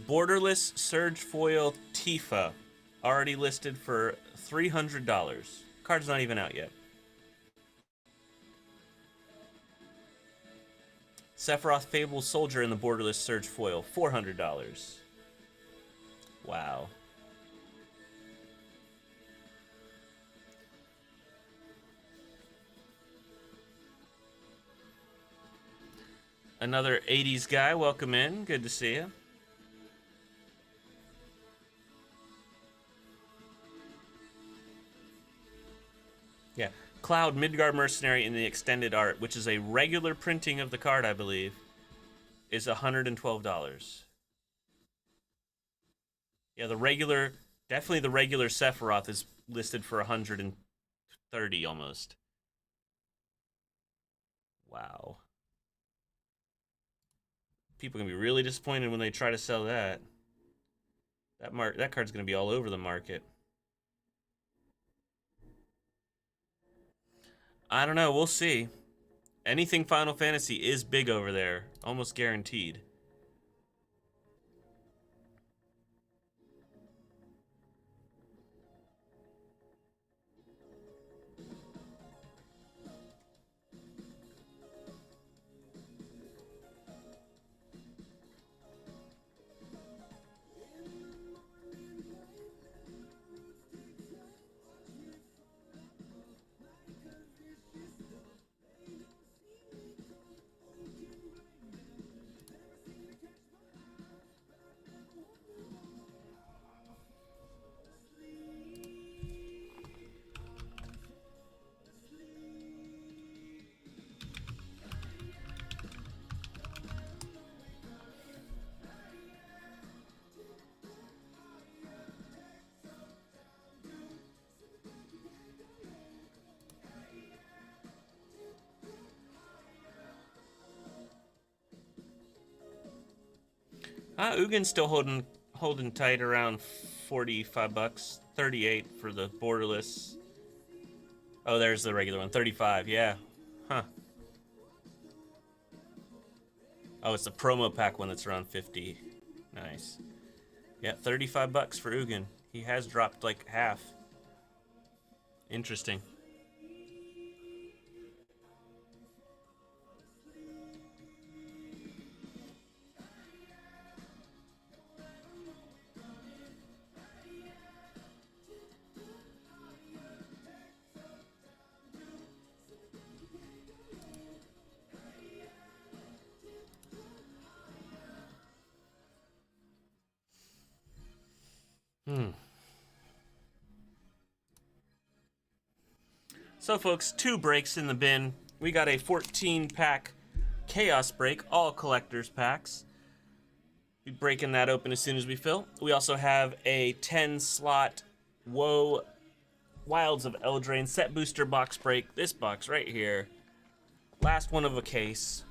Borderless Surge Foil Tifa, already listed for $300. Card's not even out yet. Sephiroth Fable Soldier in the Borderless Surge Foil, $400. Wow. Another 80s guy, welcome in. Good to see you. Yeah, Cloud Midgard Mercenary in the extended art, which is a regular printing of the card, I believe, is $112. Yeah, the regular, definitely the regular Sephiroth is listed for $130 almost. Wow. People are gonna be really disappointed when they try to sell that. That card's gonna be all over the market. I don't know, we'll see. Anything Final Fantasy is big over there, almost guaranteed. Ugin's still holding tight around 45 bucks. 38 for the borderless. Oh, there's the regular one. 35, yeah. Huh. Oh, it's the promo pack one that's around 50. Nice. Yeah, 35 bucks for Ugin. He has dropped like half. Interesting. So, folks, 2 breaks in the bin. We got a 14-pack Chaos break, all collector's packs. Be breaking that open as soon as we fill. We also have a 10-slot Woe Wilds of Eldraine set booster box break. This box right here. Last one of a case.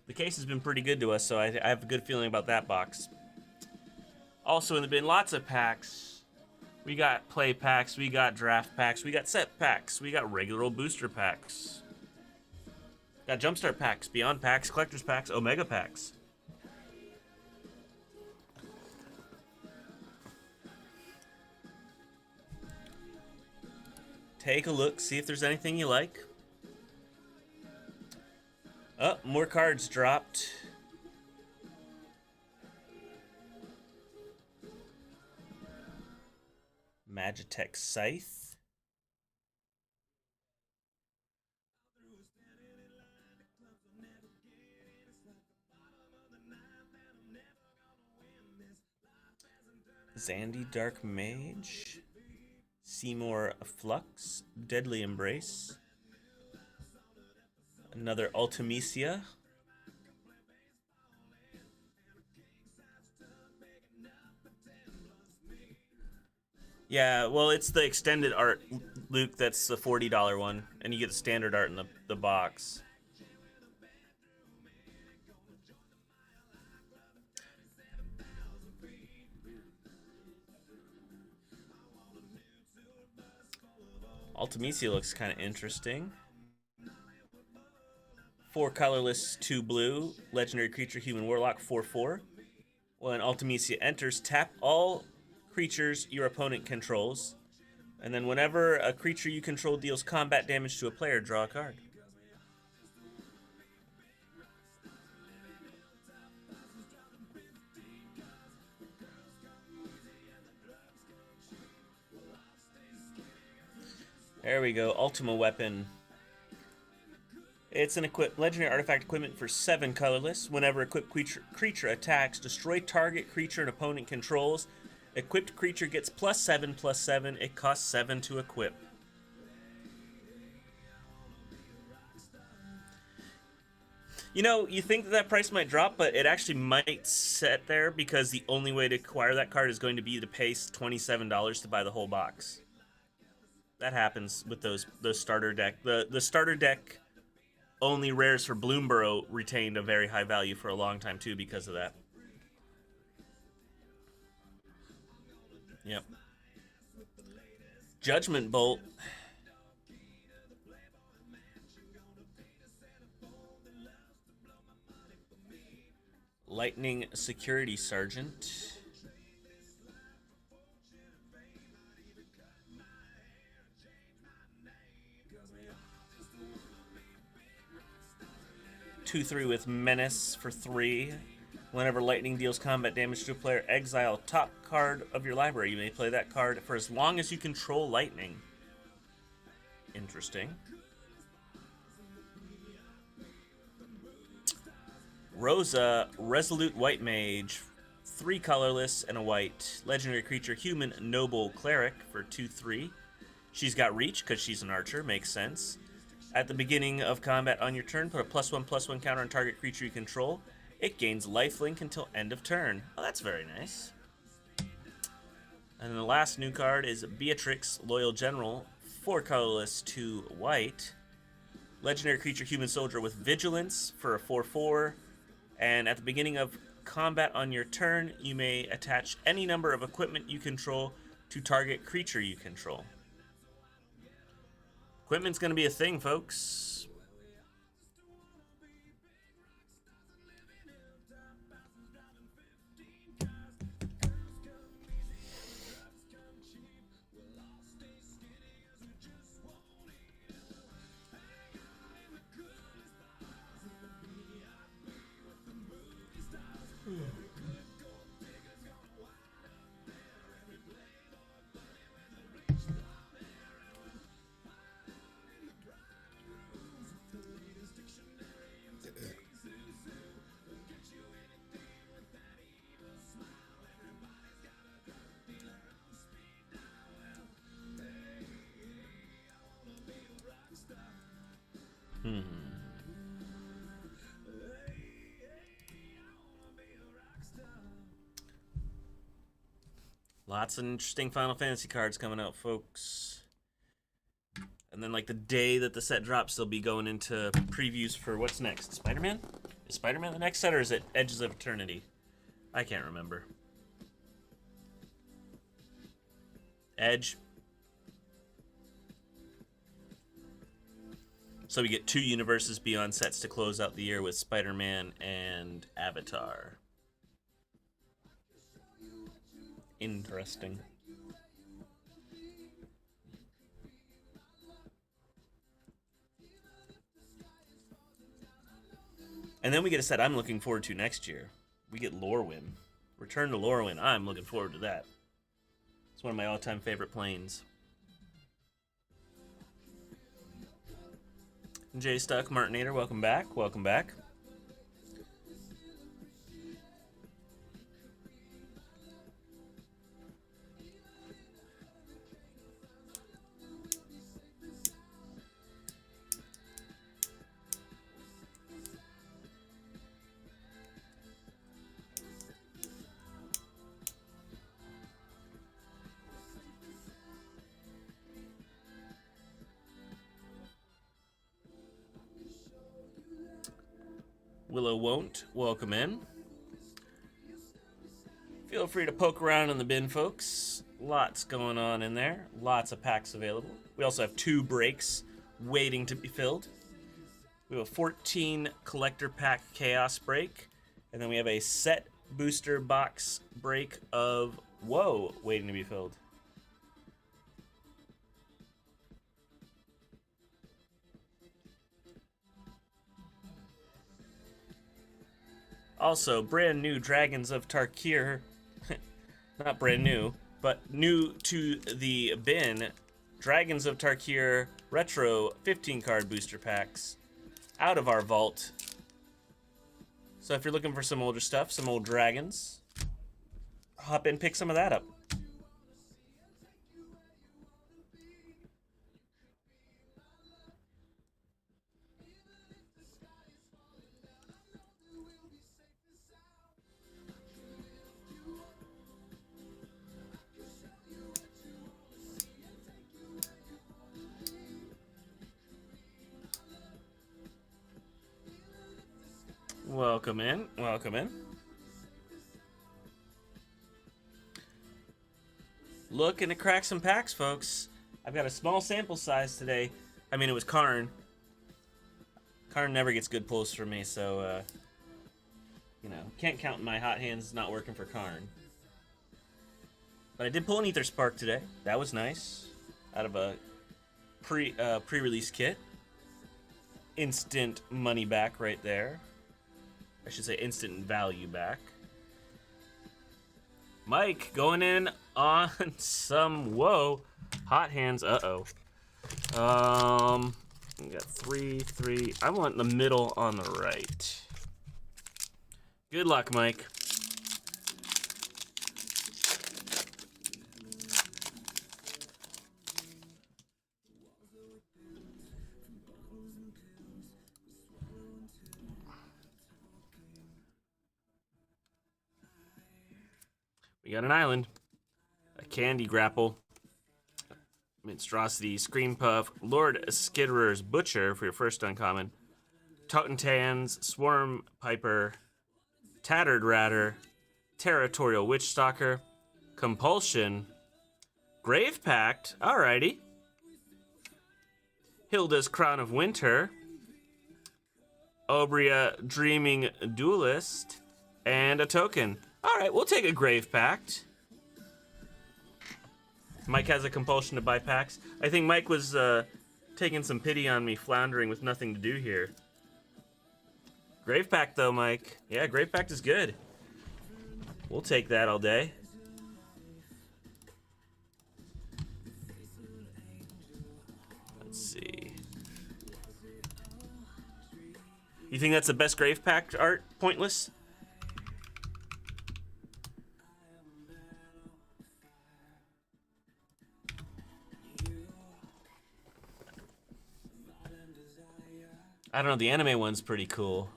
The case has been pretty good to us, so I have a good feeling about that box. Also in the bin, lots of packs. We got play packs, we got draft packs, we got set packs, we got regular old booster packs. Got jumpstart packs, beyond packs, collector's packs, omega packs. Take a look, see if there's anything you like. Oh, more cards dropped. Magitech Scythe. Zandy Dark Mage. Seymour Flux. Deadly Embrace. Another Ultimecia. Yeah, well, it's the extended art, Luke, that's the $40 one, and you get the standard art in the box. Ultimecia looks kind of interesting. 4 colorless, 2 blue, legendary creature, human warlock, 4/4. When Ultimecia enters, tap all creatures your opponent controls, and then whenever a creature you control deals combat damage to a player, draw a card. There we go, Ultima Weapon. It's an legendary artifact equipment for 7 colorless. Whenever equipped creature attacks, destroy target creature an opponent controls. Equipped creature gets +7/+7. It costs 7 to equip. You know, you think that price might drop, but it actually might sit there because the only way to acquire that card is going to be to pay $27 to buy the whole box. That happens with those starter deck. The starter deck only rares for Bloomborough retained a very high value for a long time too because of that. Yep. Judgment Bolt. Lightning Security Sergeant. Two, 3 with Menace for 3. Whenever lightning deals combat damage to a player, exile top card of your library. You may play that card for as long as you control lightning. Interesting. Rosa, Resolute White Mage. 3 colorless and a white. Legendary creature, human noble cleric for 2/3. She's got reach because she's an archer. Makes sense. At the beginning of combat on your turn, put a +1/+1 counter on target creature you control. It gains lifelink until end of turn. Oh, that's very nice. And then the last new card is Beatrix, Loyal General. 4 colorless, 2 white. Legendary creature, human soldier with vigilance for a 4/4. And at the beginning of combat on your turn, you may attach any number of equipment you control to target creature you control. Equipment's going to be a thing, folks. Lots of interesting Final Fantasy cards coming out, folks. And then, like, the day that the set drops, they'll be going into previews for what's next. Spider-Man? Is Spider-Man the next set, or is it Edges of Eternity? I can't remember. Edge. So we get 2 universes beyond sets to close out the year with Spider-Man and Avatar. Interesting. And then we get a set I'm looking forward to next year. We get Lorwyn. Return to Lorwyn. I'm looking forward to that. It's one of my all-time favorite planes. J Stuck Martinator, welcome back. Welcome back. Willow Won't, welcome in. Feel free to poke around in the bin, folks. Lots going on in there. Lots of packs available. We also have 2 breaks waiting to be filled. We have a 14 collector pack chaos break. And then we have a set booster box break of Woe waiting to be filled. Also, brand new Dragons of Tarkir, not brand new, but new to the bin, Dragons of Tarkir Retro 15-card booster packs out of our vault. So if you're looking for some older stuff, some old Dragons, hop in, pick some of that up. Welcome in, welcome in. Looking to crack some packs, folks. I've got a small sample size today. I mean, it was Karn. Karn never gets good pulls for me, so, you know, can't count my hot hands not working for Karn. But I did pull an Ether Spark today. That was nice. Out of a pre-release kit. Instant money back right there. I should say instant value back. Mike going in on some hot hands. We got 3. I want the middle on the right. Good luck, Mike. We got an island, a Candy Grapple, Monstrosity, Scream Puff, Lord Skidderer's Butcher for your first uncommon, Tautentan's Swarm Piper, Tattered Ratter, Territorial Witchstalker, Compulsion, Grave Pact, alrighty. Hilda's Crown of Winter, Obria Dreaming Duelist, and a token. Alright, we'll take a Grave Pact. Mike has a compulsion to buy packs. I think Mike was taking some pity on me floundering with nothing to do here. Grave Pact though, Mike. Yeah, Grave Pact is good. We'll take that all day. Let's see. You think that's the best Grave Pact art? Pointless? I don't know, the anime one's pretty cool.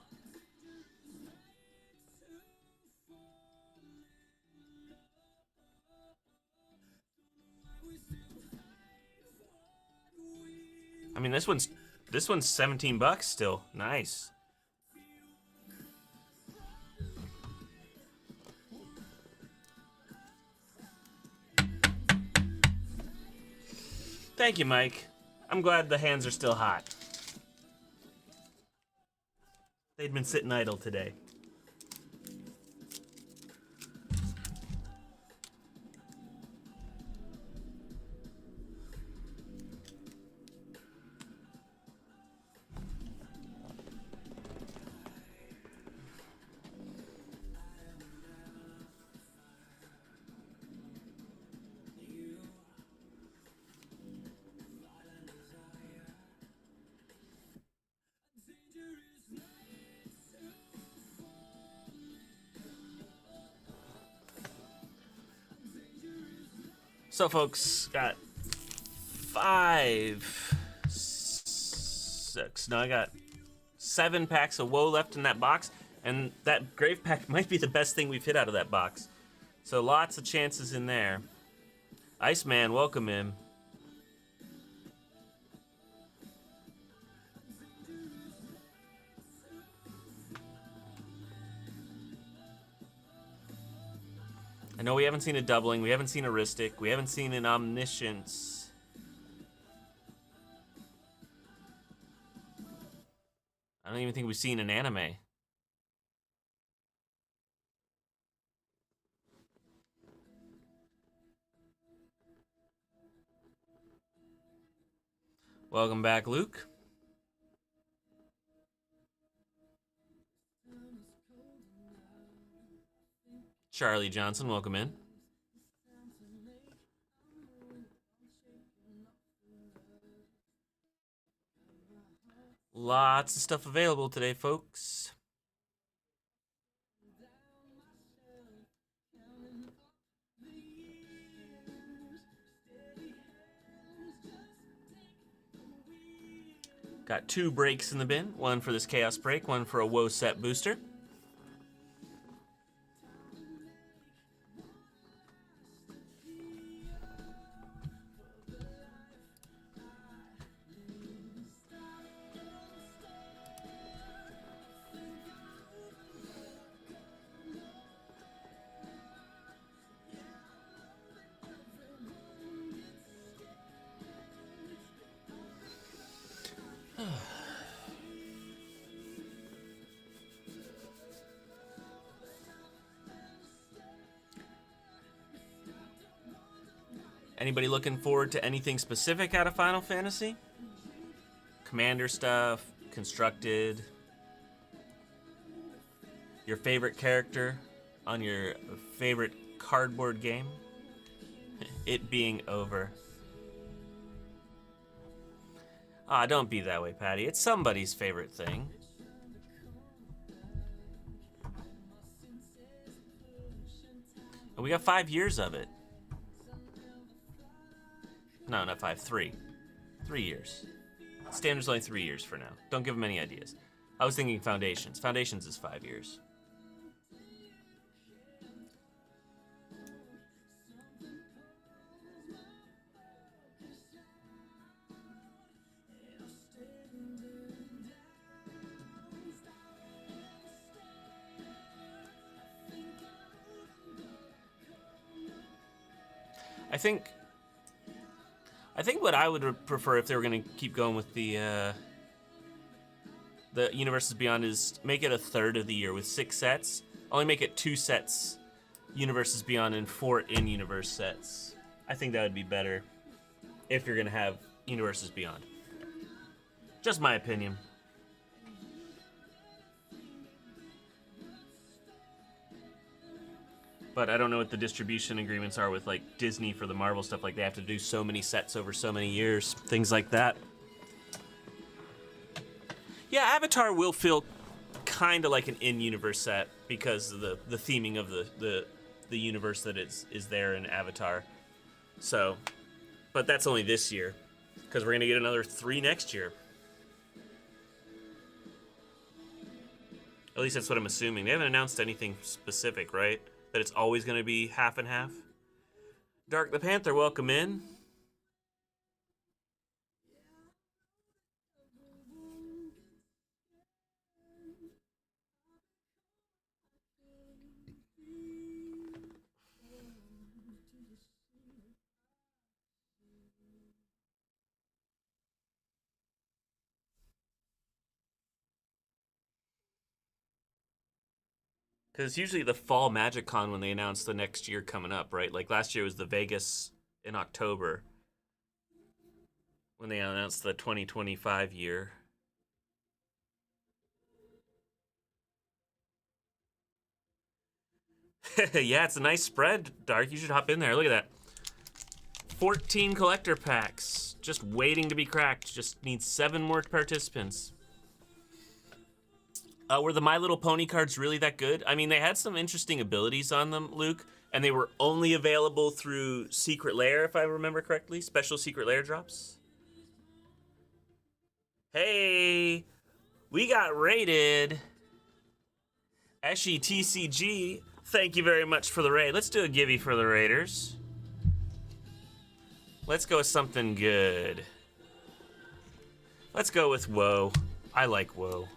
I mean, this one's $17 still. Nice. Thank you, Mike. I'm glad the hands are still hot. They'd been sitting idle today. So folks, got 5, 6, no, I got 7 packs of woe left in that box, and that Grave Pack might be the best thing we've hit out of that box. So lots of chances in there. Iceman, welcome in. I know we haven't seen a doubling, we haven't seen a Ristic, we haven't seen an Omniscience. I don't even think we've seen an anime. Welcome back, Luke. Charlie Johnson, welcome in. Lots of stuff available today, folks. Got 2 breaks in the bin. One for this Chaos break, one for a woe set booster. Anybody looking forward to anything specific out of Final Fantasy? Commander stuff, constructed. Your favorite character on your favorite cardboard game? It being over. Ah, don't be that way, Patty. It's somebody's favorite thing. And we got 5 years of it. No, not 5, 3. 3 years. Standard's only 3 years for now. Don't give them any ideas. I was thinking Foundations. Foundations is 5 years. I think what I would prefer if they were going to keep going with the Universes Beyond is make it a third of the year with 6 sets. Only make it 2 sets Universes Beyond and 4 in-universe sets. I think that would be better if you're going to have Universes Beyond. Just my opinion. But I don't know what the distribution agreements are with like Disney for the Marvel stuff. Like they have to do so many sets over so many years, things like that. Yeah, Avatar will feel kind of like an in-universe set because of the theming of the universe that is there in Avatar. So, but that's only this year because we're gonna get another 3 next year. At least that's what I'm assuming. They haven't announced anything specific, right? That it's always going to be half and half. Dark the Panther, welcome in. Because it's usually the fall Magic Con when they announce the next year coming up, right? Like last year was the Vegas in October when they announced the 2025 year. Yeah, it's a nice spread, Dark. You should hop in there. Look at that. 14 collector packs just waiting to be cracked. Just needs 7 more participants. Were the My Little Pony cards really that good? I mean, they had some interesting abilities on them, Luke, and they were only available through Secret Lair, if I remember correctly. Special Secret Lair drops. Hey, we got raided. SETCG, thank you very much for the raid. Let's do a givey for the raiders. Let's go with something good. Let's go with Woe. I like Woe.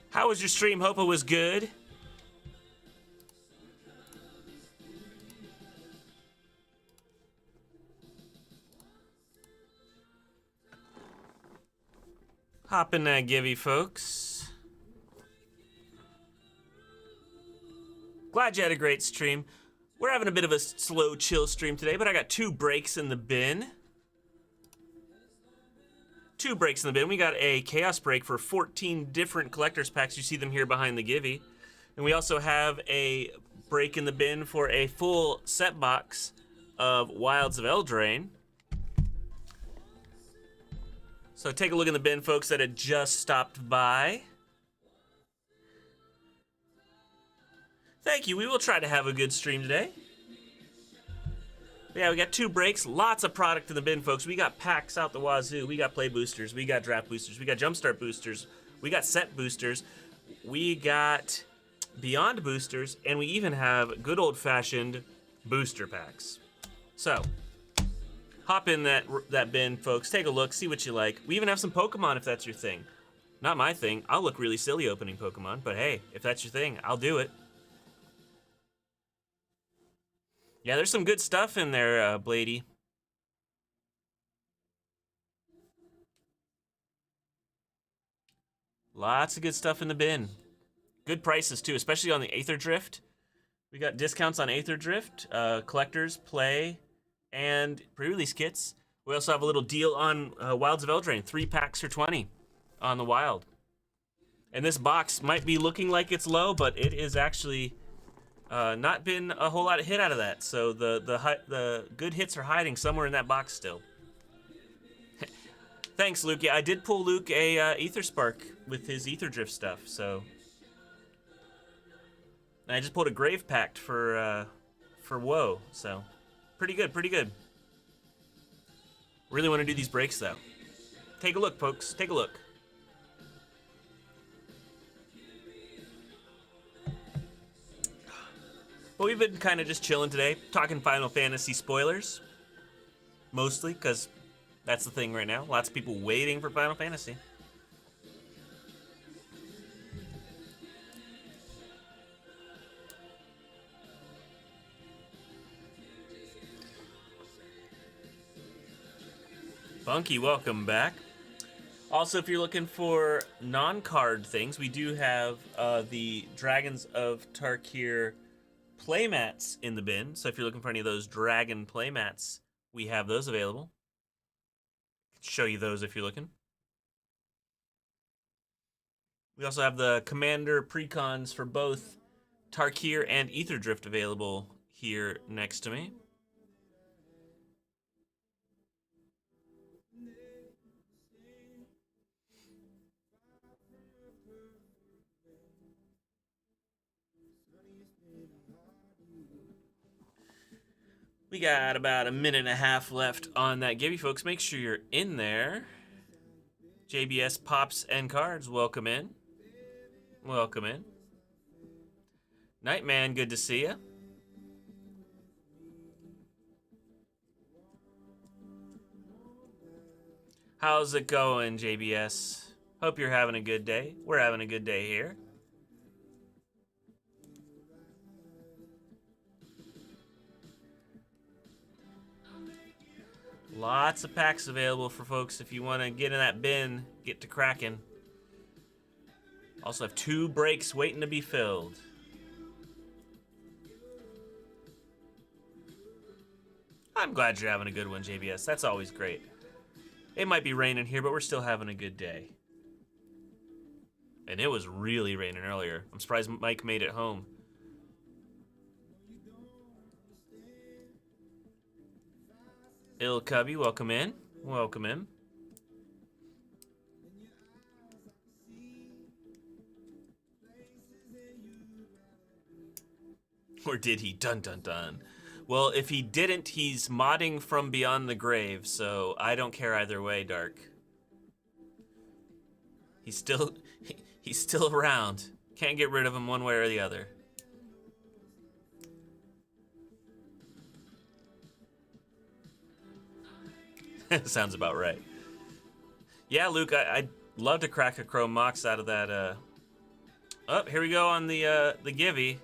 How was your stream? Hope it was good. Hop in that givey, folks. Glad you had a great stream. We're having a bit of a slow, chill stream today, but I got 2 breaks in the bin. 2 breaks in the bin. We got a chaos break for 14 different collector's packs. You see them here behind the givey. And we also have a break in the bin for a full set box of Wilds of Eldraine. So take a look in the bin, folks, that had just stopped by. Thank you. We will try to have a good stream today. Yeah, we got 2 breaks, lots of product in the bin, folks. We got packs out the wazoo. We got play boosters. We got draft boosters. We got jumpstart boosters. We got set boosters. We got beyond boosters. And we even have good old-fashioned booster packs. So, hop in that bin, folks. Take a look. See what you like. We even have some Pokemon if that's your thing. Not my thing. I'll look really silly opening Pokemon. But hey, if that's your thing, I'll do it. Yeah, there's some good stuff in there, Blady. Lots of good stuff in the bin. Good prices, too, especially on the Aether Drift. We got discounts on Aether Drift, collectors, play, and pre-release kits. We also have a little deal on Wilds of Eldraine, 3 packs for 20 on the Wild. And this box might be looking like it's low, but it is actually... not been a whole lot of hit out of that, so the good hits are hiding somewhere in that box still. Thanks, Luke. Yeah, I did pull Luke a Ether Spark with his Ether Drift stuff, so. And I just pulled a Grave Pact for Woe, so pretty good, pretty good. Really want to do these breaks though. Take a look, folks. Take a look. But we've been kind of just chilling today, talking Final Fantasy spoilers. Mostly, because that's the thing right now. Lots of people waiting for Final Fantasy. Bunky, welcome back. Also, if you're looking for non-card things, we do have the Dragons of Tarkir playmats in the bin. So if you're looking for any of those dragon playmats, we have those available. Show you those if you're looking. We also have the Commander precons for both Tarkir and Aetherdrift available here next to me. We got about a minute and a half left on that give you folks. Make sure you're in there. JBS Pops and Cards, welcome in. Welcome in. Nightman, good to see you. How's it going, JBS? Hope you're having a good day. We're having a good day here. Lots of packs available for folks if you want to get in that bin, get to cracking. Also have 2 breaks waiting to be filled. I'm glad you're having a good one, JBS. That's always great. It might be raining here, but we're still having a good day. And it was really raining earlier. I'm surprised Mike made it home. Il Cubby, welcome in. Welcome in. Or did he? Dun dun dun. Well, if he didn't, he's modding from beyond the grave, so I don't care either way, Dark. He's still around. Can't get rid of him one way or the other. Sounds about right. Yeah, Luke, I'd love to crack a Chrome Mox out of that. Oh, here we go on the Givey.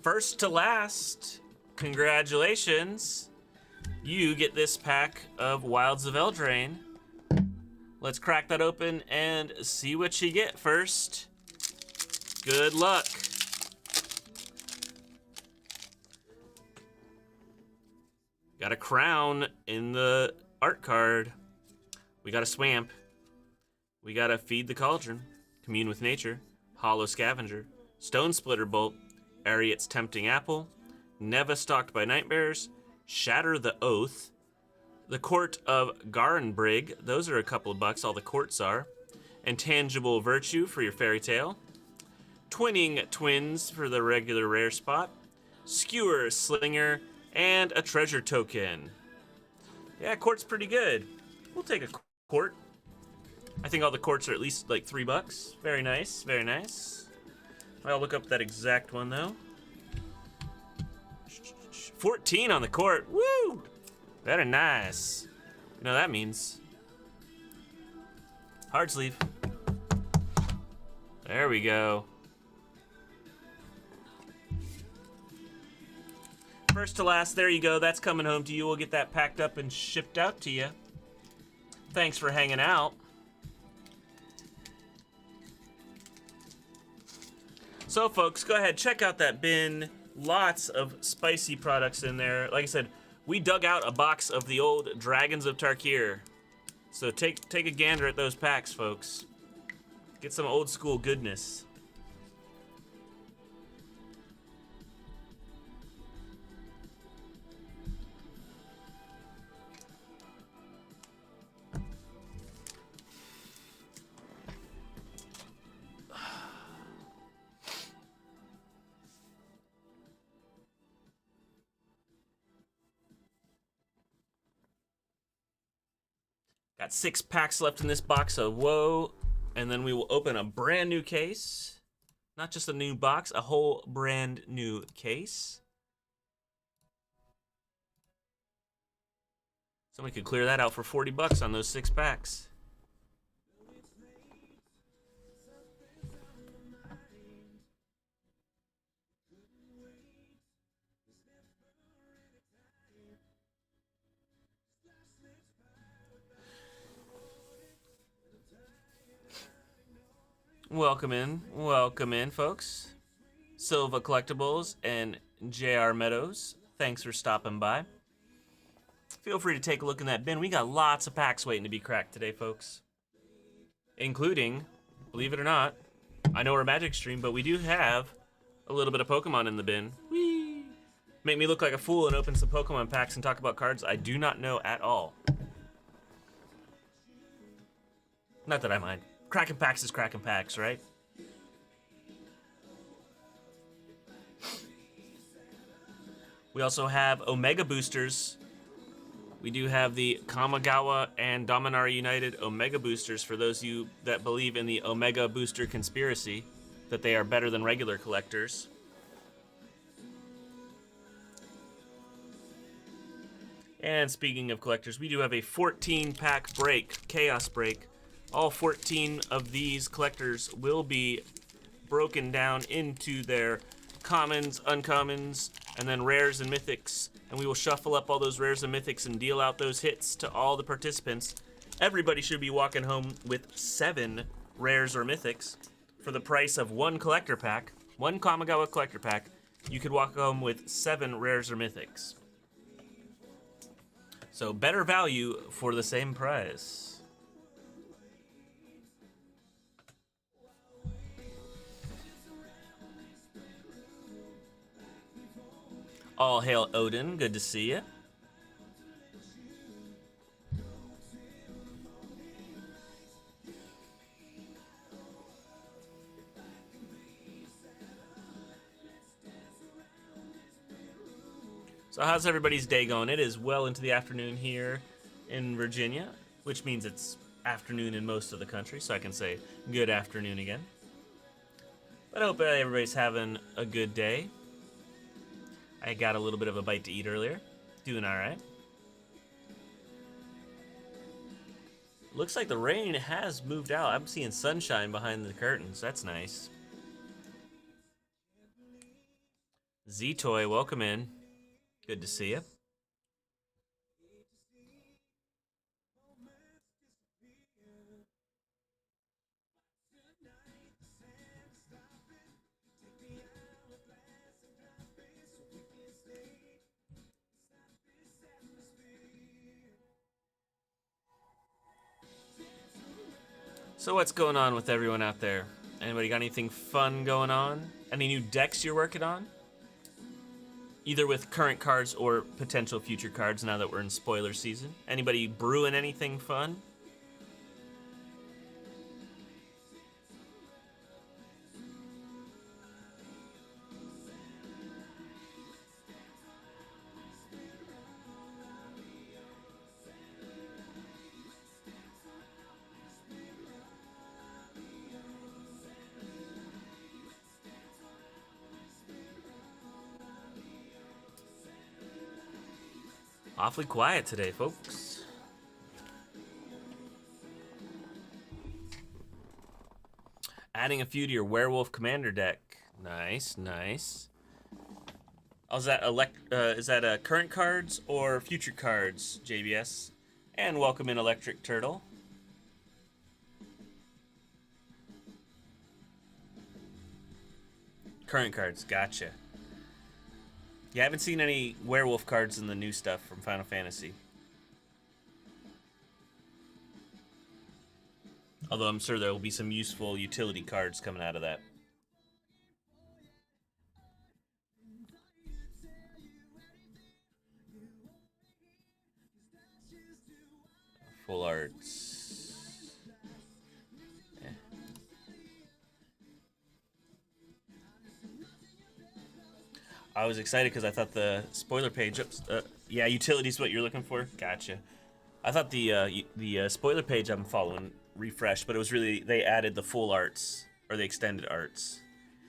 First to last, congratulations. You get this pack of Wilds of Eldraine. Let's crack that open and see what you get first. Good luck. Got a crown in the art card. We got a swamp. We got a feed the cauldron, commune with nature, hollow scavenger, stone splitter bolt, Ariet's tempting apple, Neva stalked by nightmares, shatter the oath, the court of Garenbrig. Those are a couple of bucks. All the courts are. Intangible virtue for your fairy tale. Twinning twins for the regular rare spot. Skewer slinger. And a treasure token. Yeah, court's pretty good. We'll take a court. I think all the courts are at least like $3. Very nice, very nice. I'll look up that exact one though. 14 on the court. Woo! Very nice. You know what that means? Hard sleeve. There we go. First to last, there you go. That's coming home to you. We'll get that packed up and shipped out to you. Thanks for hanging out. So, folks, go ahead. Check out that bin. Lots of spicy products in there. Like I said, we dug out a box of the old Dragons of Tarkir. So take a gander at those packs, folks. Get some old school goodness. Got 6 packs left in this box of woe, and then we will open a brand new case. Not just a new box, a whole brand new case. Somebody could clear that out for $40 on those 6 packs. Welcome in, folks. Silva Collectibles and JR Meadows, thanks for stopping by. Feel free to take a look in that bin. We got lots of packs waiting to be cracked today, folks. Including, believe it or not, I know we're a Magic stream, but we do have a little bit of Pokemon in the bin. Whee! Make me look like a fool and open some Pokemon packs and talk about cards I do not know at all. Not that I mind. Cracking packs is cracking packs, right? We also have Omega Boosters. We do have the Kamigawa and Dominaria United Omega Boosters for those of you that believe in the Omega Booster conspiracy, that they are better than regular collectors. And speaking of collectors, we do have a 14-pack break, Chaos Break. All 14 of these collectors will be broken down into their commons, uncommons, and then rares and mythics. And we will shuffle up all those rares and mythics and deal out those hits to all the participants. Everybody should be walking home with 7 rares or mythics for the price of 1 collector pack. 1 Kamigawa collector pack. You could walk home with 7 rares or mythics. So better value for the same price. All hail Odin, good to see you. So how's everybody's day going? It is well into the afternoon here in Virginia, which means it's afternoon in most of the country, so I can say good afternoon again. But I hope everybody's having a good day. I got a little bit of a bite to eat earlier. Doing all right. Looks like the rain has moved out. I'm seeing sunshine behind the curtains. That's nice. Z-Toy, welcome in. Good to see you. So what's going on with everyone out there? Anybody got anything fun going on? Any new decks you're working on? Either with current cards or potential future cards now that we're in spoiler season. Anybody brewing anything fun? Awfully quiet today, folks. Adding a few to your Werewolf Commander deck. Nice, nice. Oh, is that current cards or future cards, JBS? And welcome in Electric Turtle. Current cards, gotcha. Yeah, I haven't seen any werewolf cards in the new stuff from Final Fantasy. Although I'm sure there will be some useful utility cards coming out of that. Full arts. I was excited because I thought the spoiler page, yeah, utility is what you're looking for. Gotcha. I thought the spoiler page I'm following refreshed, but it was really, they added the full arts or the extended arts.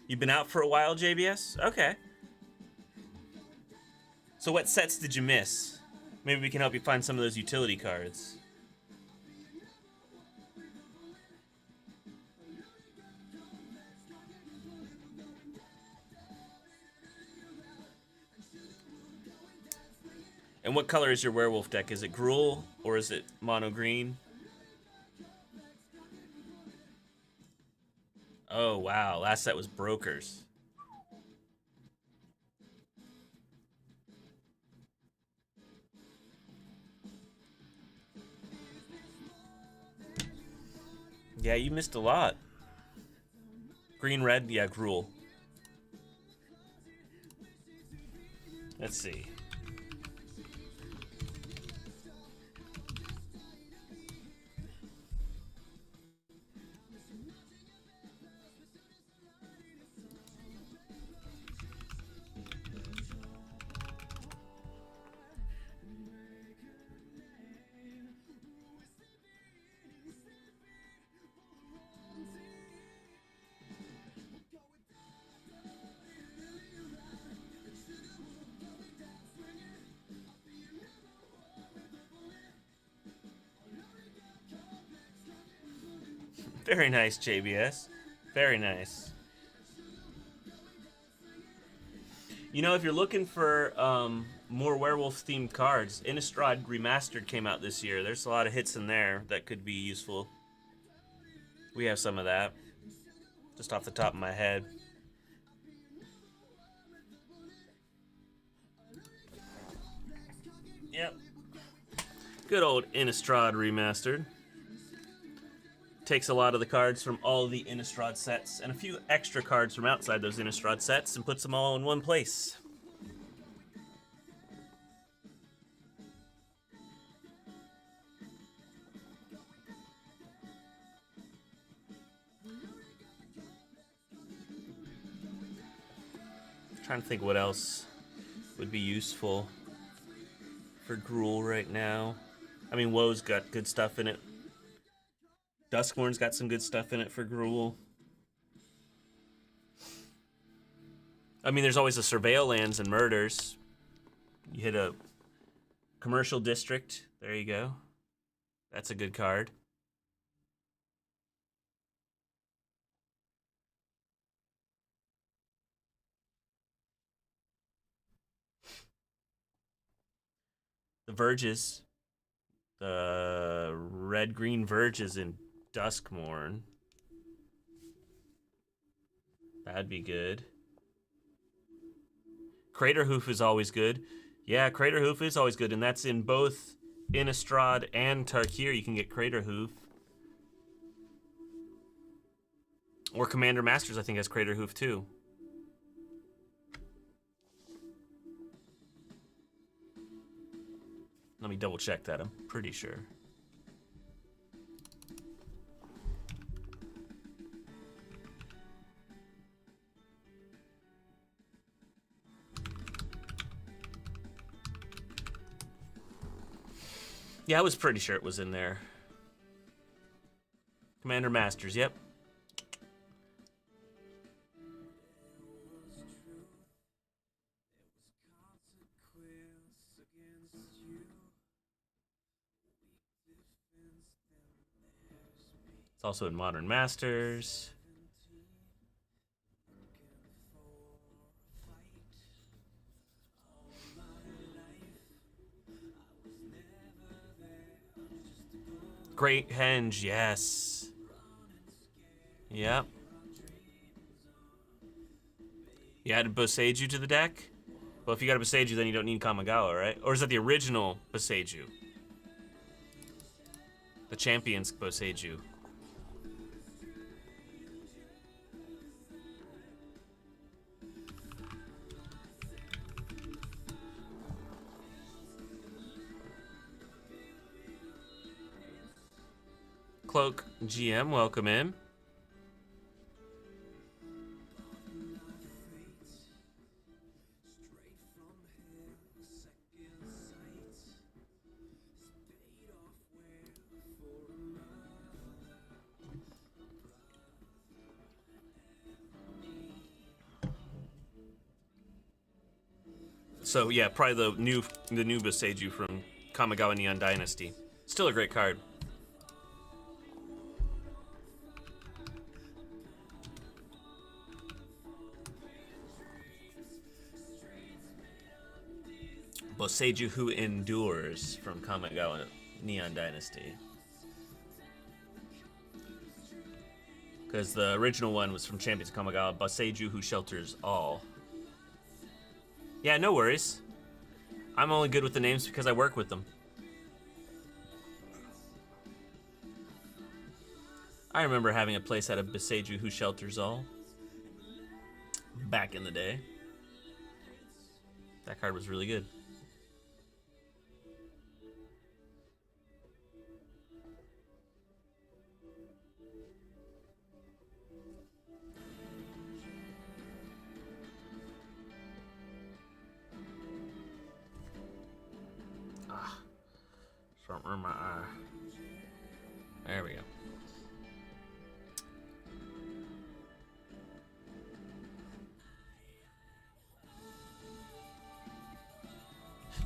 You've been out for a while, JBS? Okay. So what sets did you miss? Maybe we can help you find some of those utility cards. And what color is your werewolf deck? Is it Gruul or is it mono green? Oh, wow. Last set was Brokers. Yeah, you missed a lot. Green, red, yeah, Gruel. Let's see. Very nice, JBS. Very nice. You know, if you're looking for more werewolf-themed cards, Innistrad Remastered came out this year. There's a lot of hits in there that could be useful. We have some of that, just off the top of my head. Yep. Good old Innistrad Remastered. Takes a lot of the cards from all the Innistrad sets and a few extra cards from outside those Innistrad sets and puts them all in one place. Trying to think what else would be useful for Gruel right now. I mean, Woe's got good stuff in it. Duskmourn's got some good stuff in it for Gruel. I mean, there's always a Surveil Lands and Murders. You hit a commercial district. There you go. That's a good card. The Verges. The red-green Verges in Duskmourn. That'd be good. Craterhoof is always good. Yeah, Craterhoof is always good, and that's in both Innistrad and Tarkir. You can get Craterhoof. Or Commander Masters, I think, has Craterhoof too. Let me double check that. I'm pretty sure. Yeah, I was pretty sure it was in there. Commander Masters, yep. It's also in Modern Masters. Great Henge, yes. Yep. You added Boseiju to the deck? Well, if you got a Boseiju, then you don't need Kamigawa, right? Or is that the original Boseiju? The Champions Boseiju. Cloak GM, welcome in. So yeah, probably the new Boseiju from Kamigawa Neon Dynasty. Still a great card. Boseiju Who Endures from Kamigawa Neon Dynasty. Because the original one was from Champions of Kamigawa, Baseju Who Shelters All. Yeah, no worries. I'm only good with the names because I work with them. I remember having a playset of Baseju Who Shelters All. Back in the day. That card was really good. Something in my eye. There we go.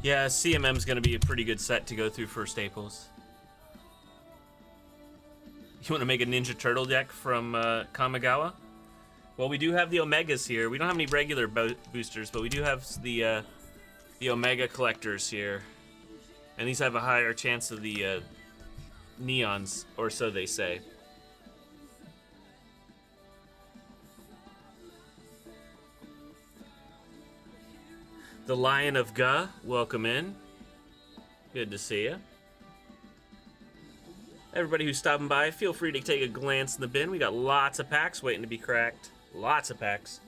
Yeah, CMM's going to be a pretty good set to go through for staples. You want to make a Ninja Turtle deck from Kamigawa? Well, we do have the Omegas here. We don't have any regular boosters, but we do have the Omega collectors here. And these have a higher chance of the neons, or so they say. The Lion of Ga, welcome in. Good to see you. Everybody who's stopping by, feel free to take a glance in the bin. We got lots of packs waiting to be cracked. Lots of packs.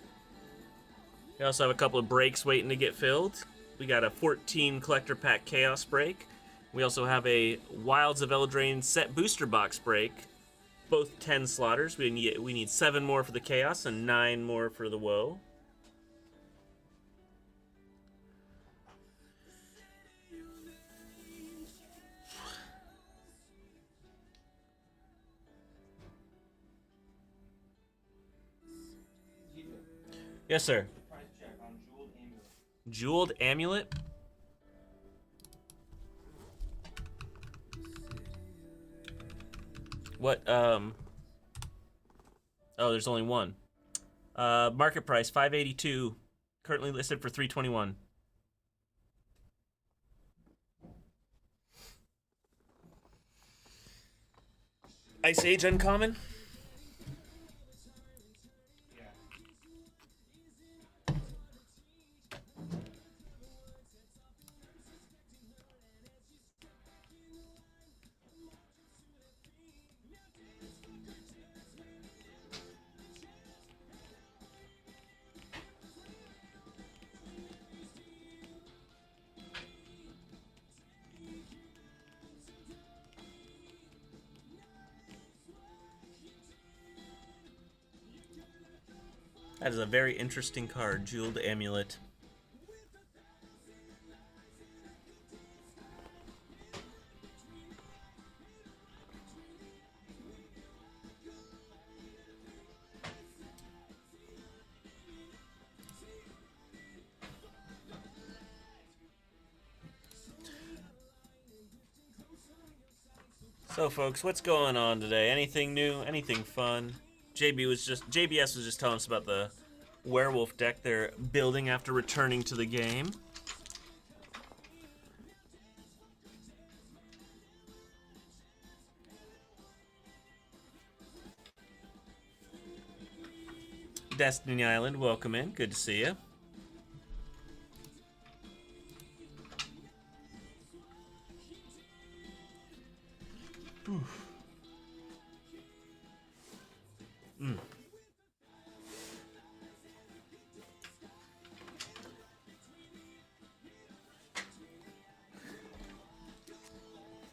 We also have a couple of breaks waiting to get filled. We got a 14 collector pack Chaos break. We also have a Wilds of Eldraine set booster box break. Both 10 slaughters. We need 7 more for the Chaos and 9 more for the Woe. Yes, sir. Price check on Jeweled Amulet? What, Oh, there's only one. Market price, $582. Currently listed for $321. Ice Age uncommon? That is a very interesting card, Jeweled Amulet. So folks, what's going on today? Anything new? Anything fun? JBS was just telling us about the werewolf deck they're building after returning to the game. Destiny Island, welcome in. Good to see you.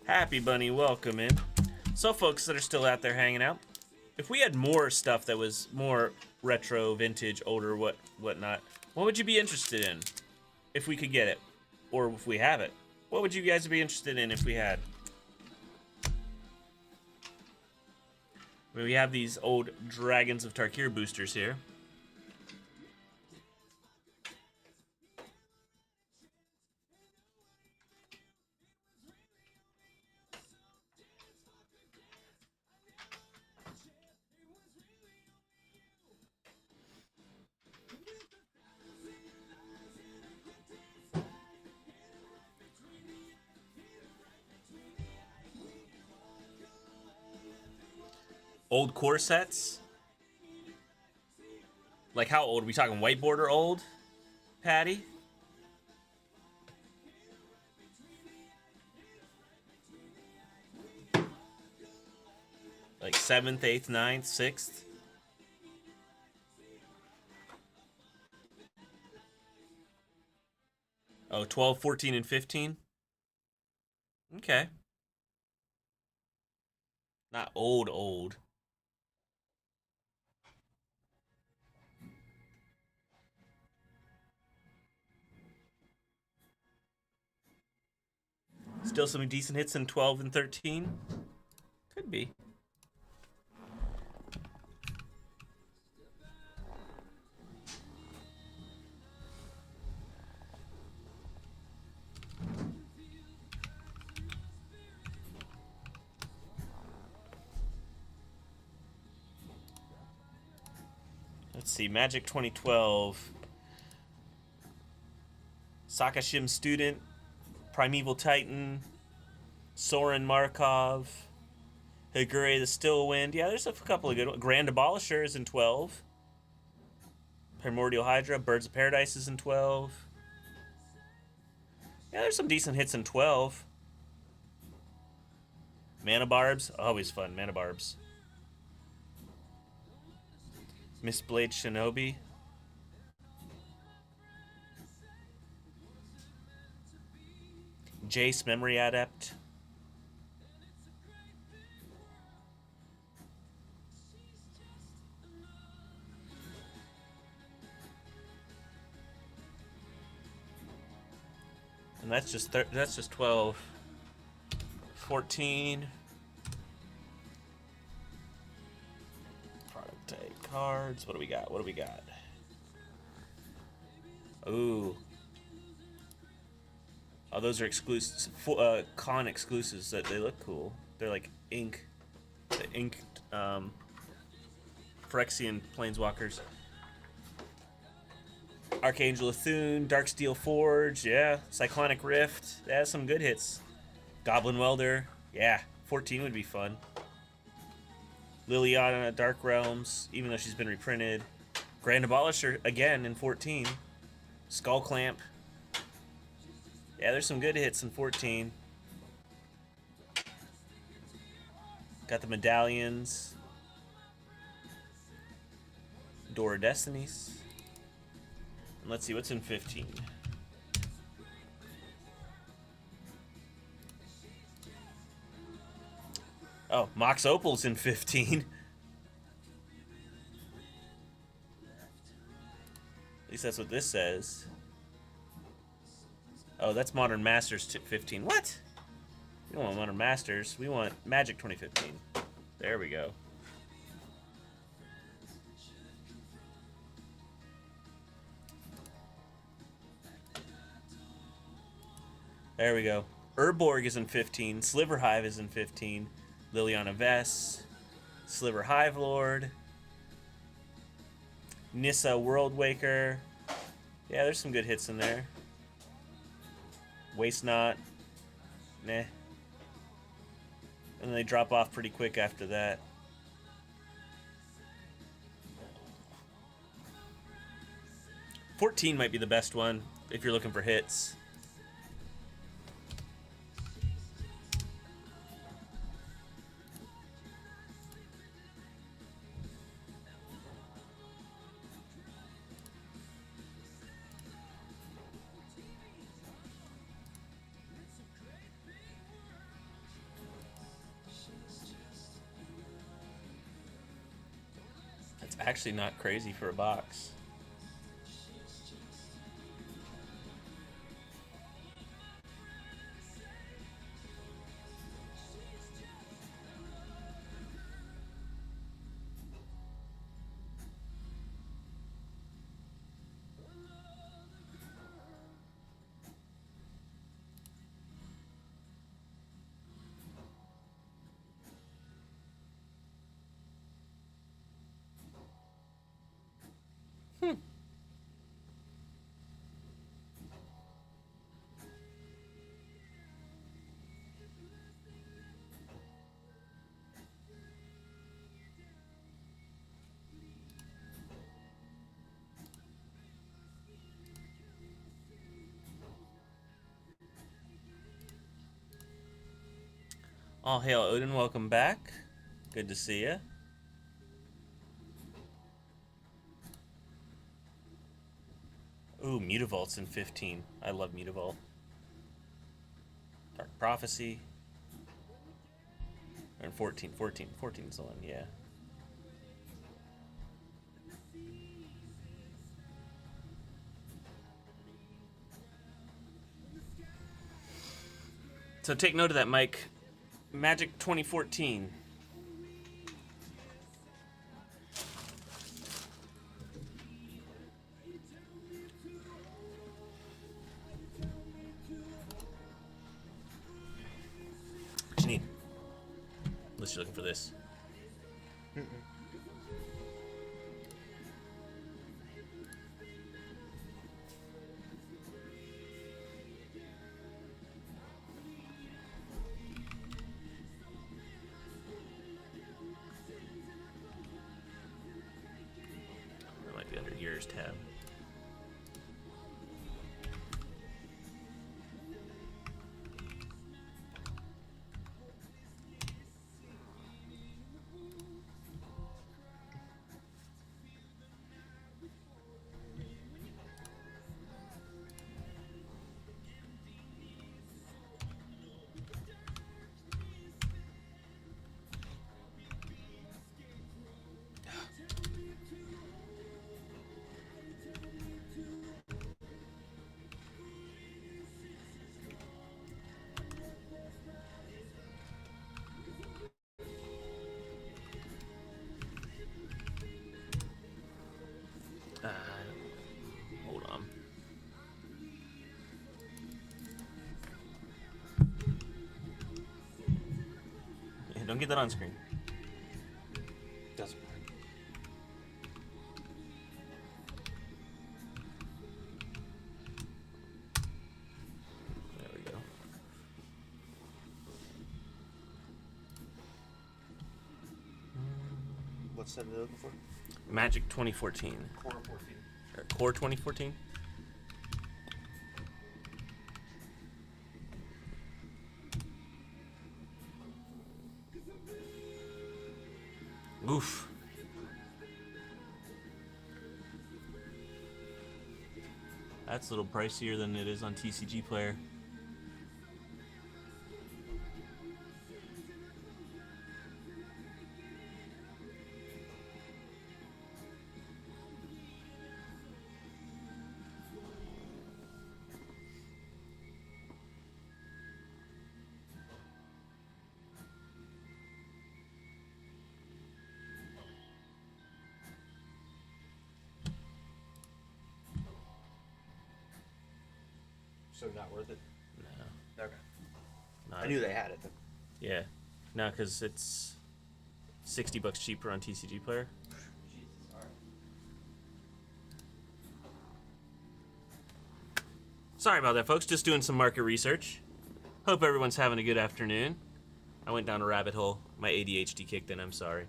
Happy Bunny, welcome in. So folks that are still out there hanging out, if we had more stuff that was more retro, vintage, older, whatnot, what would you be interested in if we could get it? Or if we have it? What would you guys be interested in if we had? I mean, we have these old Dragons of Tarkir boosters here. Old core sets. Like how old? Are we talking whiteboard or old, Patty? Like 7th, 8th, 9th, 6th? Oh, 12, 14, and 15? Okay. Not old, old. Still some decent hits in 12 and 13? Could be. Let's see, Magic 2012. Sakashim Student, Primeval Titan, Soren Markov, Higure the Still Wind. Yeah, there's a couple of good ones. Grand Abolisher is in 12. Primordial Hydra, Birds of Paradise is in 12. Yeah, there's some decent hits in 12. Mana Barbs, always fun, Mana Barbs. Mistblade Shinobi. Jace Memory Adept. And that's just 12. 14. Product type cards. What do we got? What do we got? Ooh. Oh, those are exclusive, con exclusives. That they look cool. They're like ink, the inked Phyrexian Planeswalkers. Archangel Athune, Darksteel Forge, yeah. Cyclonic Rift, that has some good hits. Goblin Welder, yeah. 14 would be fun. Liliana, Dark Realms, even though she's been reprinted. Grand Abolisher, again, in 14. Skull Clamp. Yeah, there's some good hits in 14. Got the Medallions. Door of Destinies. And let's see, what's in 15? Oh, Mox Opal's in 15. At least that's what this says. Oh, that's Modern Masters 15. What? We don't want Modern Masters. We want Magic 2015. There we go. There we go. Urborg is in 15. Sliverhive is in 15. Liliana Vess. Sliver Hive Lord. Nissa World Waker. Yeah, there's some good hits in there. Waste Not. Nah. And then they drop off pretty quick after that. $14 might be the best one if you're looking for hits. Actually not crazy for a box. All hail Odin, welcome back. Good to see you. Ooh, Mutavault's in 15. I love Mutavault. Dark Prophecy. And 14. 14's the one, yeah. So take note of that, Mike. Magic 2014. What you need? Unless you're looking for this. That might be under yours tab. Hold on. Yeah, don't get that on screen. Doesn't matter. There we go. What set are they looking for? Magic 2014. Core 14. Or Core 2014? Oof. That's a little pricier than it is on TCG Player. So not worth it? No. Okay. Not I knew they had it then. Yeah. No, because it's $60 cheaper on TCG Player. Jesus, alright. Sorry about that, folks. Just doing some market research. Hope everyone's having a good afternoon. I went down a rabbit hole. My ADHD kicked in. I'm sorry.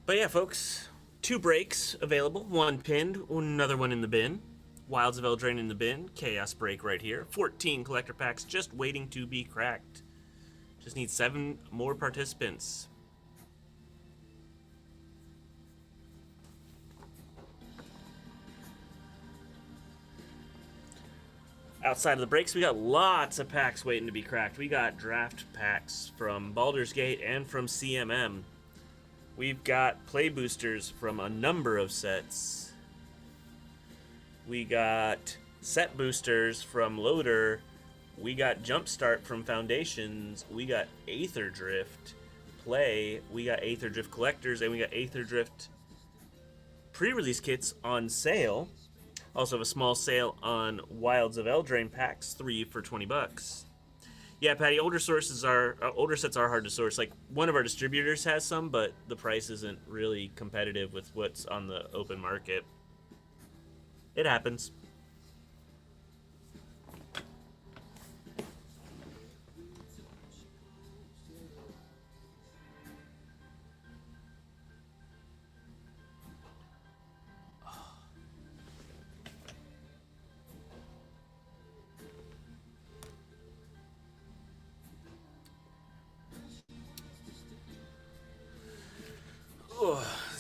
But yeah, folks. 2 breaks available. 1 pinned, another one in the bin. Wilds of Eldraine in the bin. Chaos break right here. 14 collector packs just waiting to be cracked. Just need 7 more participants. Outside of the breaks, we got lots of packs waiting to be cracked. We got draft packs from Baldur's Gate and from CMM. We've got play boosters from a number of sets. We got set boosters from Loader. We got Jumpstart from Foundations. We got Aether Drift Play. We got Aether Drift Collectors. And we got Aether Drift pre-release kits on sale. Also have a small sale on Wilds of Eldraine packs, 3 for $20. Yeah, Patty, older sets are hard to source. Like, one of our distributors has some, but the price isn't really competitive with what's on the open market. It happens.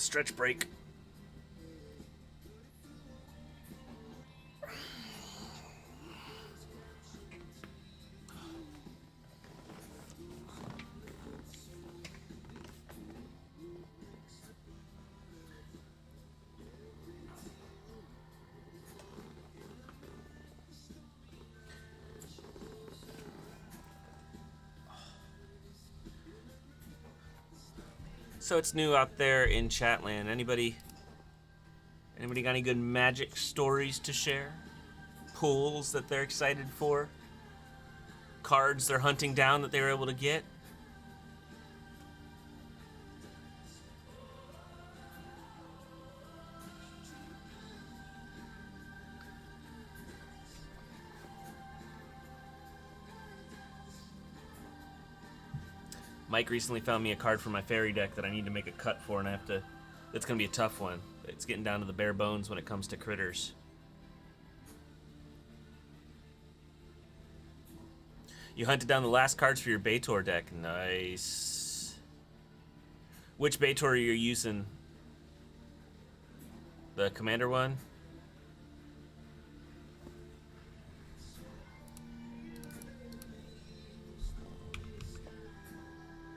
Stretch break. So it's new out there in Chatland. Anybody got any good Magic stories to share? Pulls that they're excited for? Cards they're hunting down that they were able to get? Mike recently found me a card for my fairy deck that I need to make a cut for, and it's gonna be a tough one. It's getting down to the bare bones when it comes to critters. You hunted down the last cards for your Baitor deck. Nice. Which Baitor are you using? The commander one?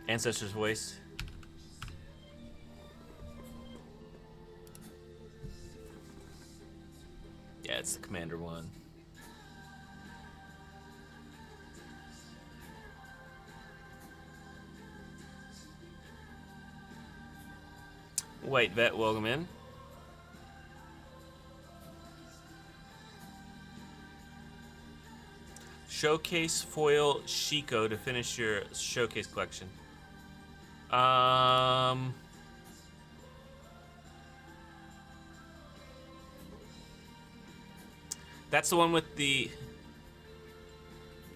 Ancestor's Voice. Yeah, it's the commander one. White Vet, welcome in. Showcase foil Shiko to finish your showcase collection. That's the one with the...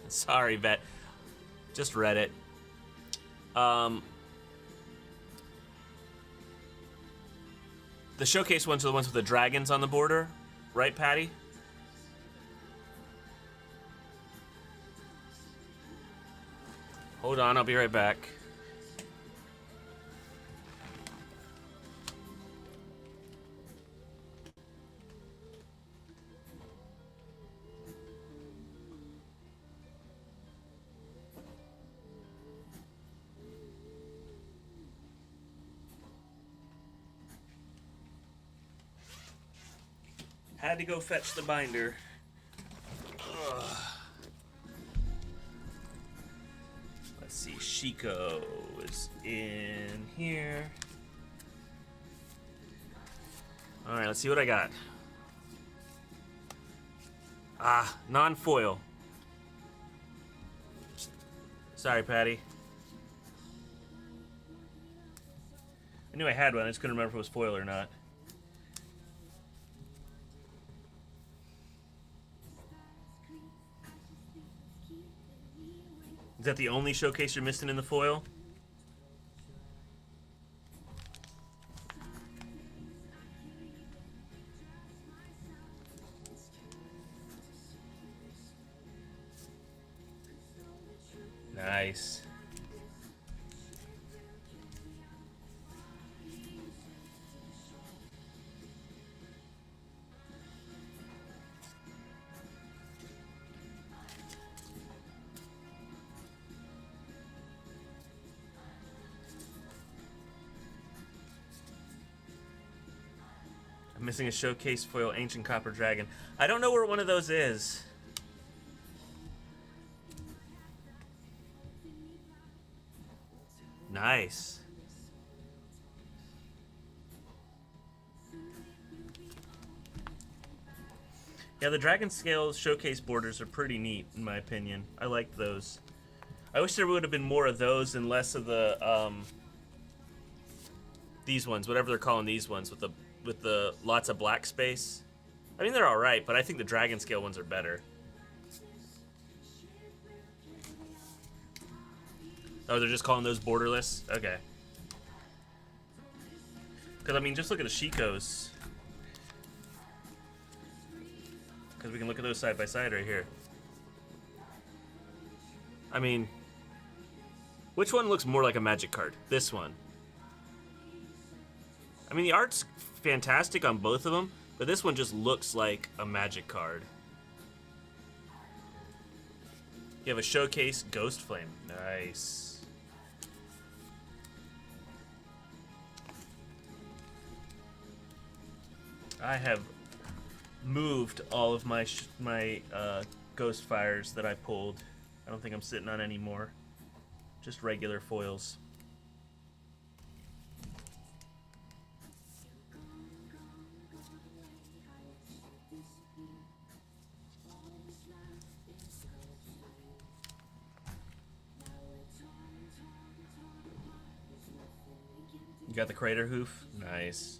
Sorry, Vet. Just read it. The showcase ones are the ones with the dragons on the border, right, Patty? Hold on, I'll be right back. Had to go fetch the binder. Ugh. Let's see, Shiko is in here. Alright, let's see what I got. Ah, non-foil. Sorry, Patty. I knew I had one, I just couldn't remember if it was foil or not. Is that the only showcase you're missing in the foil? Nice. I'm missing a showcase foil Ancient Copper Dragon. I don't know where one of those is. Nice. Yeah, the Dragon Scale showcase borders are pretty neat, in my opinion. I like those. I wish there would have been more of those and less of the, these ones, whatever they're calling these ones, with the lots of black space. I mean, they're alright, but I think the Dragon Scale ones are better. Oh, they're just calling those borderless? Okay. Because, I mean, just look at the Shikos. Because we can look at those side by side right here. I mean, which one looks more like a Magic card? This one. I mean, the art's fantastic on both of them, but this one just looks like a Magic card. You have a Showcase Ghost Flame. Nice. I have moved all of my Ghost Fires that I pulled. I don't think I'm sitting on any more. Just regular foils. You got the Crater Hoof? Nice.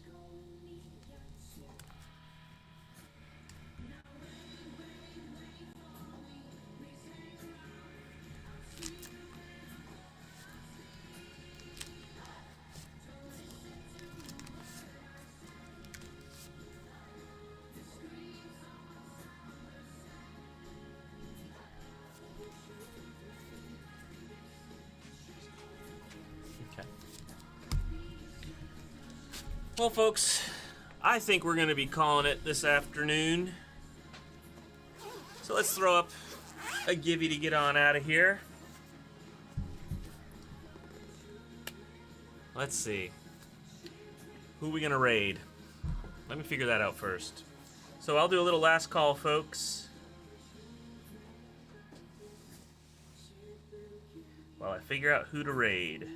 Well, folks, I think we're going to be calling it this afternoon. So let's throw up a Givey to get on out of here. Let's see. Who are we going to raid? Let me figure that out first. So I'll do a little last call, folks. While I figure out who to raid.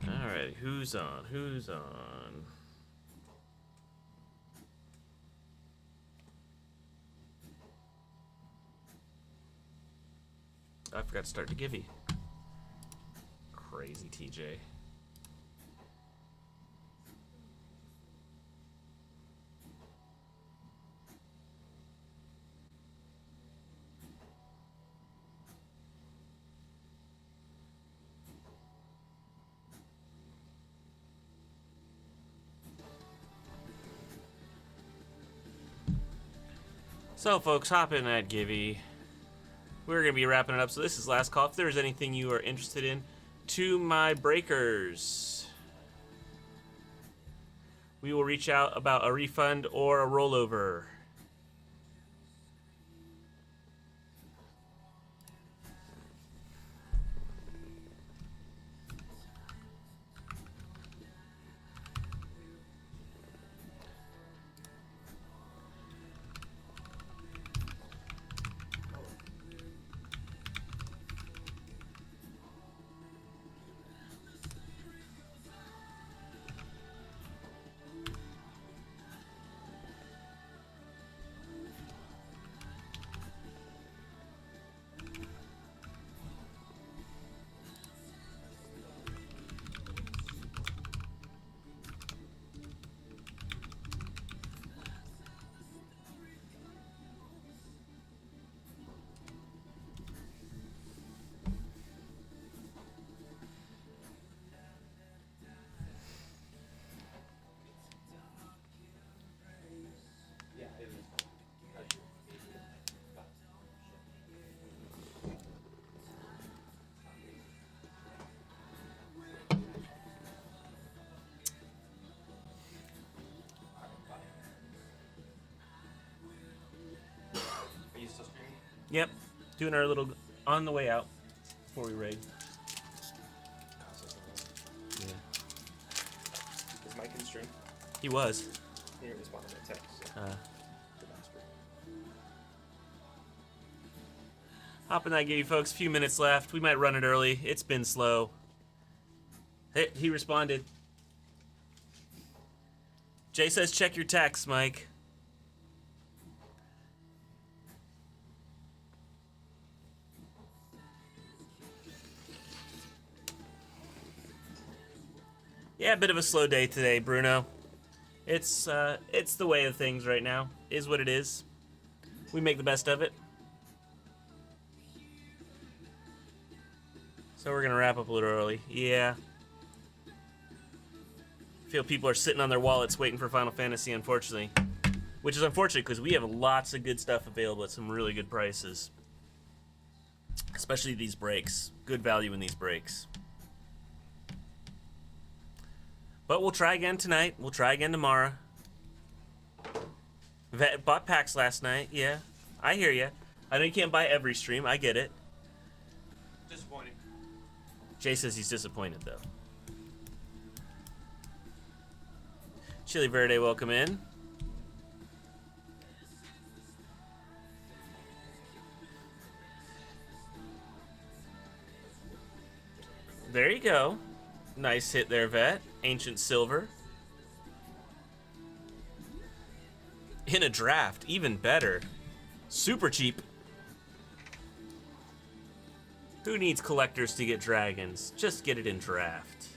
Alright, who's on? Who's on? I forgot to start the Givey. Crazy TJ. So, folks, hop in that Givey. We're going to be wrapping it up. So this is last call. If there's anything you are interested in, to my breakers, we will reach out about a refund or a rollover. Yep, doing our little on the way out before we raid. Yeah. Is Mike in stream? He was. He didn't respond to my text. So. Hopping that Givey, folks. A few minutes left. We might run it early. It's been slow. Hey, he responded. Jay says check your text, Mike. Yeah, a bit of a slow day today, Bruno. It's the way of things right now. Is what it is. We make the best of it. So we're gonna wrap up a little early. Yeah. I feel people are sitting on their wallets waiting for Final Fantasy, unfortunately. Which is unfortunate because we have lots of good stuff available at some really good prices. Especially these breaks. Good value in these breaks. But we'll try again tonight. We'll try again tomorrow. Vet bought packs last night. Yeah, I hear ya. I know you can't buy every stream. I get it. Disappointing. Jay says he's disappointed, though. Chili Verde, welcome in. There you go. Nice hit there, Vet. Ancient Silver. In a draft, even better. Super cheap. Who needs collectors to get dragons? Just get it in draft.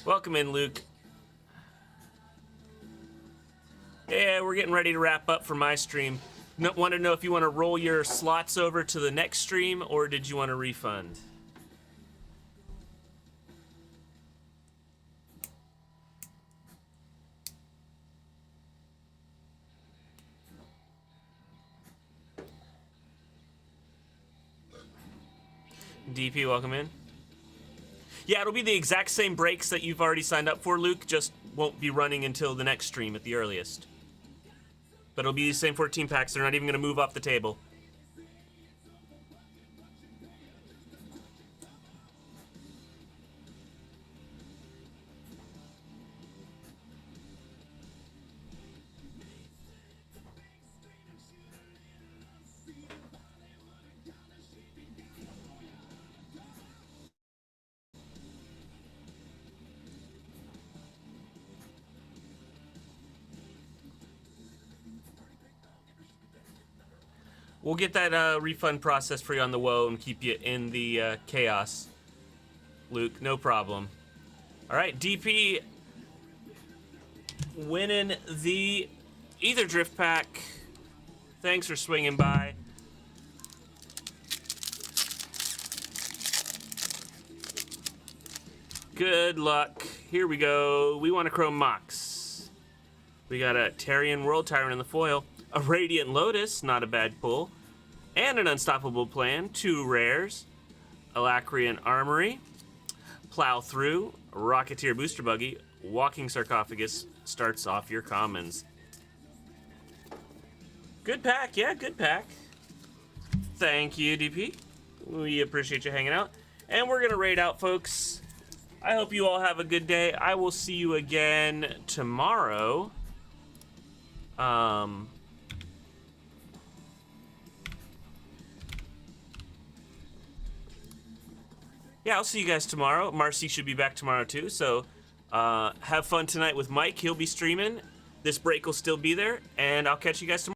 Welcome in, Luke. Yeah, we're getting ready to wrap up for my stream. Want to know if you want to roll your slots over to the next stream, or did you want a refund? DP, welcome in. Yeah, it'll be the exact same breaks that you've already signed up for, Luke, just won't be running until the next stream at the earliest. But it'll be the same 14 packs. They're not even going to move off the table. We'll get that refund process for you on the woe and keep you in the chaos, Luke. No problem. All right, DP winning the Ether Drift Pack. Thanks for swinging by. Good luck. Here we go. We want a Chrome Mox. We got a Tarian World Tyrant in the foil. A Radiant Lotus, not a bad pull. And an Unstoppable Plan, 2 rares. Alacrian Armory. Plow Through. Rocketeer Booster Buggy. Walking Sarcophagus starts off your commons. Good pack, yeah, good pack. Thank you, DP. We appreciate you hanging out. And we're going to raid out, folks. I hope you all have a good day. I will see you again tomorrow. Yeah, I'll see you guys tomorrow. Marcy should be back tomorrow too, so have fun tonight with Mike. He'll be streaming. This break will still be there, and I'll catch you guys tomorrow.